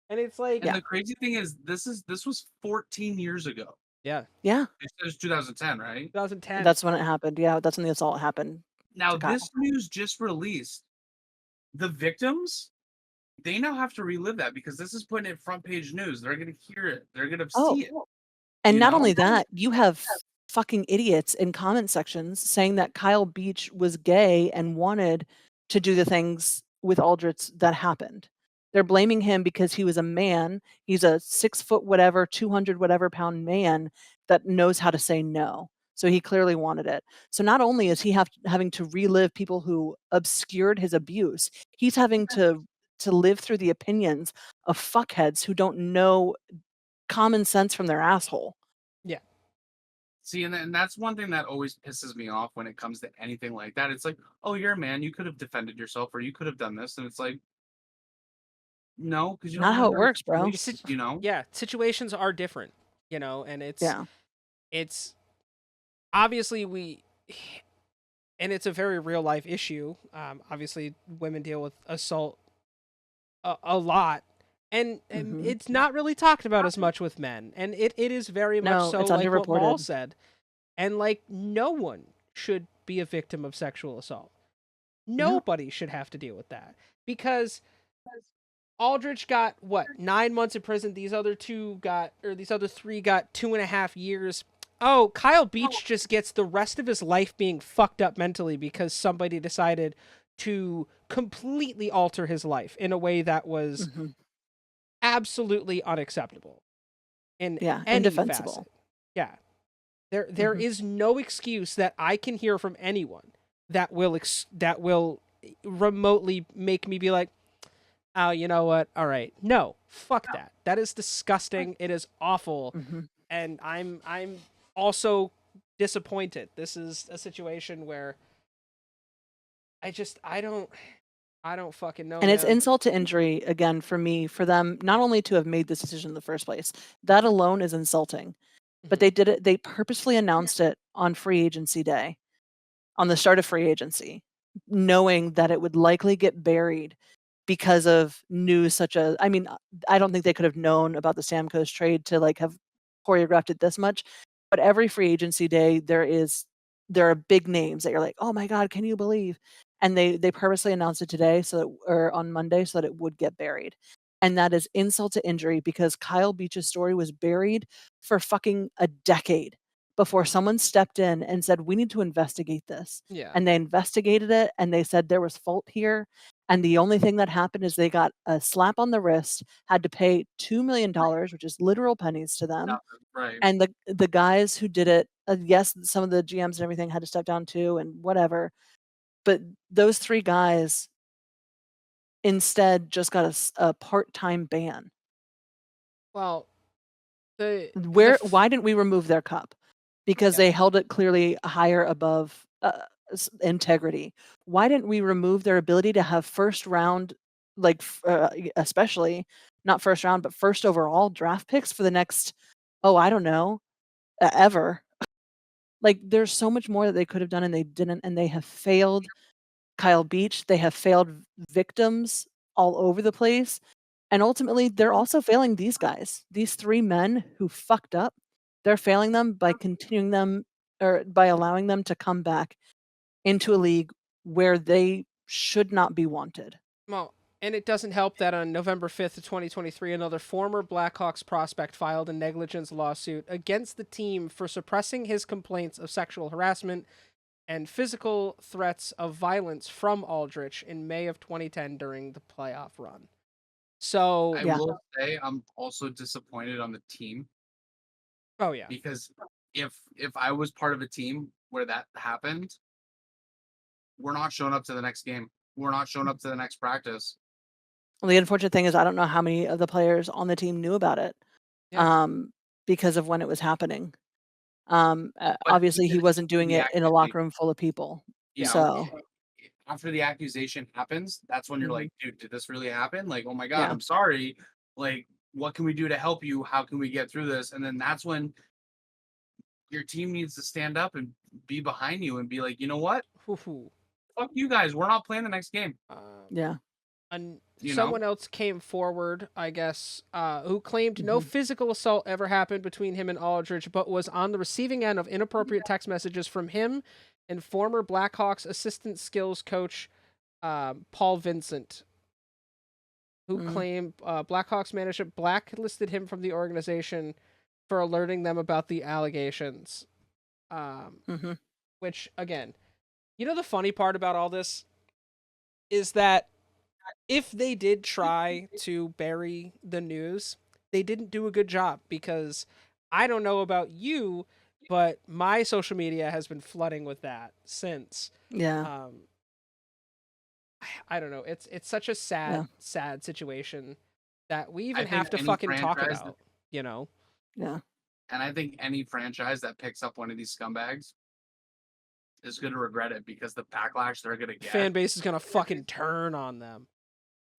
A: And it's like,
C: And
B: Yeah.
C: the crazy thing is, this was 14 years ago.
A: yeah,
B: Yeah.
C: It says 2010, right?
A: 2010.
B: That's when it happened. Yeah, that's when the assault happened
C: Now,
B: to Kyle.
C: this news just released. The victims, they now have to relive that because this is putting it front page news. They're going to hear it. They're going to
B: Oh,
C: see it.
B: and
C: You
B: not
C: know?
B: only that, you have fucking idiots in comment sections saying that Kyle Beach was gay and wanted to do the things with Aldrich that happened. They're blaming him because he was a man. He's a 6 foot whatever, 200 whatever pound man that knows how to say no. So he clearly wanted it. So not only is he having to relive people who obscured his abuse, he's having to live through the opinions of fuckheads who don't know common sense from their asshole.
A: Yeah.
C: See, and that's one thing that always pisses me off when it comes to anything like that. It's like, oh, you're a man. You could have defended yourself or you could have done this. And it's like, no, because you don't
B: Not
C: know
B: how it
C: their
B: works, bro.
C: situations, you know?
A: Yeah, situations are different, and
B: Yeah.
A: it's obviously and it's a very real life issue. Obviously, women deal with assault a lot, and
B: Mhm.
A: it's not really talked about as much with men, and it is very much
B: No,
A: so
B: it's
A: like what Maul
B: underreported.
A: said, and like no one should be a victim of sexual assault.
B: No.
A: Nobody should have to deal with that because Aldrich got what 9 months in prison. These other three got 2.5 years. Oh, Kyle Beach just gets the rest of his life being fucked up mentally because somebody decided to completely alter his life in a way that was
B: Mhm.
A: absolutely unacceptable in
B: Yeah,
A: any
B: indefensible.
A: facet. Yeah. There
B: Mhm.
A: is no excuse that I can hear from anyone that will remotely make me be like, oh, you know what? All right. No, fuck that. That is disgusting. It is awful.
B: Mhm.
A: And I'm also disappointed. This is a situation where I don't fucking know,
B: And it's
A: man.
B: insult to injury again for me, for them not only to have made this decision in the first place. That alone is insulting. But
A: Mhm.
B: they purposefully announced it on free agency day, on the start of free agency, knowing that it would likely get buried because of news such as, I mean, I don't think they could have known about the Stamkos trade to like have choreographed it this much, but every free agency day there are big names that you're like, "Oh my god, can you believe?" And they purposely announced it today or on Monday so that it would get buried. And that is insult to injury because Kyle Beach's story was buried for fucking a decade before someone stepped in and said, "We need to investigate this."
A: Yeah.
B: And they investigated it and they said there was fault here, and the only thing that happened is they got a slap on the wrist, had to pay $2 million, which is literal pennies to them.
C: Nothing. Right.
B: And the guys who did it, yes, some of the GMs and everything had to step down too and whatever. But those 3 guys instead just got a part-time ban.
A: Well,
B: Why didn't we remove their cup? Because
A: yeah.
B: they held it clearly higher above integrity. Why didn't we remove their ability to have first round, like especially not first round, but first overall draft picks for the next, oh, I don't know, ever? Like there's so much more that they could have done and they didn't, and they have failed Kyle Beach. They have failed victims all over the place. And ultimately, they're also failing these guys. These 3 men who fucked up, they're failing them by continuing them or by allowing them to come back into a league where they should not be wanted.
A: Well, And it doesn't help that on November 5th of 2023, another former Blackhawks prospect filed a negligence lawsuit against the team for suppressing his complaints of sexual harassment and physical threats of violence from Aldrich in May of 2010 during the playoff run. So,
C: I
B: Yeah.
C: will say I'm also disappointed on the team
A: oh yeah,
C: because if I was part of a team where that happened, we're not showing up to the next game. We're not showing up to the next practice.
B: Well, the unfortunate thing is I don't know how many of the players on the team knew about it,
A: Yeah.
B: because of when it was happening.
C: But
B: Obviously, he
C: even
B: wasn't doing
C: the
B: it in a
C: accusation,
B: locker room full of people.
C: yeah,
B: So,
C: after the accusation happens, that's when you're
B: Mhm.
C: like, dude, did this really happen? Like, oh my god,
B: Yeah.
C: I'm sorry. Like, what can we do to help you? How can we get through this? And then that's when your team needs to stand up and be behind you and be like, you know what?
A: Hoo-hoo.
C: Fuck you guys. We're not playing the next game.
B: Yeah.
A: And
C: You know?
A: someone else came forward, I guess, who claimed no
B: Mhm.
A: physical assault ever happened between him and Aldridge, but was on the receiving end of inappropriate text messages from him and former Blackhawks assistant skills coach Paul Vincent, who
B: Mm.
A: claimed Blackhawks management blacklisted him from the organization for alerting them about the allegations.
B: Mhm.
A: Which, again, the funny part about all this is that if they did try to bury the news, they didn't do a good job because I don't know about you, but my social media has been flooding with that since.
B: Yeah.
A: I don't know. It's such a
B: Yeah.
A: sad situation that we
C: I
A: even
C: think
A: have to
C: any
A: fucking talk
C: franchise
A: about, you know?
B: Yeah.
C: and I think any franchise that picks up one of these scumbags is gonna regret it because the backlash they're gonna
A: Fan
C: get.
A: base is gonna fucking turn on them.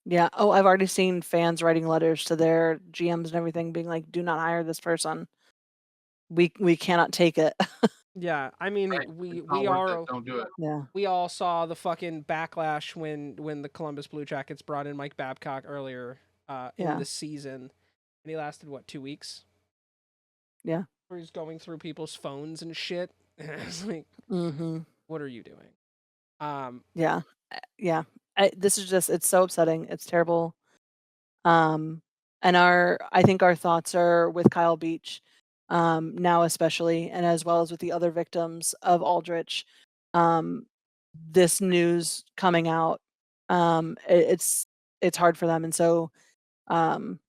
B: Yeah. Oh, I've already seen fans writing letters to their GMs and everything being like, "Do not hire this person. We cannot take it."
A: Yeah, I mean,
C: Right.
A: we
C: It's not
A: we
C: worth it.
A: are
C: Don't do it.
B: Yeah.
A: we all saw the fucking backlash when the Columbus Blue Jackets brought in Mike Babcock earlier in
B: Yeah.
A: the season, and he lasted what 2 weeks?
B: Yeah.
A: Where he's going through people's phones and shit. It's like,
B: Mhm.
A: what are you doing? Um,
B: Yeah. Yeah. This is just it's so upsetting. It's terrible. And I think our thoughts are with Kyle Beach, now especially, and as well as with the other victims of Aldrich. Um, this news coming out, it's hard for them, and so um,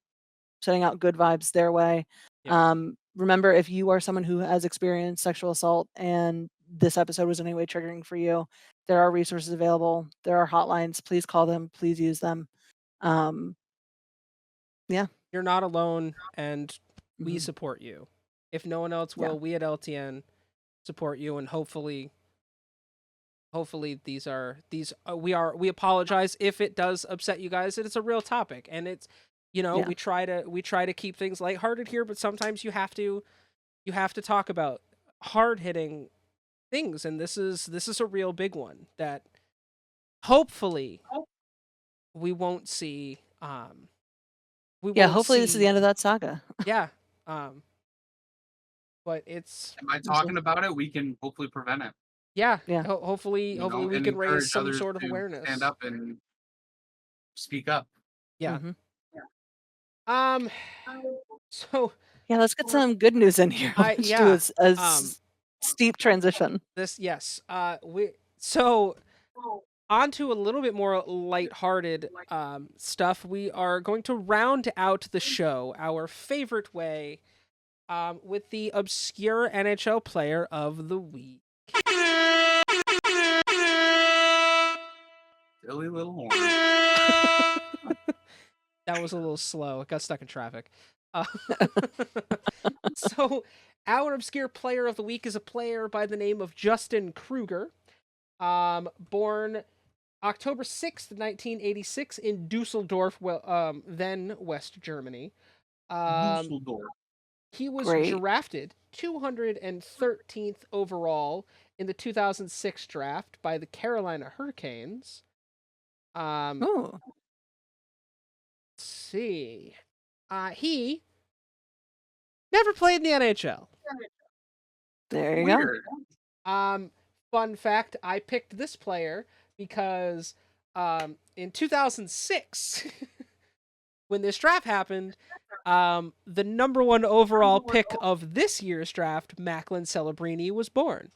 B: sending out good vibes their way.
A: yeah,
B: Remember, if you are someone who has experienced sexual assault and this episode was in any way triggering for you, there are resources available. There are hotlines. Please call them. Please use them. Um, yeah.
A: you're not alone, and we
B: Mhm.
A: support you. If no one else
B: Yeah.
A: will, we at LTN support you, and hopefully we apologize if it does upset you guys. It's a real topic, and it's
B: Yeah.
A: we try to keep things lighthearted here, but sometimes you have to talk about hard hitting things, and this is a real big one that hopefully we won't see we
B: Yeah,
A: won't
B: hopefully this is the
A: see
B: end of that saga.
A: yeah um but it's
C: By
B: Honestly.
C: talking about it, we can hopefully prevent it.
A: yeah
B: Yeah.
A: hopefully we
C: And
A: can raise
C: encourage
A: some
C: others
A: sort of
C: to stand
A: awareness.
C: up and speak up.
A: Yeah.
B: Mhm.
A: um so
B: Yeah, let's get some good news in here.
A: I
B: Let's do
A: yeah
B: a
A: um
B: steep transition.
A: this yes we so on to a little bit more lighthearted stuff. We are going to round out the show our favorite way with the obscure NHL player of the week.
C: Silly little horn.
A: That was a little slow. It got stuck in traffic. Uh, so, our obscure player of the week is a player by the name of Justin Kruger, born October 6th, 1986, in Dusseldorf, then West Germany. Um,
C: Dusseldorf.
A: he was
B: Great.
A: drafted 213th overall in the 2006 draft by the Carolina Hurricanes. Let's
B: Oh,
A: see. He never played in the NHL.
B: there you go.
C: Weird.
A: Fun fact: I picked this player because In 2006, when this draft happened, the number one overall pick of this year's draft, Macklin Celebrini, was born.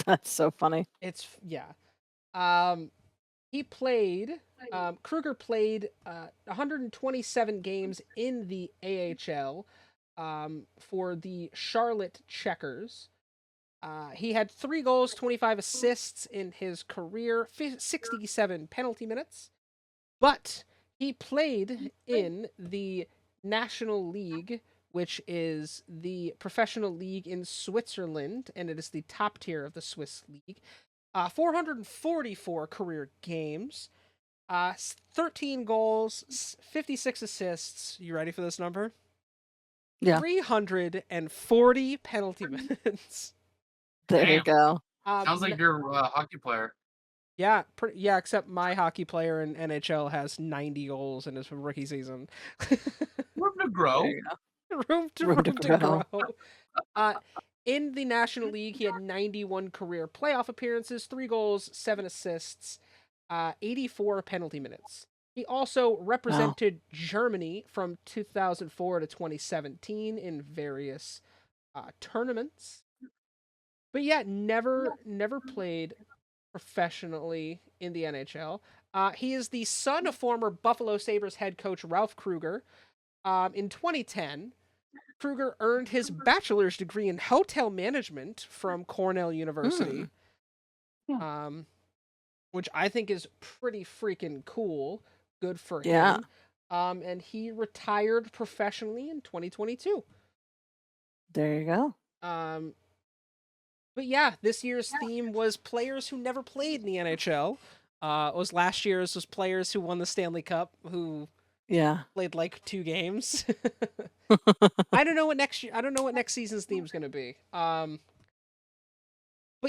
B: That's so funny.
A: It's yeah. He played. Kruger played 127 games in the AHL for the Charlotte Checkers. He had 3 goals, 25 assists in his career, 67 penalty minutes. But he played in the National League, which is the professional league in Switzerland, and it is the top tier of the Swiss league. 444 career games, 13 goals, 56 assists. You ready for this number?
B: Yeah.
A: 340 penalty minutes.
B: There you
C: Damn.
B: go.
C: Sounds like you're a hockey player.
A: Yeah, yeah. Except my hockey player in NHL has 90 goals in his rookie season.
C: Room to grow.
B: There you go.
A: room to
B: Room to grow.
A: In the National League, he had 91 career playoff appearances, 3 goals, 7 assists, 84 penalty minutes. He also represented Germany from 2004 to 2017 in various tournaments. But yeah, never played professionally in the NHL. He is the son of former Buffalo Sabres head coach Ralph Kruger. In 2010, Kruger earned his bachelor's degree in hotel management from Cornell University, which I think is pretty freaking cool. Good for him. And he retired professionally in 2022.
B: There you go.
A: But yeah, this year's theme was players who never played in the NHL. Last year's was players who won the Stanley Cup who played like 2 games. I don't know what next season's theme is going to be. But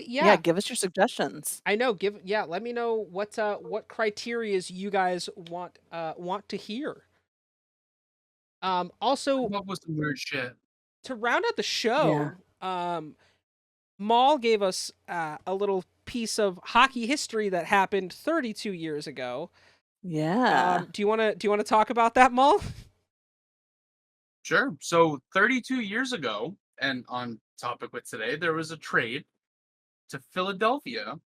A: yeah,
B: give us your suggestions.
A: I know. Let me know what criterias you guys want to hear. Also,
C: Come up with some weird shit
A: to round out the show. Maul gave us a little piece of hockey history that happened 32 years ago.
B: Yeah.
A: Do you want to talk about that, Maul?
C: Sure. So 32 years ago, and on topic with today, there was a trade to Philadelphia,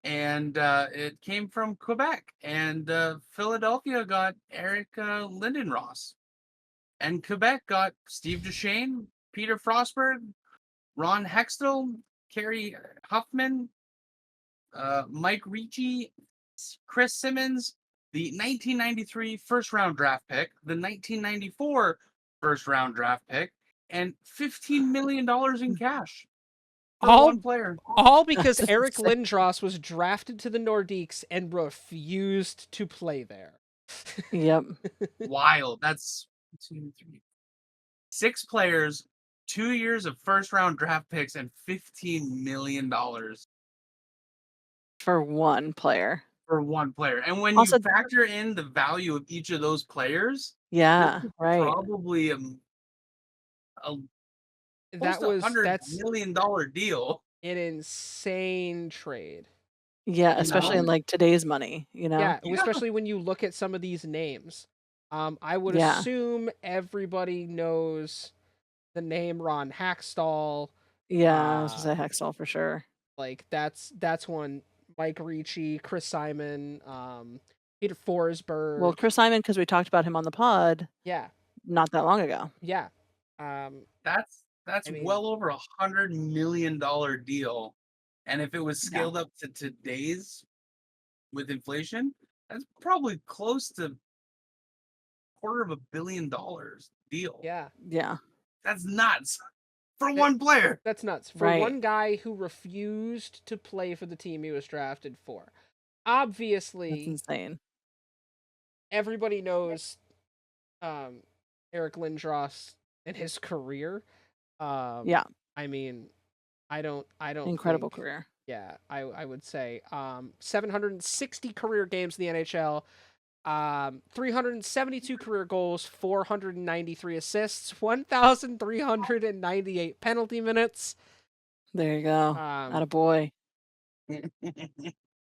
C: and it came from Quebec, and Philadelphia got Eric Lindenross, and Quebec got Steve Duchesne, Peter Frostberg, Ron Hextall, Kerry Huffman, Mike Ricci, Chris Simmons, the 1993 first-round draft pick, the 1994 first-round draft pick, and $15 million in cash for one player.
A: All because Eric Lindros was drafted to the Nordiques and refused to play there.
B: Yep.
C: Wild. That's 2, 3, 6 players, 2 years of first-round draft picks, and $15 million
B: for one player.
C: And when you factor in the value of each of those players, probably that's $100 million deal.
A: An insane trade.
B: Yeah, especially in like today's money,
A: Yeah, especially when you look at some of these names. I would assume everybody knows the name Ron Hextall.
B: Yeah, I was gonna say Hextall for sure.
A: Like that's one. Mike Ricci, Chris Simon, Peter Forsberg.
B: Well, Chris Simon, because we talked about him on the pod.
A: Yeah.
B: Not that long ago.
A: Yeah.
C: That's well over $100 million deal, and if it was scaled up to today's with inflation, that's probably close to $250 million deal.
A: Yeah.
C: That's nuts. For one player.
A: That's nuts. For one guy who refused to play for the team he was drafted for. Obviously.
B: That's insane.
A: Everybody knows Eric Lindros and his career. I mean, I don't
B: incredible career.
A: Yeah, I would say 760 career games in the NHL. 372 career goals, 493 assists, 1,398 penalty minutes.
B: There you go. Attaboy.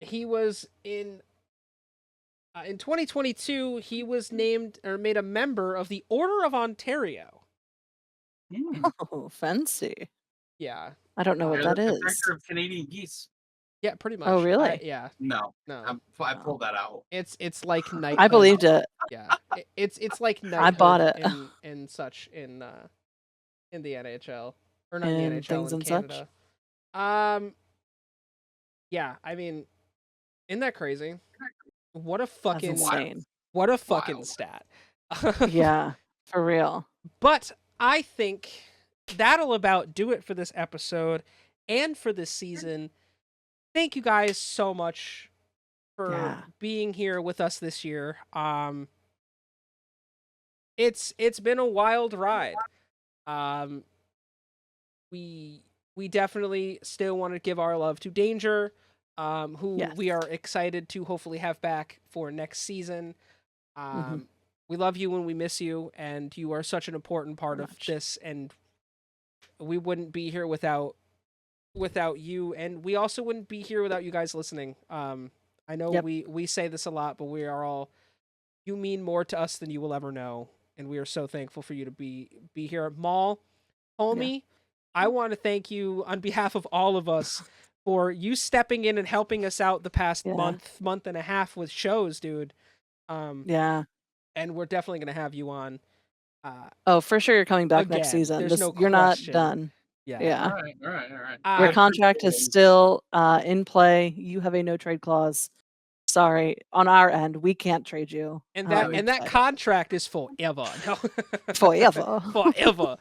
A: He was in 2022. He was named or made a member of the Order of Ontario.
B: Oh, fancy.
A: Yeah,
B: I don't know what
C: They're
B: that
C: the
B: is.
C: protector of Canadian geese.
A: yeah, pretty much.
B: Oh, really?
A: Yeah,
C: No,
A: no.
C: I
B: Oh.
C: pulled that out.
A: It's like
B: I
A: knighthood.
B: believed it.
A: Yeah, it's like
B: I bought
A: knighthood
B: it.
A: and such in the NHL, or not in the
B: And
A: NHL,
B: things
A: in
B: and such.
A: Canada. Yeah, I mean, isn't that crazy? What a
B: That's
A: fucking
B: insane.
A: what a fucking
C: Wild.
A: stat.
B: Yeah, for real.
A: But I think that'll about do it for this episode and for this season. Thank you guys so much for
B: Yeah.
A: being here with us this year. It's been a wild ride. Um, we definitely still want to give our love to Danger, who
B: Yes.
A: we are excited to hopefully have back for next season.
B: hmm
A: We love you and we miss you, and you are such an important part
B: Very
A: of
B: much.
A: this, and we wouldn't be here without you, and we also wouldn't be here without you guys listening. I know
B: Yep.
A: we say this a lot, but we are all, you mean more to us than you will ever know, and we are so thankful for you to be here. Maul, homie, I want to thank you on behalf of all of us for you stepping in and helping us out the past
B: Yeah.
A: month and a half with shows, dude.
B: Yeah.
A: And we're definitely gonna have you on
B: Oh, for sure you're coming back next
A: again.
B: season.
A: There's no
B: You're not
A: question.
B: done.
A: Yeah.
B: Yeah.
C: All right, all right, all right.
B: Your
C: I
B: contract
C: appreciate
B: is
C: it.
B: still in play. You have a no trade clause. Sorry, on our end, we can't trade you.
A: And
B: However
A: that
B: you decide.
A: contract is forever. No.
B: Forever.
A: Forever.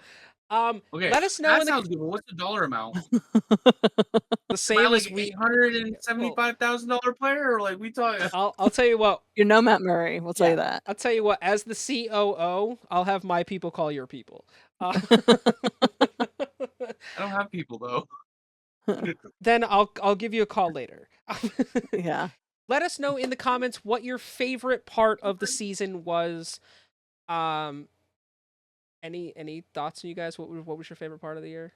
C: Okay,
A: Let us know
C: that
A: in the
C: sounds good. But what's the dollar amount?
A: the
C: Am I
A: same
C: like
A: as we.
C: $875,000 player, or like we talking?
A: I'll tell you what.
B: You're no Matt Murray. We'll tell you
A: Yeah,
B: that.
A: I'll tell you what. As the COO, I'll have my people call your people.
C: I don't have people though.
A: Then I'll give you a call later.
B: Yeah.
A: Let us know in the comments what your favorite part of the season was. Any thoughts on you guys? What was your favorite part of the year?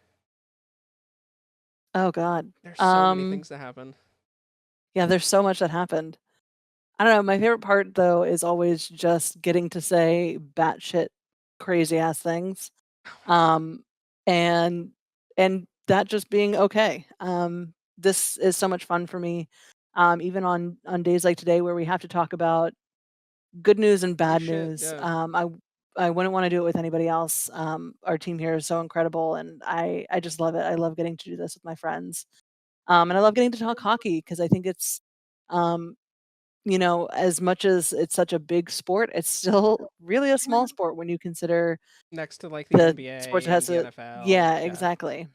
B: Oh God.
A: There's so many things that happened.
B: Yeah, there's so much that happened. I don't know. My favorite part though is always just getting to say batshit crazy ass things. Um and and that just being okay. This is so much fun for me. Even on days like today where we have to talk about good news and bad
A: Shit,
B: news.
A: yeah.
B: I wouldn't want to do it with anybody else. Our team here is so incredible, and I just love it. I love getting to do this with my friends, and I love getting to talk hockey because I think it's, um, as much as it's such a big sport, it's still really a small sport when you consider
A: Next to like the
B: the sports
A: NBA
B: it has
A: and the
B: to.
A: NFL.
B: Yeah,
A: Yeah.
B: exactly.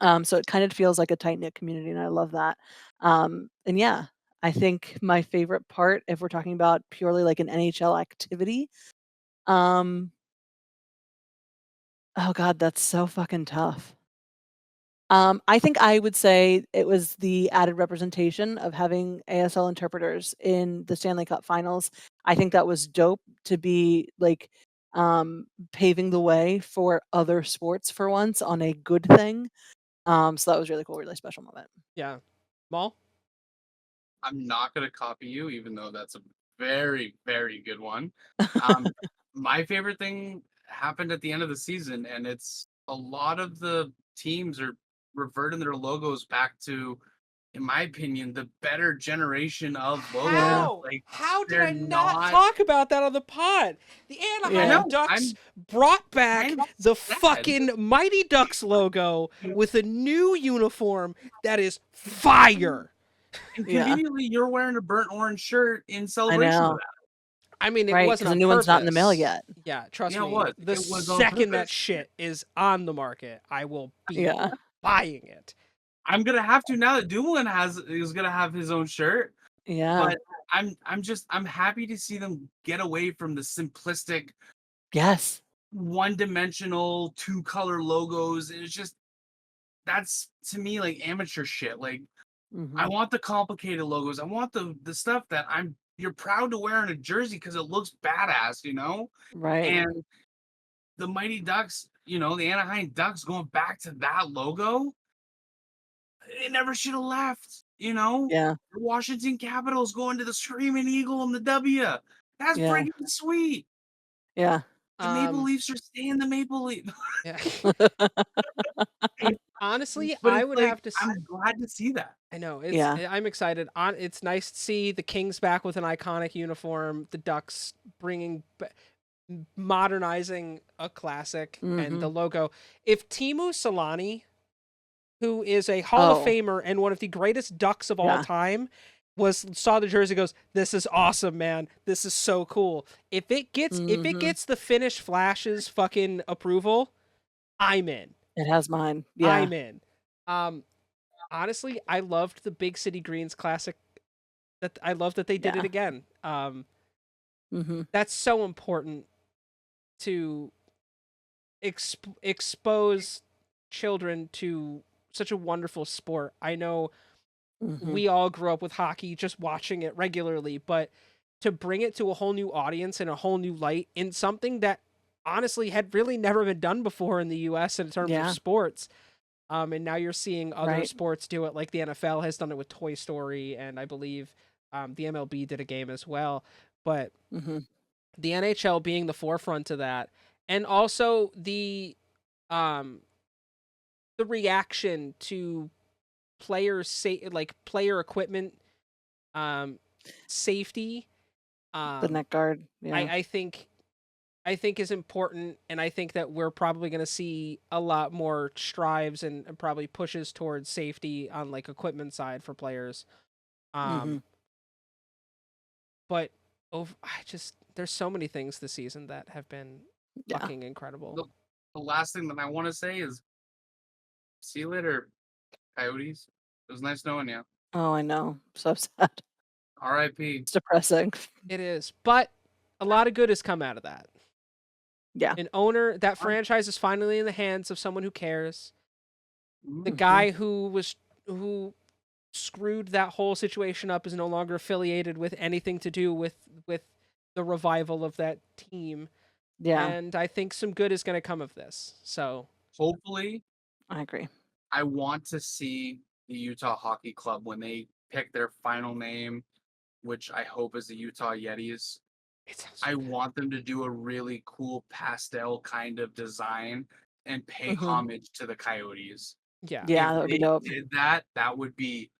B: So it kind of feels like a tight knit community, and I love that. And yeah, I think my favorite part, if we're talking about purely like an NHL activity, um, oh god, that's so fucking tough. I think I would say it was the added representation of having ASL interpreters in the Stanley Cup Finals. I think that was dope to be like paving the way for other sports for once on a good thing. So that was really cool, really special moment.
A: Yeah. Maul?
C: I'm not gonna copy you, even though that's a very, very good one. Um, my favorite thing happened at the end of the season, and it's a lot of the teams are reverting their logos back to, in my opinion, the better generation of logos.
B: Yeah.
C: Like
A: How did
C: they're
A: I not
C: not.
A: talk about that on the pod? The
C: I
A: Anaheim
B: Yeah.
C: know.
A: Ducks
C: I'm
A: brought back
C: kind of
A: the
C: sad.
A: fucking Mighty Ducks logo with a new uniform that is fire.
C: And
B: Yeah.
C: conveniently, you're wearing a burnt orange shirt in
B: I
C: celebration of
B: know.
C: that.
A: I mean, it
B: Right,
A: wasn't
B: because the
A: on
B: new one's not in the mail
A: purpose.
B: yet.
A: Yeah, trust
C: Yeah, it
A: me.
C: was.
A: The
C: It was on
A: second that
C: purpose.
A: shit is on the market, I will be
B: Yeah.
A: buying it.
C: I'm gonna have to now that Dumoulin is gonna have his own shirt.
B: Yeah.
C: But I'm happy to see them get away from the simplistic,
B: Yes.
C: one-dimensional, two-color logos. It's just that's to me like amateur shit. Like I
B: Mhm.
C: want the complicated logos. I want the stuff that you're proud to wear in a jersey because it looks badass, you know?
B: Right.
C: And the Mighty Ducks, the Anaheim Ducks going back to that logo, it never should have left. You know,
B: Yeah.
C: the Washington Capitals going to the Screaming Eagle and the W. That's
B: Yeah.
C: freaking sweet.
B: Yeah.
C: The Maple
A: Um,
C: Leafs are staying the Maple Leaf.
A: yeah. Honestly,
C: But
A: I
C: it's
A: would
C: like,
A: have to.
C: I'm glad to see that.
A: I know
B: Yeah.
A: I'm excited. It's nice to see the Kings back with an iconic uniform. The Ducks modernizing a classic and the
B: Mhm.
A: logo. If Timu Solani, who is a Hall of
B: Oh,
A: Famer and one of the greatest Ducks of all
B: yeah.
A: time, saw the jersey, goes, "This is awesome, man. This is so cool." If it
B: Mhm.
A: gets the Finnish Flash's fucking approval, I'm in.
B: It has mine. Yeah.
A: I'm in. Um, honestly, I loved the Big City Greens classic. That I love that they did it
B: Yeah.
A: again.
B: Mhm.
A: That's so important to expose children to such a wonderful sport. I know
B: Mhm.
A: we all grew up with hockey just watching it regularly, but to bring it to a whole new audience and a whole new light in something that honestly had really never been done before in the US in terms of
B: Yeah.
A: sports. And now you're seeing other
B: Right.
A: sports do it, like the NFL has done it with Toy Story, and I believe the MLB did a game as well. But
B: Mhm.
A: the NHL being the forefront of that, and also um, the reaction to player equipment um, safety.
B: The
A: Um,
B: neck guard.
A: I,
B: Yeah.
A: I think I think is important, and I think that we're probably going to see a lot more strives and probably pushes towards safety on like equipment side for players.
B: Mhm.
A: Um, but I just there's so many things this season that have been
B: Yeah.
A: fucking incredible.
C: The, the last thing that I want to say is see you later, Coyotes. It was nice knowing you.
B: Oh, I know. So sad.
C: R.I.P.
B: It's depressing.
A: It is, but a lot of good has come out of that.
B: Yeah.
A: An owner that
C: Alright.
A: franchise is finally in the hands of someone who cares. The
C: Mm.
A: guy who screwed that whole situation up is no longer affiliated with anything to do with the revival of that team,
B: Yeah.
A: and I think some good is going to come of this. So
C: Hopefully,
B: I agree.
C: I want to see the Utah Hockey Club when they pick their final name, which I hope is the Utah Yetis.
A: it sounds
C: I
A: so good.
C: want them to do a really cool pastel kind of design and pay
B: Mhm.
C: homage to the Coyotes.
A: Yeah,
B: Yeah,
C: If
B: that would be
C: they
B: dope.
C: did that, that would be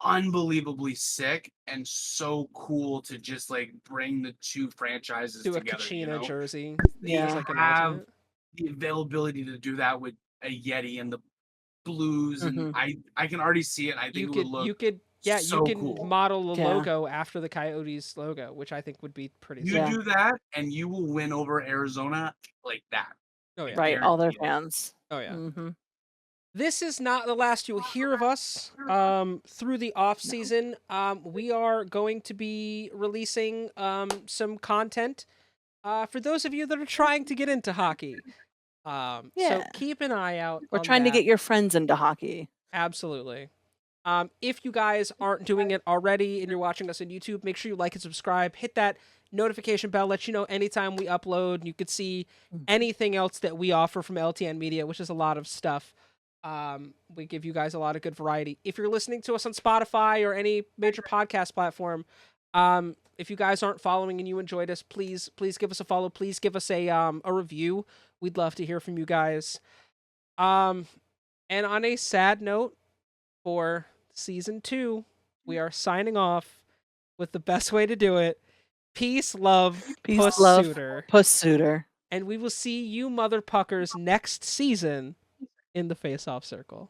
C: unbelievably sick and so cool to just like bring the two franchises
A: do a
C: together, you
A: Kachina
C: know?
A: jersey
C: They
A: as
B: Yeah.
A: like an
C: have
A: alternate.
C: the availability to do that with a Yeti and the blues, and
B: Mhm.
C: I can already see it. I think it would look
A: You
C: so
A: can
C: cool.
A: model a
B: Yeah.
A: logo after the Coyotes logo, which I think would be pretty
C: You
A: sick.
B: Yeah.
C: do that, and you will win over Arizona like that.
A: Oh
C: I
A: yeah.
B: Right. All their
C: guarantee it.
B: fans.
A: Oh yeah.
B: Mhm.
A: This is not the last you'll hear of us. Through the off
B: No.
A: season, we are going to be releasing some content for those of you that are trying to get into hockey. So
B: Yeah.
A: keep an eye out
B: We're
A: on
B: trying to
A: that.
B: get your friends into hockey.
A: Absolutely. If you guys aren't doing it already and you're watching us on YouTube, make sure you like and subscribe. Hit that notification bell, let you know anytime we upload. You could see
B: Mhm.
A: anything else that we offer from LTN Media, which is a lot of stuff. We give you guys a lot of good variety. If you're listening to us on Spotify or any major podcast platform, if you guys aren't following and you enjoyed us, please give us a follow. Please give us a review. We'd love to hear from you guys. Um, and on a sad note, for season 2, we are signing off with the best way to do it. Peace, love,
B: Peace,
A: puss
B: love,
A: suitor.
B: puss suitor.
A: And we will see you mother puckers next season in the face off circle.